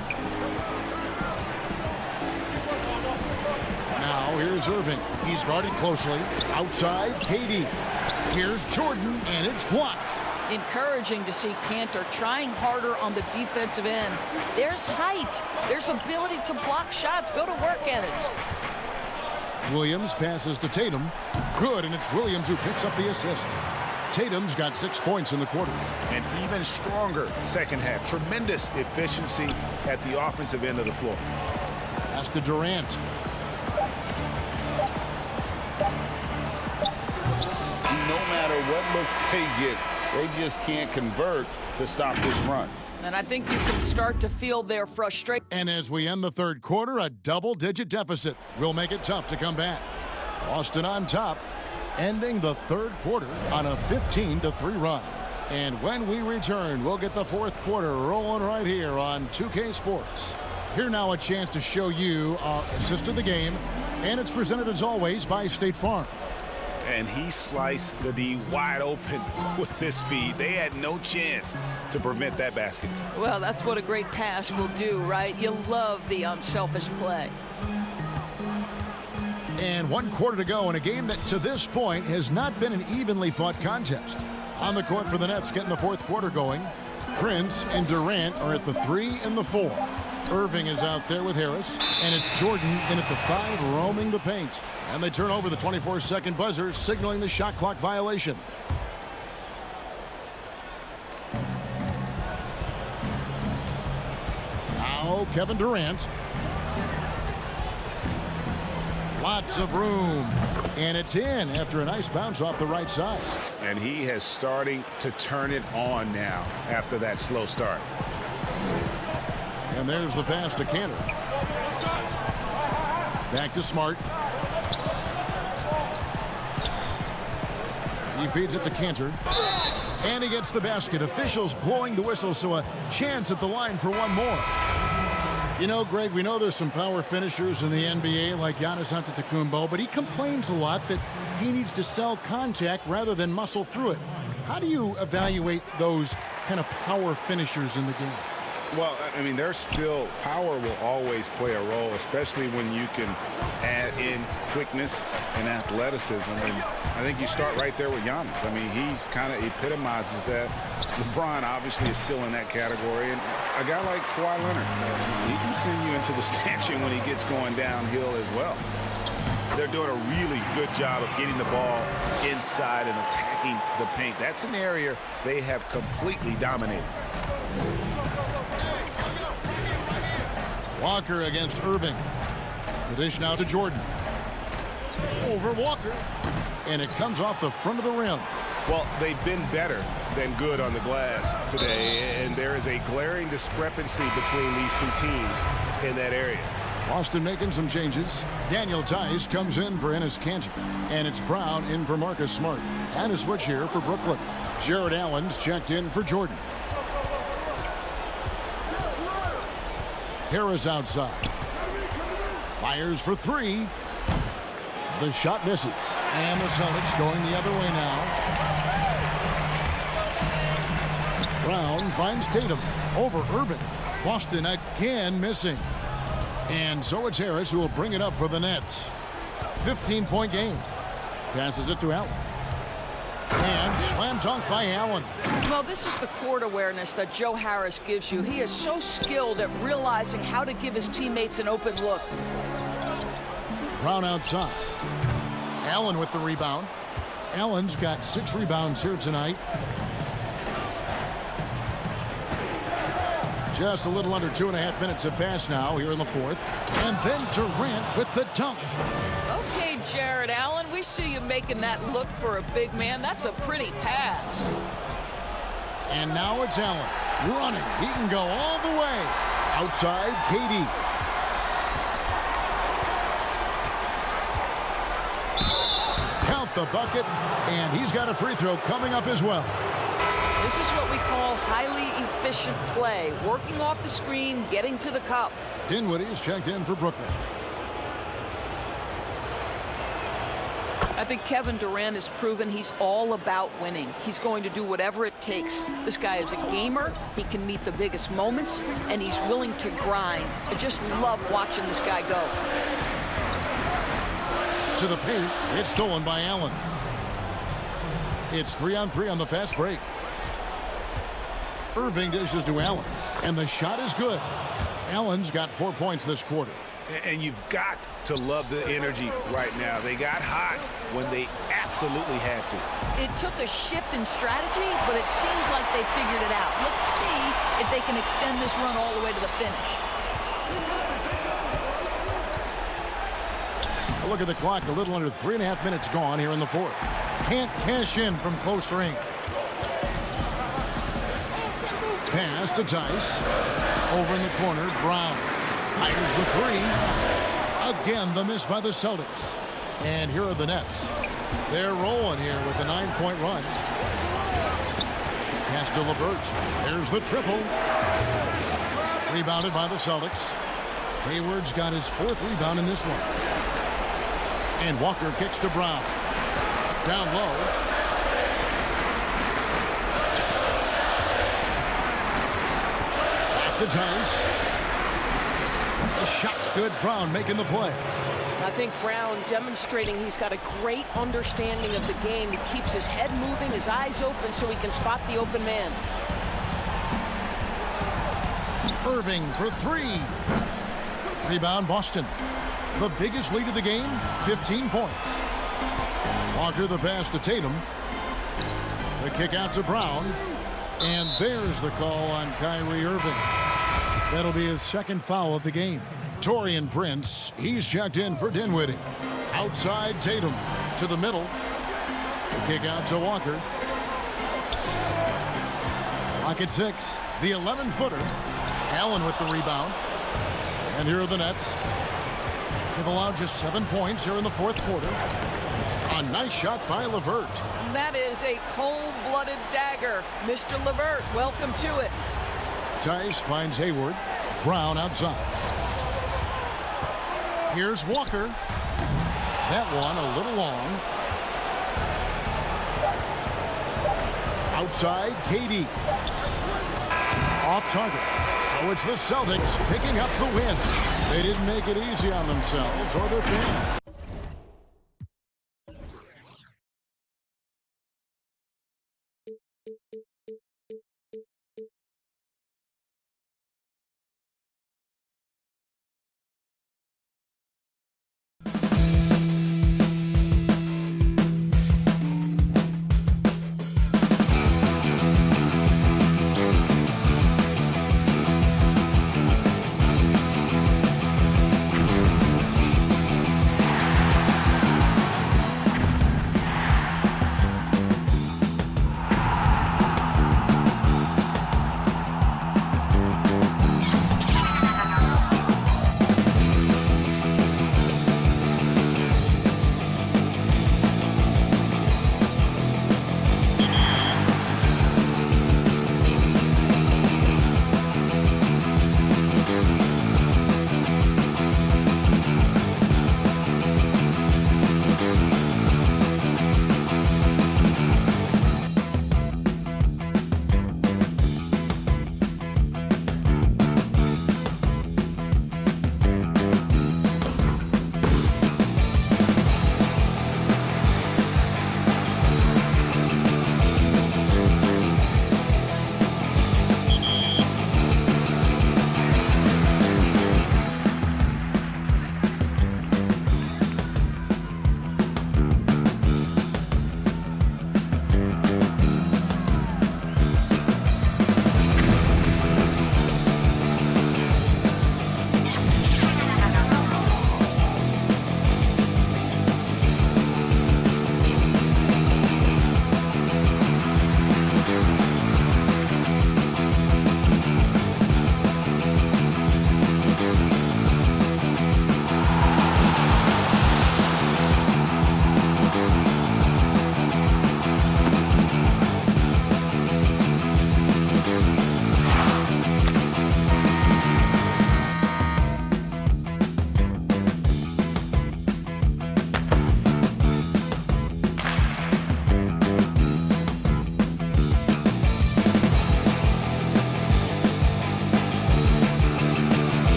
Speaker 1: Now here's Irving. He's guarded closely. Outside, KD. Here's Jordan, and it's blocked.
Speaker 4: Encouraging to see Cantor trying harder on the defensive end. There's height. There's ability to block shots. Go to work, Ennis.
Speaker 1: Williams passes to Tatum. Good, and it's Williams who picks up the assist. Tatum's got 6 points in the quarter.
Speaker 15: And even stronger second half. Tremendous efficiency at the offensive end of the floor.
Speaker 1: Pass to Durant.
Speaker 3: No matter what looks they get, they just can't convert to stop this run.
Speaker 4: And I think you can start to feel their frustration.
Speaker 1: And as we end the third quarter, a double-digit deficit will make it tough to come back. Boston on top, ending the third quarter on a 15-3 run. And when we return, we'll get the fourth quarter rolling right here on 2K Sports. Here now a chance to show you our assist of the game, and it's presented as always by State Farm.
Speaker 15: And he sliced the D wide open with this feed. They had no chance to prevent that basket.
Speaker 4: Well, that's what a great pass will do, right? You love the unselfish play.
Speaker 1: And 1 quarter to go in a game that to this point has not been an evenly fought contest. On the court for the Nets getting the fourth quarter going. Prince and Durant are at the 3 and the 4. Irving is out there with Harris, and it's Jordan in at the 5 roaming the paint. And they turn over the 24-second buzzer, signaling the shot clock violation. Now Kevin Durant. Lots of room. And it's in after a nice bounce off the right side.
Speaker 15: And he has starting to turn it on now after that slow start.
Speaker 1: And there's the pass to Cantor. Back to Smart. He feeds it to Cantor. And he gets the basket. Officials blowing the whistle, so a chance at the line for one more. You know, Greg, we know there's some power finishers in the NBA like Giannis Antetokounmpo, but he complains a lot that he needs to sell contact rather than muscle through it. How do you evaluate those kind of power finishers in the game?
Speaker 3: Well, I mean, there's still power will always play a role, especially when you can add in quickness and athleticism. And I think you start right there with Giannis. I mean, he's kind of epitomizes that. LeBron obviously is still in that category. And a guy like Kawhi Leonard, he can send you into the stanchion when he gets going downhill as well. They're doing a really good job of getting the ball inside and attacking the paint. That's an area they have completely dominated.
Speaker 1: Walker against Irving. The dish now to Jordan. Over Walker. And it comes off the front of the rim.
Speaker 8: Well, they've been better than good on the glass today, and there is a glaring discrepancy between these two teams in that area.
Speaker 1: Boston making some changes. Daniel Tice comes in for Enes Kanter. And it's Brown in for Marcus Smart. And a switch here for Brooklyn. Jared Allen's checked in for Jordan. Harris outside. Fires for three. The shot misses. And the Celtics going the other way now. Brown finds Tatum over Irving. Boston again missing. And so it's Harris who will bring it up for the Nets. 15-point game. Passes it to Allen. And slam dunk by Allen.
Speaker 4: Well, this is the court awareness that Joe Harris gives you. He is so skilled at realizing how to give his teammates an open look.
Speaker 1: Brown outside. Allen with the rebound. Allen's got 6 rebounds here tonight. Just a little under 2.5 minutes have passed now here in the fourth. And then Durant with the dunk.
Speaker 4: Okay, Jared Allen, we see you making that look for a big man. That's a pretty pass.
Speaker 1: And now it's Allen running. He can go all the way. Outside, KD. Count the bucket, and he's got a free throw coming up as well.
Speaker 4: This is what we call highly efficient play. Working off the screen, getting to the cup.
Speaker 1: Dinwiddie's checked in for Brooklyn.
Speaker 4: I think Kevin Durant has proven he's all about winning. He's going to do whatever it takes. This guy is a gamer. He can meet the biggest moments, and he's willing to grind. I just love watching this guy go.
Speaker 1: To the paint. It's stolen by Allen. It's 3-on-3 on the fast break. Irving dishes to Allen, and the shot is good. Allen's got 4 points this quarter.
Speaker 3: And you've got to love the energy right now. They got hot when they absolutely had to.
Speaker 4: It took a shift in strategy, but it seems like they figured it out. Let's see if they can extend this run all the way to the finish.
Speaker 1: A look at the clock. A little under 3.5 minutes gone here in the fourth. Can't cash in from close range. Pass to Tice. Over in the corner, Brown fires the three. Again, the miss by the Celtics. And here are the Nets. They're rolling here with a 9-point run. Pass to LeVert. There's the triple. Rebounded by the Celtics. Hayward's got his 4th rebound in this one. And Walker kicks to Brown. Down low. The Tice. The shot's good. Brown making the play.
Speaker 2: I think Brown demonstrating he's got a great understanding of the game. He keeps his head moving, his eyes open so he can spot the open man.
Speaker 1: Irving for 3. Rebound Boston. The biggest lead of the game, 15 points. Walker the pass to Tatum. The kick out to Brown. And there's the call on Kyrie Irving. That'll be his 2nd foul of the game. Taurean Prince, he's checked in for Dinwiddie. Outside Tatum to the middle. The kick out to Walker. Clock at 6. The 11-footer. Allen with the rebound. And here are the Nets. They've allowed just 7 points here in the 4th quarter. A nice shot by LeVert.
Speaker 4: And that is a cold-blooded dagger. Mr. LeVert, welcome to it.
Speaker 1: Tice finds Hayward. Brown outside. Here's Walker. That one a little long. Outside, KD. Off target. So it's the Celtics picking up the win. They didn't make it easy on themselves or their fans.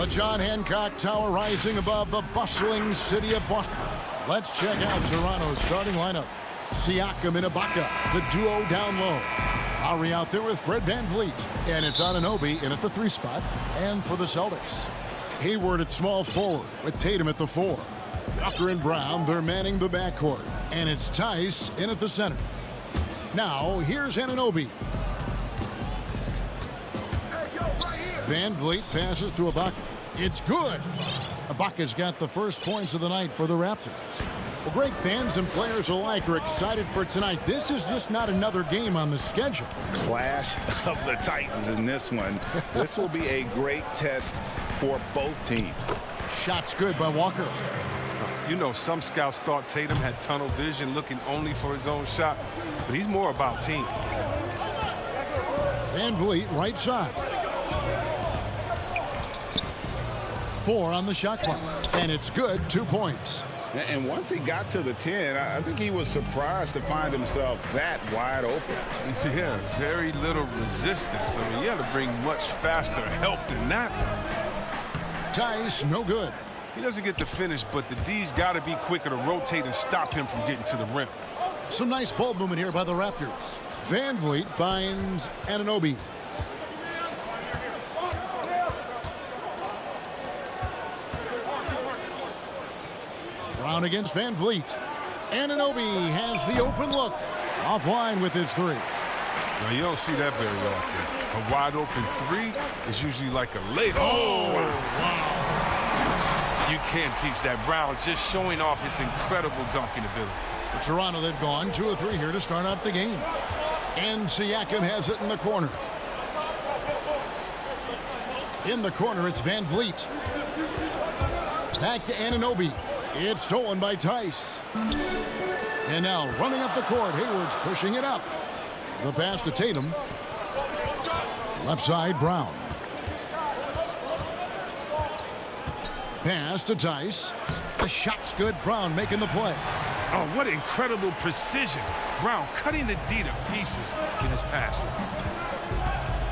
Speaker 1: The John Hancock Tower rising above the bustling city of Boston. Let's check out Toronto's starting lineup. Siakam and Ibaka, the duo down low. Lowry out there with Fred VanVleet. And it's Anunoby in at the 3 spot. And for the Celtics, Hayward at small forward with Tatum at the 4. Walker and Brown, they're manning the backcourt. And it's Tice in at the center. Now, here's Anunoby. VanVleet passes to Ibaka. It's good. Ibaka's got the first points of the night for the Raptors. Well, great fans and players alike are excited for tonight. This is just not another game on the schedule.
Speaker 15: Clash of the Titans in this one. This will be a great test for both teams.
Speaker 1: Shots good by Walker.
Speaker 10: You know, some scouts thought Tatum had tunnel vision, looking only for his own shot, but he's more about team.
Speaker 1: VanVleet right side. 4 on the shot clock, and it's good. 2 points.
Speaker 15: And once he got to the 10, I think he was surprised to find himself that wide open.
Speaker 10: Yeah, very little resistance. I mean, you have to bring much faster help than that.
Speaker 1: Tice, no good.
Speaker 10: He doesn't get the finish, but the D's got to be quicker to rotate and stop him from getting to the rim.
Speaker 1: Some nice ball movement here by the Raptors. VanVleet finds Anunoby. Brown against VanVleet. Anunoby has the open look. Offline with his 3.
Speaker 10: Now, you don't see that very often. A wide open 3 is usually like a layup. Oh, wow. You can't teach that. Brown just showing off his incredible dunking ability.
Speaker 1: For Toronto, they've gone 2 of 3 here to start out the game. And Siakam has it in the corner. In the corner, it's VanVleet. Back to Anunoby. It's stolen by Tice. And now running up the court, Hayward's pushing it up. The pass to Tatum. Left side, Brown. Pass to Tice. The shot's good. Brown making the play.
Speaker 10: Oh, what incredible precision. Brown cutting the D to pieces in his passing.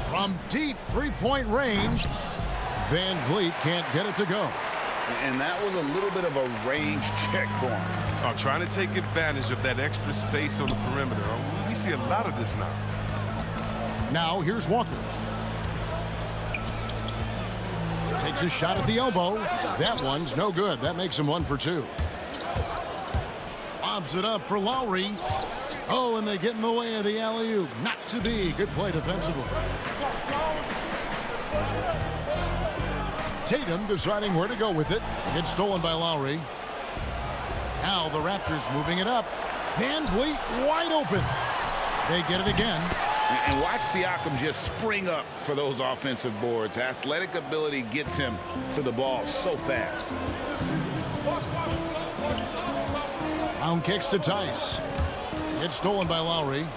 Speaker 1: From deep 3-point range, VanVleet can't get it to go.
Speaker 15: And that was a little bit of a range check for him.
Speaker 10: Oh, trying to take advantage of that extra space on the perimeter. Oh, we see a lot of this now.
Speaker 1: Now here's Walker. Takes a shot at the elbow. That one's no good. That makes him 1 for 2. Lobs it up for Lowry. Oh, and they get in the way of the alley-oop. Not to be. Good play defensively. Tatum deciding where to go with it. It's stolen by Lowry. Now the Raptors moving it up. VanVleet wide open. They get it again.
Speaker 15: And watch Siakam just spring up for those offensive boards. Athletic ability gets him to the ball so fast.
Speaker 1: Brown kicks to Tice. It's stolen by Lowry.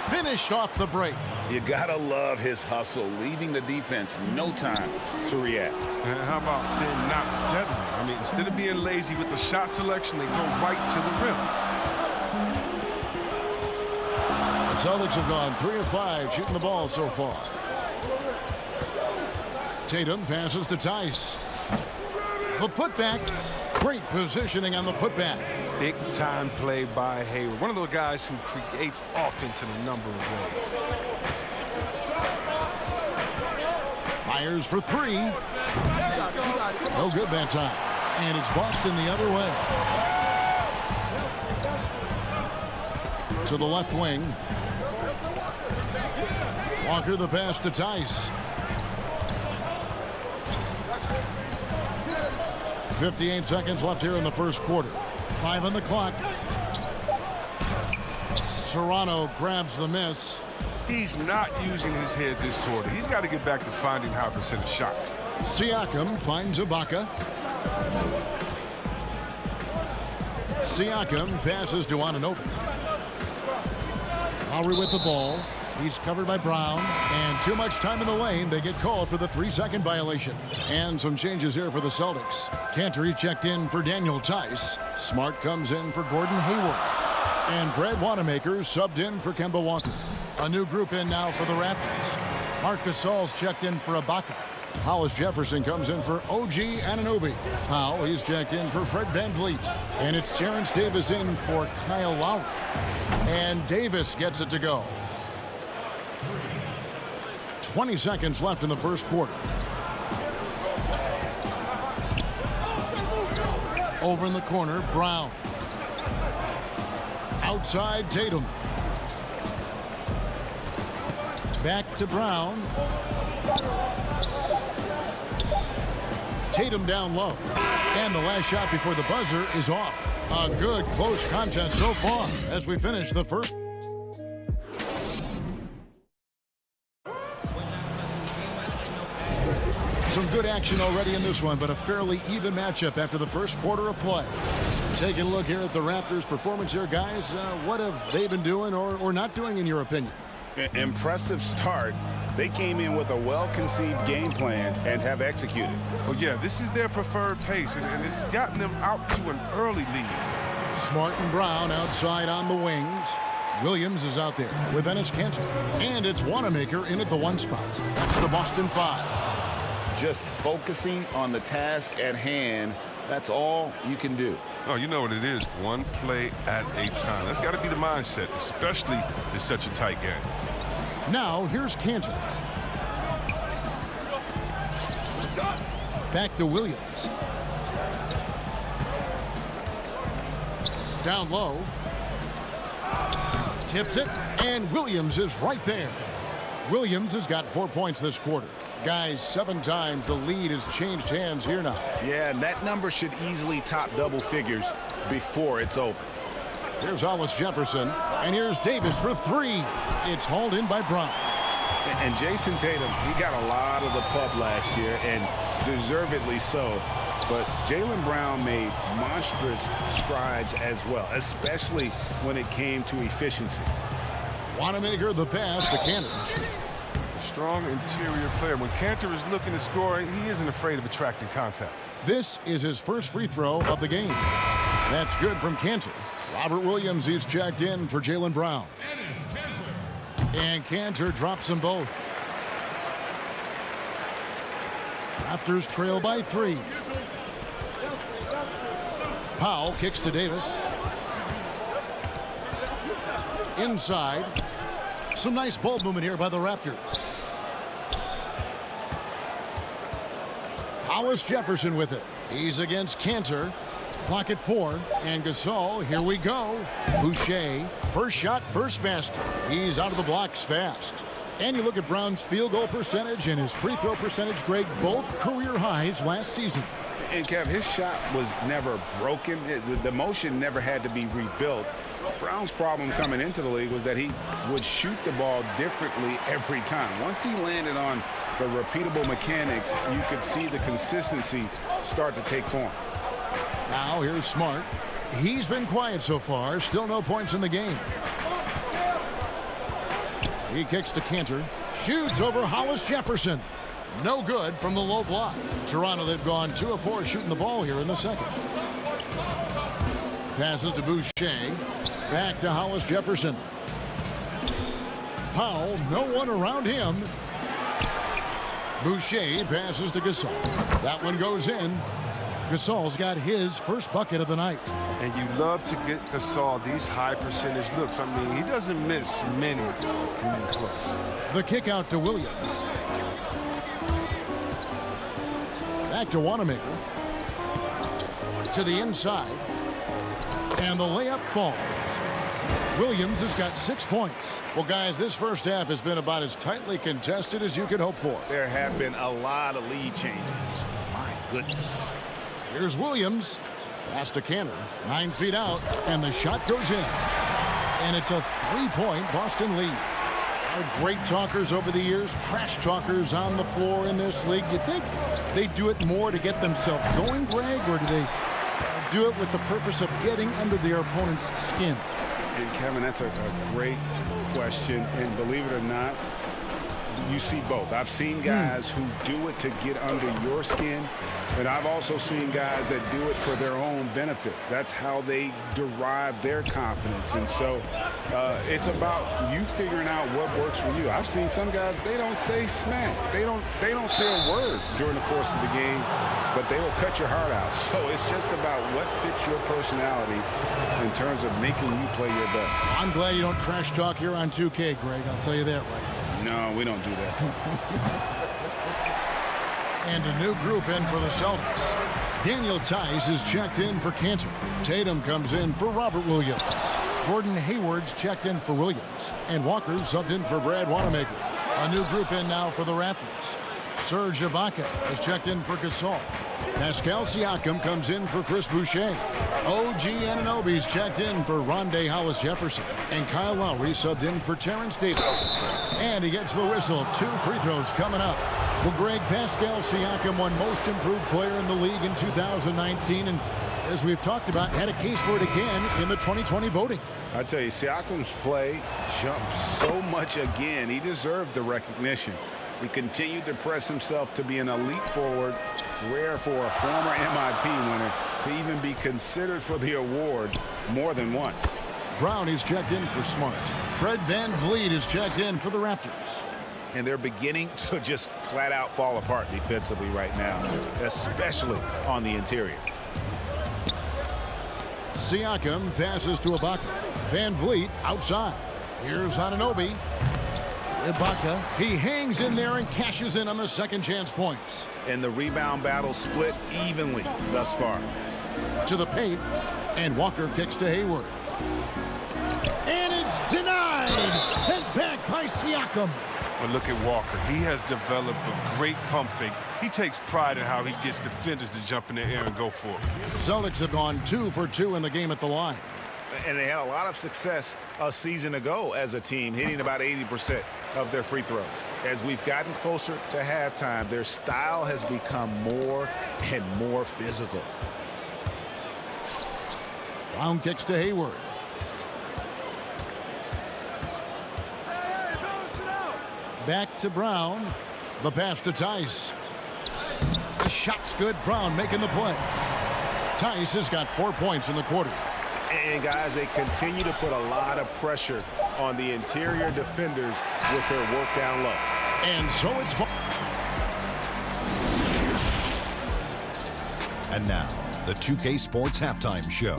Speaker 1: Finished off the break.
Speaker 15: You gotta love his hustle, leaving the defense no time to react.
Speaker 10: And how about them not settling? I mean, instead of being lazy with the shot selection, they go right to the rim.
Speaker 1: The Celtics have gone 3 of 5 shooting the ball so far. Tatum passes to Tice. The putback. Great positioning on the putback.
Speaker 10: Big time play by Hayward. One of those guys who creates offense in a number of ways.
Speaker 1: Fires for 3. No good that time. And it's Boston the other way. To the left wing. Walker the pass to Tice. 58 seconds left here in the first quarter. 5 on the clock. Toronto grabs the miss.
Speaker 10: He's not using his head this quarter. He's got to get back to finding high percentage shots.
Speaker 1: Siakam finds Ibaka. Siakam passes to Anunoby. Lowry with the ball. He's covered by Brown. And too much time in the lane. They get called for the 3-second violation. And some changes here for the Celtics. Cantor checked in for Daniel Tice. Smart comes in for Gordon Hayward. And Brad Wanamaker subbed in for Kemba Walker. A new group in now for the Raptors. Marc Gasol's checked in for Ibaka. Hollis Jefferson comes in for OG Anunoby. Powell, he's checked in for Fred VanVleet. And it's Terrence Davis in for Kyle Lowry. And Davis gets it to go. 20 seconds left in the first quarter. Over in the corner, Brown. Outside, Tatum. Back to Brown. Tatum down low. And the last shot before the buzzer is off. A good close contest so far as we finish the first. Some good action already in this one, but a fairly even matchup after the first quarter of play. Taking a look here at the Raptors' performance here, guys. What have they been doing or not doing, in your opinion?
Speaker 3: Impressive start. They came in with a well-conceived game plan and have executed.
Speaker 10: Well, yeah, this is their preferred pace, and it's gotten them out to an early lead.
Speaker 1: Smart and Brown outside on the wings. Williams is out there with Enes Kanter. And it's Wanamaker in at the 1 spot. That's the Boston 5.
Speaker 3: Just focusing on the task at hand. That's all you can do.
Speaker 10: Oh, you know what it is. One play at a time. That's got to be the mindset, especially in such a tight game.
Speaker 1: Now, here's Kanter. Back to Williams. Down low. Tips it, and Williams is right there. Williams has got 4 points this quarter. Guys, 7 times the lead has changed hands here now.
Speaker 3: Yeah, and that number should easily top double figures before it's over.
Speaker 1: Here's Hollis Jefferson, and here's Davis for 3. It's hauled in by Brown.
Speaker 3: And Jason Tatum, he got a lot of the pub last year, and deservedly so. But Jaylen Brown made monstrous strides as well, especially when it came to efficiency.
Speaker 1: Wanamaker the pass to Kanter.
Speaker 10: Strong interior player. When Kanter is looking to score, he isn't afraid of attracting contact.
Speaker 1: This is his first free throw of the game. That's good from Kanter. Robert Williams is checked in for Jaylen Brown. And Kanter drops them both. Raptors trail by 3. Powell kicks to Davis. Inside. Some nice ball movement here by the Raptors. Hollis Jefferson with it. He's against Kanter. Clock at 4. And Gasol, here we go. Boucher, first shot, first basket. He's out of the blocks fast. And you look at Brown's field goal percentage and his free throw percentage, Greg, both career highs last season.
Speaker 3: And Kev, his shot was never broken. The motion never had to be rebuilt. Brown's problem coming into the league was that he would shoot the ball differently every time. Once he landed on the repeatable mechanics, you could see the consistency start to take form.
Speaker 1: Now here's Smart. He's been quiet so far. Still no points in the game. He kicks to Kanter. Shoots over Hollis Jefferson. No good from the low block. Toronto, they've gone 2 of 4 shooting the ball here in the second. Passes to Boucher. Back to Hollis Jefferson. Powell, no one around him. Boucher passes to Gasol. That one goes in. Gasol's got his first bucket of the night.
Speaker 10: And you love to get Gasol these high percentage looks. I mean, he doesn't miss many coming close.
Speaker 1: The kick out to Williams. Back to Wanamaker. To the inside. And the layup falls. Williams has got 6 points. Well, guys, this first half has been about as tightly contested as you could hope for.
Speaker 3: There have been a lot of lead changes. My goodness.
Speaker 1: Here's Williams. Pass to Kanter. 9 feet out. And the shot goes in. And it's a 3-point Boston lead. Our great talkers over the years, trash talkers on the floor in this league. Do you think they do it more to get themselves going, Greg, or do they do it with the purpose of getting under their opponent's skin?
Speaker 3: And Kevin, that's a great question. And believe it or not, you see both. I've seen guys who do it to get under your skin, and I've also seen guys that do it for their own benefit. That's how they derive their confidence. And so it's about you figuring out what works for you. I've seen some guys, they don't say smack. They don't say a word during the course of the game, but they will cut your heart out. So it's just about what fits your personality in terms of making you play your best.
Speaker 1: I'm glad you don't trash talk here on 2K, Greg. I'll tell you that right now.
Speaker 3: No, we don't do that.
Speaker 1: And a new group in for the Celtics. Daniel Tice is checked in for Cantor. Tatum comes in for Robert Williams. Gordon Hayward's checked in for Williams. And Walker subbed in for Brad Wanamaker. A new group in now for the Raptors. Serge Ibaka is checked in for Gasol. Pascal Siakam comes in for Chris Boucher. OG Anunoby's checked in for Rondé Hollis-Jefferson. And Kyle Lowry subbed in for Terrence Davis. And he gets the whistle. 2 free throws coming up. Well, Greg, Pascal Siakam won Most Improved Player in the league in 2019. And as we've talked about, had a case for it again in the 2020 voting.
Speaker 3: I tell you, Siakam's play jumped so much again. He deserved the recognition. He continued to press himself to be an elite forward, rare for a former MIP winner to even be considered for the award more than once.
Speaker 1: Brown is checked in for Smart. Fred VanVleet is checked in for the Raptors.
Speaker 15: And they're beginning to just flat out fall apart defensively right now, especially on the interior.
Speaker 1: Siakam passes to Ibaka. VanVleet outside. Here's Anunoby. Ibaka, he hangs in there and cashes in on the second chance points.
Speaker 15: And the rebound battle split evenly thus far.
Speaker 1: To the paint, and Walker kicks to Hayward. And it's denied! Sent back by Siakam.
Speaker 10: But look at Walker. He has developed a great pump fake. He takes pride in how he gets defenders to jump in the air and go for it.
Speaker 1: Celtics have gone 2 for 2 in the game at the line.
Speaker 15: And they had a lot of success a season ago as a team, hitting about 80% of their free throws. As we've gotten closer to halftime, their style has become more and more physical.
Speaker 1: Brown kicks to Hayward. Back to Brown. The pass to Tice. The shot's good. Brown making the play. Tice has got 4 points in the quarter.
Speaker 15: And guys, they continue to put a lot of pressure on the interior defenders with their work down low.
Speaker 1: And so it's...
Speaker 6: And now, the 2K Sports Halftime Show.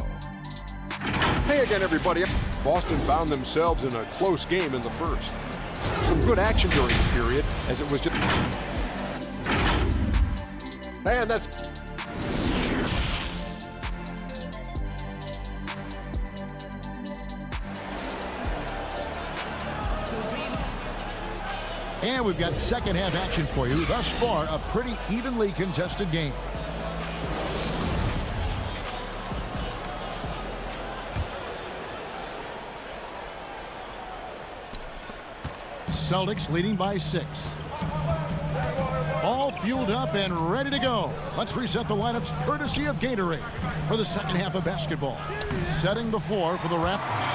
Speaker 7: Hey again, everybody. Boston found themselves in a close game in the first. Some good action during the period, as it was just... And that's...
Speaker 1: And we've got second half action for you. Thus far, a pretty evenly contested game. Celtics leading by 6. All fueled up and ready to go. Let's reset the lineups courtesy of Gatorade for the second half of basketball. Setting the floor for the Raptors.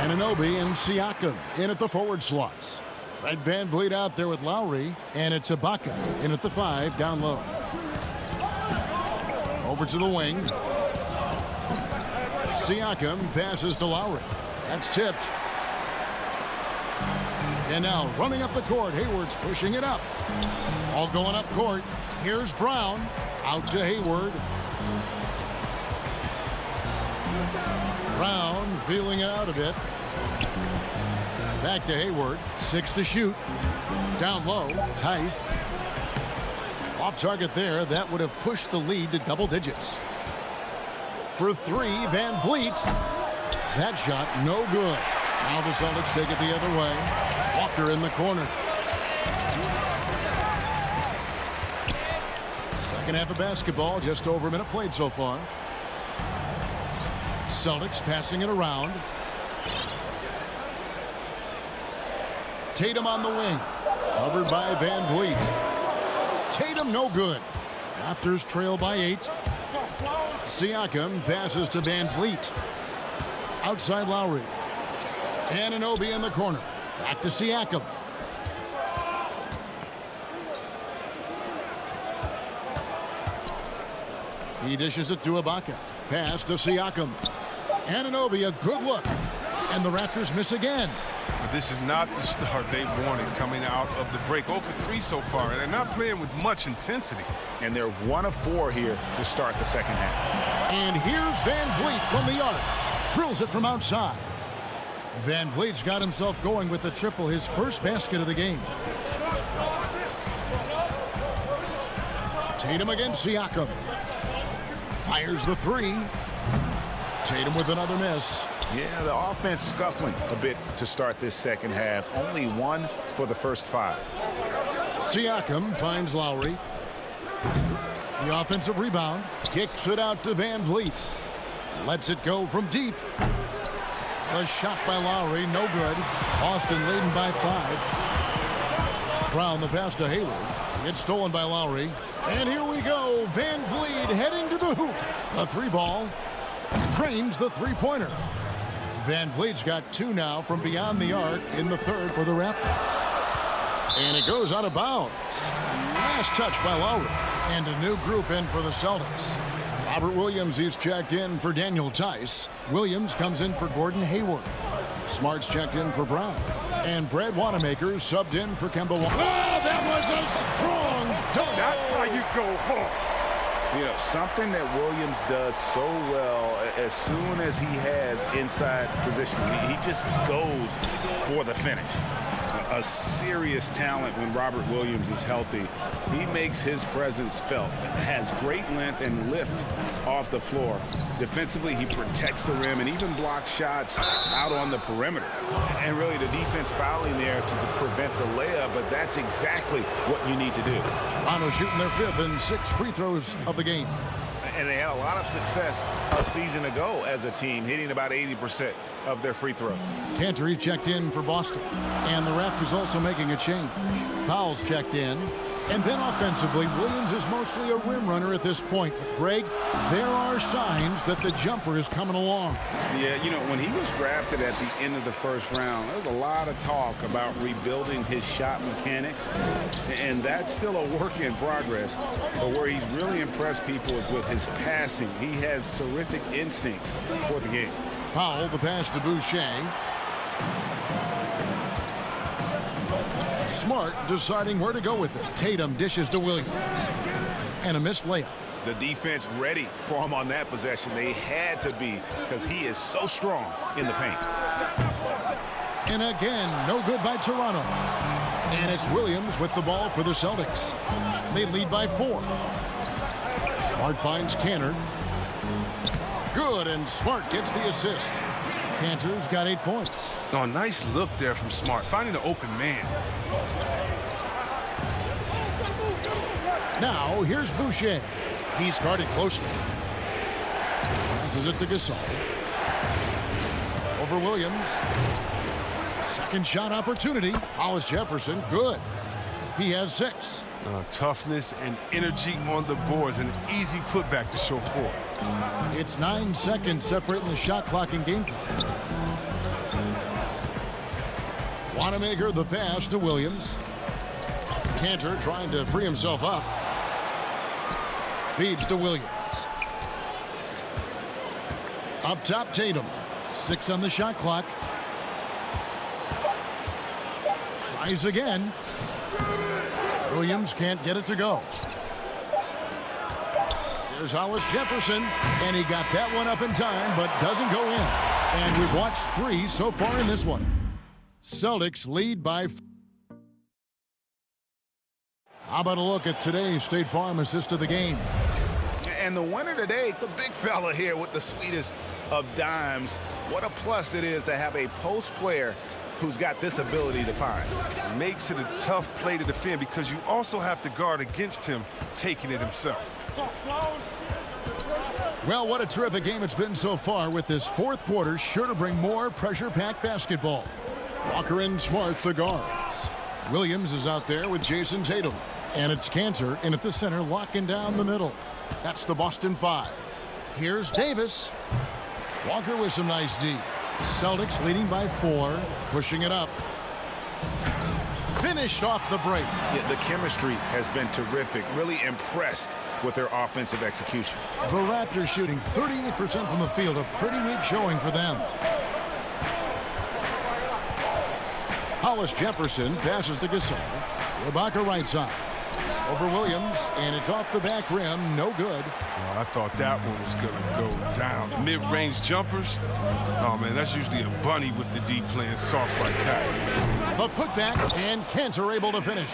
Speaker 1: Anunoby and Siakam in at the forward slots. Fred VanVleet out there with Lowry, and it's Ibaka in at the 5 down low. Over to the wing. Siakam passes to Lowry. That's tipped. And now running up the court, Hayward's pushing it up. All going up court. Here's Brown. Out to Hayward. Brown feeling it out a bit. Back to Hayward. 6 to shoot. Down low. Tice. Off target there. That would have pushed the lead to double digits. For 3, VanVleet. That shot no good. Now the Celtics take it the other way. Walker in the corner. Second half of basketball. Just over a minute played so far. Celtics passing it around. Tatum on the wing. Covered by VanVleet. Tatum no good. Raptors trail by 8. Siakam passes to VanVleet. Outside Lowry. Anunoby in the corner. Back to Siakam. He dishes it to Ibaka. Pass to Siakam. Anunoby, a good look. And the Raptors miss again.
Speaker 10: But this is not the start they wanted coming out of the break. 0 for 3 so far, and they're not playing with much intensity.
Speaker 15: And they're 1 of 4 here to start the second half.
Speaker 1: And here's Van Vliet from the arc. Drills it from outside. Van Vliet's got himself going with the triple, his first basket of the game. Tatum against Siakam. Fires the 3. Tatum with another miss.
Speaker 15: Yeah, the offense scuffling a bit to start this second half. Only 1 for the first 5.
Speaker 1: Siakam finds Lowry. The offensive rebound. Kicks it out to Van Vliet. Lets it go from deep. A shot by Lowry, no good. Boston leading by 5. Brown the pass to Hayward. It's stolen by Lowry. And here we go. Van Vliet heading to the hoop. A 3-ball. Drains the 3-pointer. Van Vliet's got 2 now from beyond the arc in the third for the Raptors. And it goes out of bounds. Last touch by Lowry. And a new group in for the Celtics. Robert Williams is checked in for Daniel Tice. Williams comes in for Gordon Hayward. Smart's checked in for Brown. And Brad Wanamaker subbed in for Kemba Walker. Oh, that was a strong dunk.
Speaker 10: That's how you go home.
Speaker 3: You know, something that Williams does so well as soon as he has inside position, he just goes for the finish. A serious talent when Robert Williams is healthy. He makes his presence felt. Has great length and lift off the floor. Defensively, he protects the rim and even blocks shots out on the perimeter. And really, the defense fouling there to prevent the layup, but that's exactly what you need to do.
Speaker 1: Toronto shooting their 5th and 6th free throws of the game.
Speaker 15: And they had a lot of success a season ago as a team, hitting about 80% of their free throws.
Speaker 1: Cantor checked in for Boston. And the Raptors also making a change. Powell's checked in. And then offensively, Williams is mostly a rim runner at this point. But Greg, there are signs that the jumper is coming along.
Speaker 3: Yeah, you know, when he was drafted at the end of the first round, there was a lot of talk about rebuilding his shot mechanics. And that's still a work in progress. But where he's really impressed people is with his passing. He has terrific instincts for the game.
Speaker 1: Powell, the pass to Boucher. Smart deciding where to go with it. Tatum dishes to Williams. And a missed layup.
Speaker 15: The defense ready for him on that possession. They had to be because he is so strong in the paint.
Speaker 1: And again, no good by Toronto. And it's Williams with the ball for the Celtics. They lead by 4. Smart finds Cantor. Good, and Smart gets the assist. Cantor's got 8 points.
Speaker 10: Oh, nice look there from Smart, finding the open man.
Speaker 1: Now, here's Boucher. He's guarded closely. Passes it to Gasol. Over Williams. Second shot opportunity. Hollis Jefferson, good. He has 6.
Speaker 10: Toughness and energy on the boards, and an easy putback to show for.
Speaker 1: It's 9 seconds separating the shot clock and game clock. Wanamaker the pass to Williams. Cantor trying to free himself up. Feeds to Williams. Up top, Tatum. 6 on the shot clock. Tries again. Williams can't get it to go. Here's Hollis Jefferson, and he got that one up in time, but doesn't go in. And we've watched 3 so far in this one. Celtics lead by 4. How about a look at today's State Farm assist of the game?
Speaker 15: And the winner today, the big fella here with the sweetest of dimes. What a plus it is to have a post player who's got this ability to find.
Speaker 10: It makes it a tough play to defend because you also have to guard against him taking it himself.
Speaker 1: Well, what a terrific game it's been so far, with this 4th quarter sure to bring more pressure-packed basketball. Walker and Smart, the guards. Williams is out there with Jason Tatum. And it's Cantor in at the center, locking down the middle. That's the Boston 5. Here's Davis. Walker with some nice D. Celtics leading by 4, pushing it up. Finished off the break.
Speaker 15: Yeah, the chemistry has been terrific. Really impressed with their offensive execution.
Speaker 1: The Raptors shooting 38% from the field. A pretty weak showing for them. Hollis Jefferson passes to Gasol. Ibaka right side. Over Williams, and it's off the back rim. No good.
Speaker 10: Oh, I thought that one was going to go down. The mid-range jumpers, oh, man, that's usually a bunny with the D playing soft like that.
Speaker 1: The putback, and Cantor able to finish.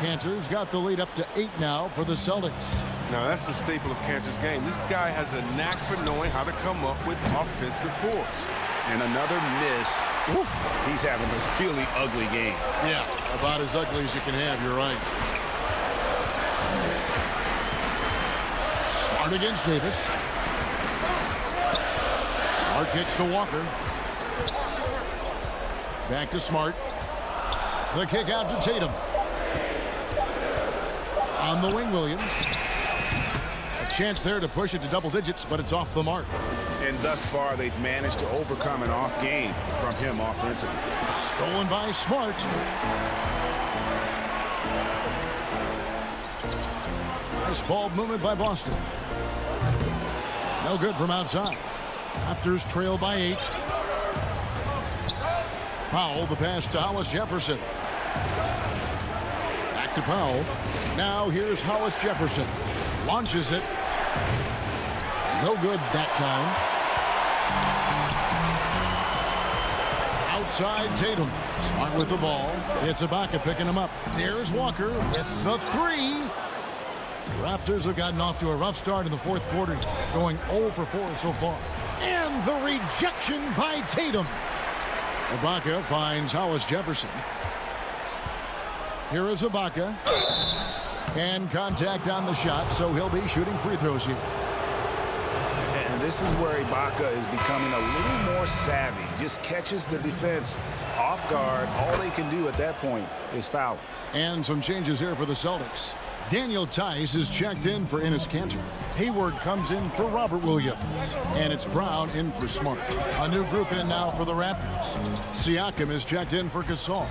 Speaker 1: Cantor's got the lead up to 8 now for the Celtics.
Speaker 10: Now, that's a staple of Cantor's game. This guy has a knack for knowing how to come up with offensive boards.
Speaker 3: And another miss. Oof. He's having a really ugly game.
Speaker 1: Yeah, about as ugly as you can have. You're right. Smart against Davis. Smart gets to Walker. Back to Smart. The kick out to Tatum. On the wing, Williams. A chance there to push it to double digits, but it's off the mark.
Speaker 3: And thus far, they've managed to overcome an off game from him offensively.
Speaker 1: Stolen by Smart. Nice ball movement by Boston. No good from outside. Raptors trail by 8. Powell, the pass to Hollis Jefferson. Back to Powell. Now here's Hollis Jefferson. Launches it. No good that time. Outside Tatum. Smart with the ball. It's Ibaka picking him up. There's Walker with the 3. Raptors have gotten off to a rough start in the fourth quarter, going 0 for 4 so far. And the rejection by Tatum. Ibaka finds Hollis Jefferson. Here is Ibaka. And contact on the shot, so he'll be shooting free throws here.
Speaker 3: And this is where Ibaka is becoming a little more savvy. Just catches the defense off guard. All they can do at that point is foul.
Speaker 1: And some changes here for the Celtics. Daniel Tice is checked in for Enes Kanter. Hayward comes in for Robert Williams. And it's Brown in for Smart. A new group in now for the Raptors. Siakam is checked in for Gasol.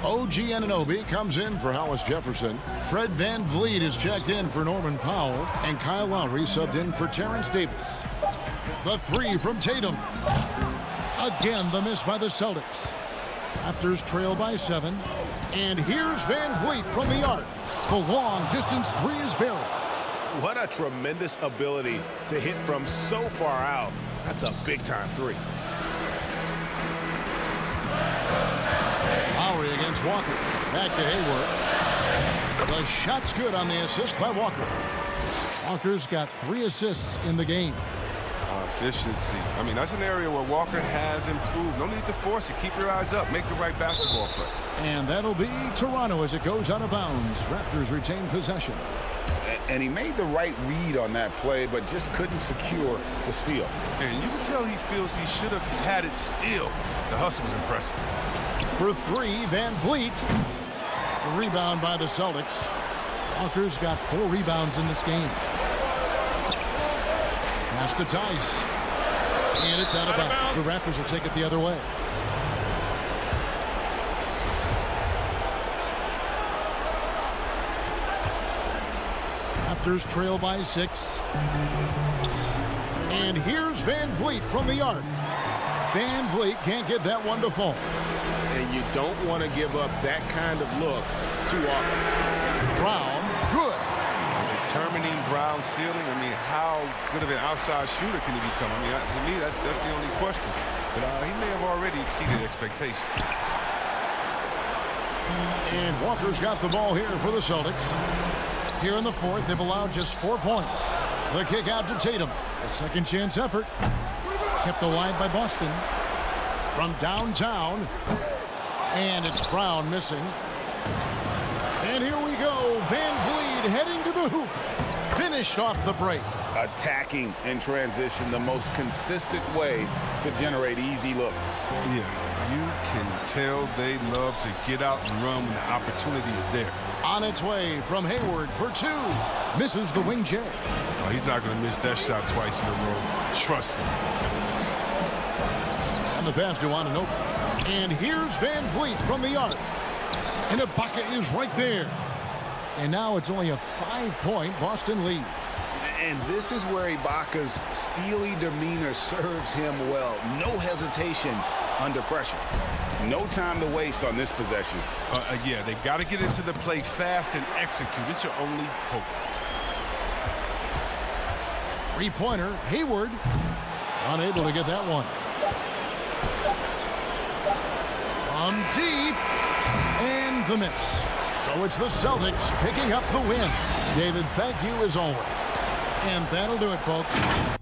Speaker 1: OG Anunoby comes in for Hollis Jefferson. Fred VanVleet is checked in for Norman Powell. And Kyle Lowry subbed in for Terrence Davis. The 3 from Tatum. Again, the miss by the Celtics. Raptors trail by 7. And here's VanVleet from the arc. The long distance 3 is buried.
Speaker 3: What a tremendous ability to hit from so far out. That's a big-time 3.
Speaker 1: Lowry against Walker. Back to Hayward. The shot's good on the assist by Walker. Walker's got 3 assists in the game.
Speaker 10: Efficiency. I mean, that's an area where Walker has improved. No need to force it. Keep your eyes up. Make the right basketball play.
Speaker 1: And that'll be Toronto as it goes out of bounds. Raptors retain possession.
Speaker 3: And he made the right read on that play, but just couldn't secure the steal.
Speaker 10: And you can tell he feels he should have had it still. The hustle was impressive.
Speaker 1: For 3, VanVleet. The rebound by the Celtics. Walker's got 4 rebounds in this game. Pass to Tice. And it's out of bounds. The Raptors will take it the other way. Raptors trail by 6. And here's VanVleet from the arc. VanVleet can't get that one to fall.
Speaker 3: And you don't want to give up that kind of look too often.
Speaker 1: Brown, good.
Speaker 10: Determining Brown's ceiling. I mean, how good of an outside shooter can he become? I mean, to me, that's the only question. But he may have already exceeded expectations.
Speaker 1: And Walker's got the ball here for the Celtics. Here in the fourth, they've allowed just 4 points. The kick out to Tatum. A second chance effort. Kept alive by Boston. From downtown. And it's Brown missing. And here we go. VanVleet heading to the hoop. Finished off the break.
Speaker 3: Attacking in transition, the most consistent way to generate easy looks.
Speaker 10: Yeah, you can tell they love to get out and run when the opportunity is there.
Speaker 1: On its way from Hayward for 2. Misses the wing J.
Speaker 10: Oh, he's not going to miss that shot twice in a row. Trust me.
Speaker 1: And the pass to Anunoby. And here's VanVleet from the arc. And Ibaka is right there. And now it's only a 5-point Boston lead.
Speaker 3: And this is where Ibaka's steely demeanor serves him well. No hesitation under pressure. No time to waste on this possession.
Speaker 10: Yeah, they got to get into the play fast and execute. It's your only hope.
Speaker 1: Three-pointer, Hayward. Unable to get that one. From deep. And the miss. So it's the Celtics picking up the win. David, thank you as always. And that'll do it, folks.